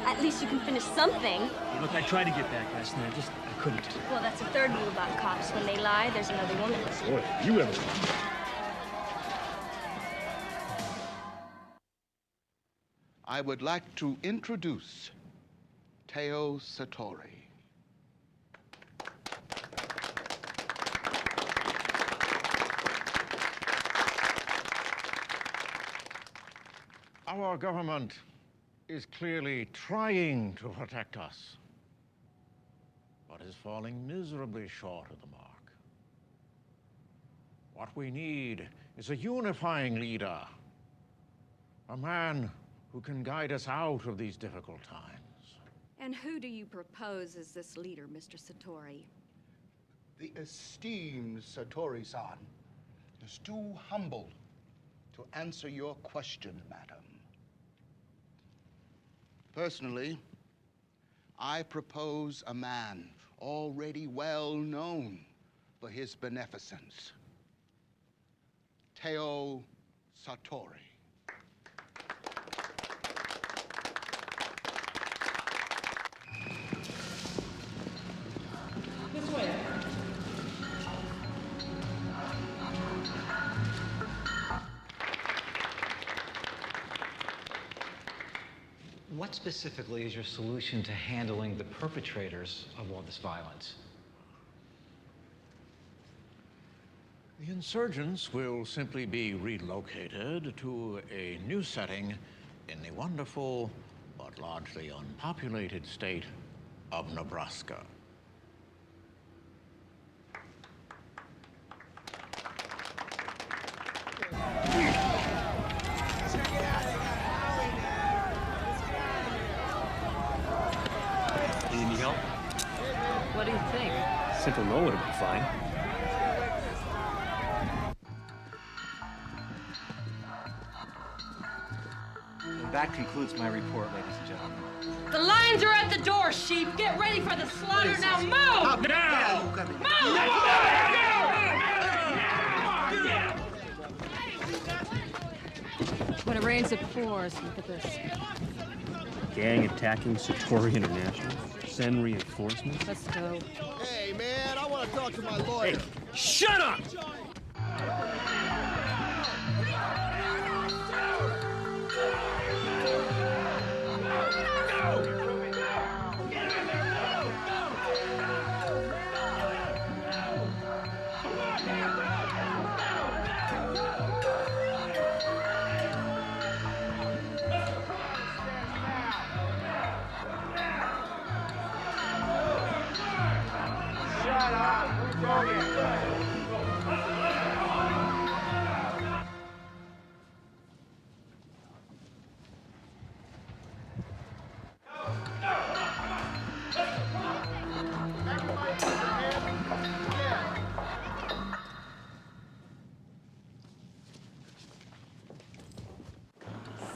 At least you can finish something. Hey, look, I tried to get back last night, I couldn't. Well, that's the third rule about cops. When they lie, there's another woman. Boy, you ever... I would like to introduce Teo Satori. Our government is clearly trying to protect us, but is falling miserably short of the mark. What we need is a unifying leader, a man who can guide us out of these difficult times. And who do you propose as this leader, Mr. Satori? The esteemed Satori-san is too humble to answer your question, madam. Personally, I propose a man already well known for his beneficence, Teo Satori. This way. What specifically is your solution to handling the perpetrators of all this violence? The insurgents will simply be relocated to a new setting in the wonderful but largely unpopulated state of Nebraska. Need any help? What do you think? Central No would have been fine. And that concludes my report, ladies and gentlemen. The lions are at the door, sheep. Get ready for the slaughter now. Move! Now! When it rains, it pours. Look at this. Gang attacking Satori International. Send reinforcements. Let's go. Hey, man, I want to talk to my lawyer. Hey, shut up!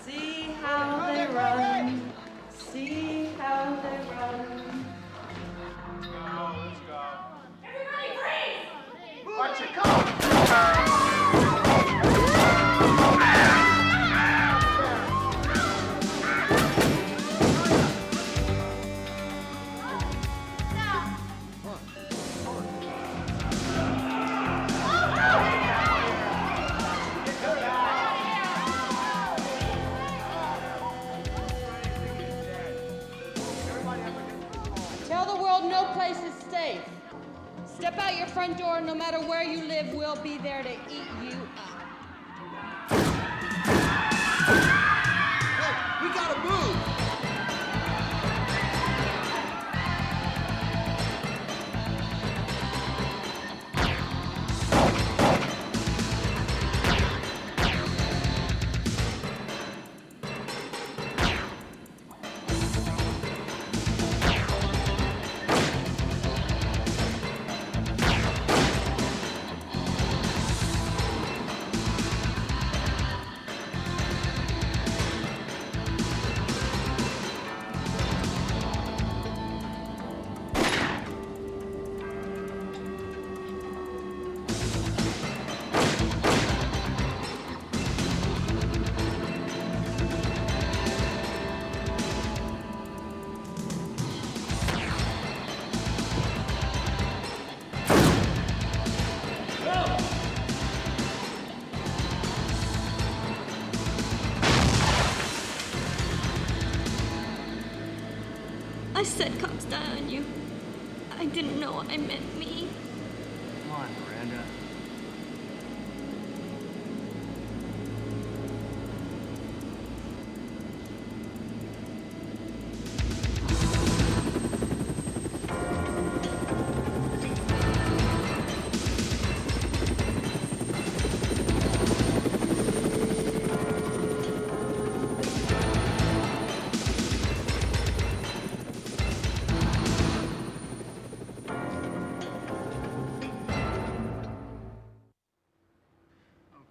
See how they run. See how they run. Let's go. Everybody freeze! Watch it go! Tell the world no place is safe. Step out your front door, and no matter where you live, we'll be there to eat you up. Hey, we gotta move! I said cops die on you. I didn't know I meant me. Come on, Miranda.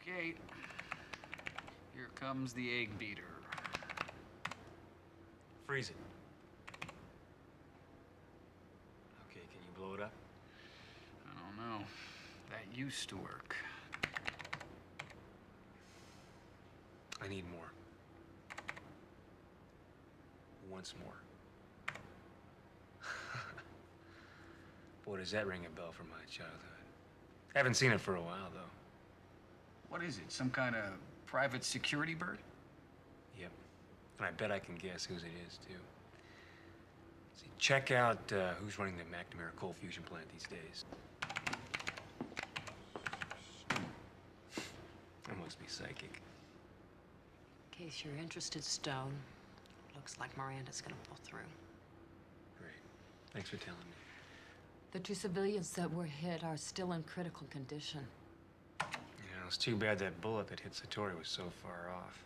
Okay, here comes the egg beater. Freeze it. Okay, can you blow it up? I don't know. That used to work. I need more. Once more. Boy, does that ring a bell from my childhood. Haven't seen it for a while, though. What is it? Some kind of private security bird? Yep. And I bet I can guess whose it is, too. See, check out who's running the McNamara coal fusion plant these days. I must be psychic. In case you're interested, Stone, looks like Miranda's gonna pull through. Great. Thanks for telling me. The 2 civilians that were hit are still in critical condition. Yeah, it's too bad that bullet that hit Satori was so far off.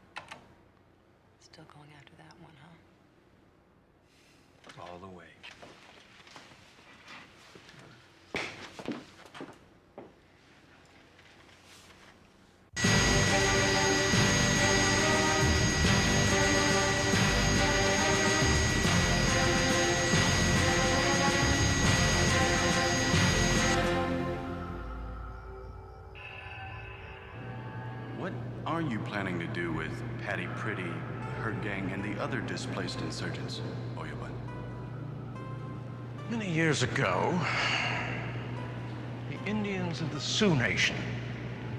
Still going after that one, huh? All the way. you planning to do with Patty Pretty, her gang, and the other displaced insurgents, Oyuban? Many years ago, the Indians of the Sioux Nation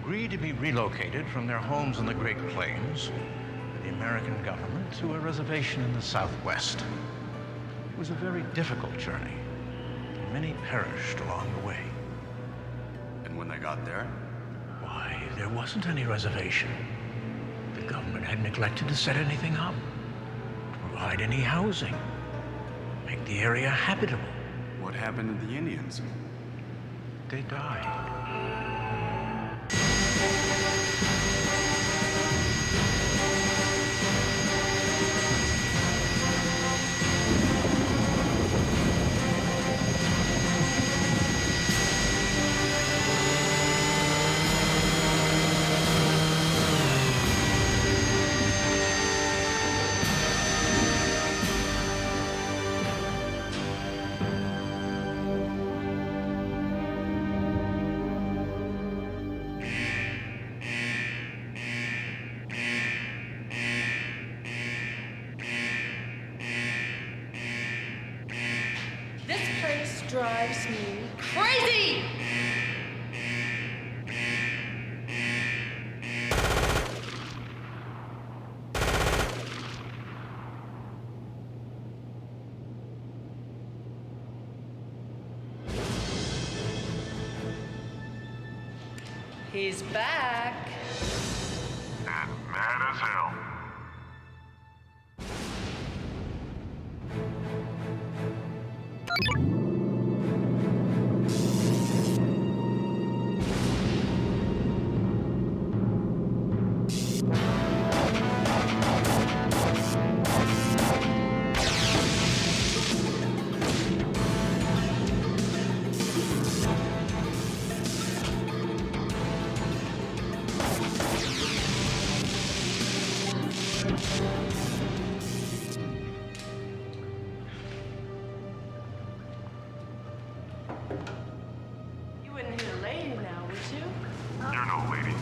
agreed to be relocated from their homes in the Great Plains by the American government to a reservation in the Southwest. It was a very difficult journey, and many perished along the way. And when they got there? Why, there wasn't any reservation. The government had neglected to set anything up, to provide any housing, make the area habitable. What happened to the Indians? They died. Drives me crazy! He's back. And mad as hell. You wouldn't hit a lady now, would you? You're no lady.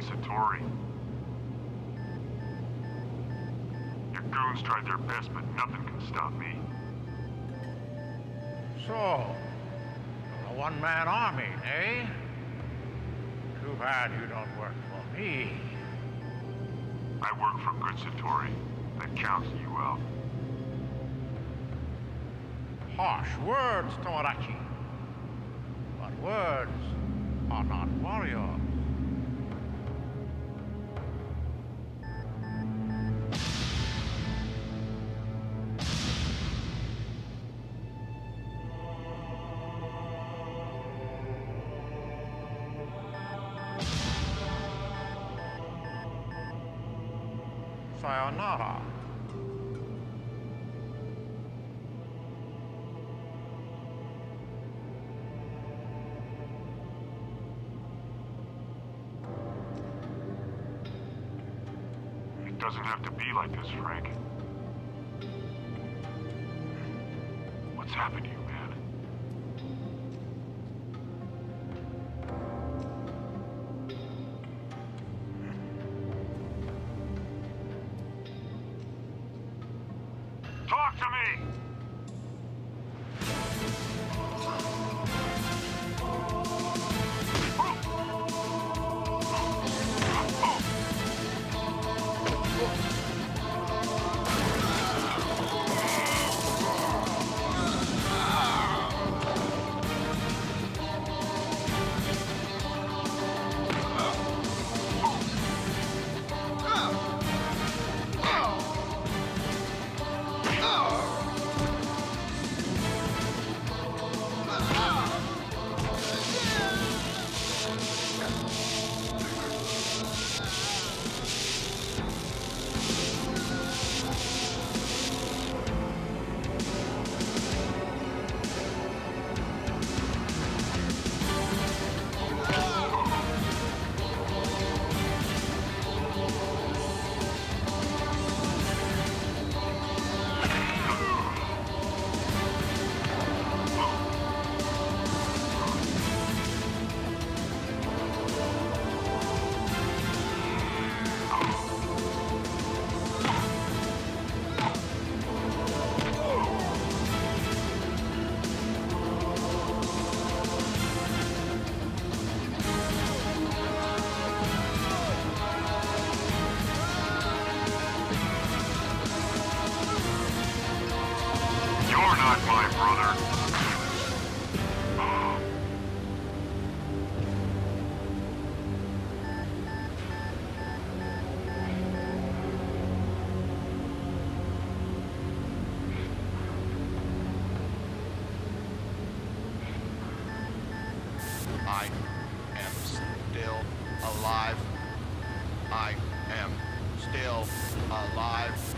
Satori. Your goons tried their best, but nothing can stop me. So, a one-man army, eh? Too bad you don't work for me. I work for good Satori. That counts you out. Harsh words, Tomodachi. But words are not warriors. Sayonara. It doesn't have to be like this, Frank. What's happened to you, man? Talk to me! I am still alive. I am still alive.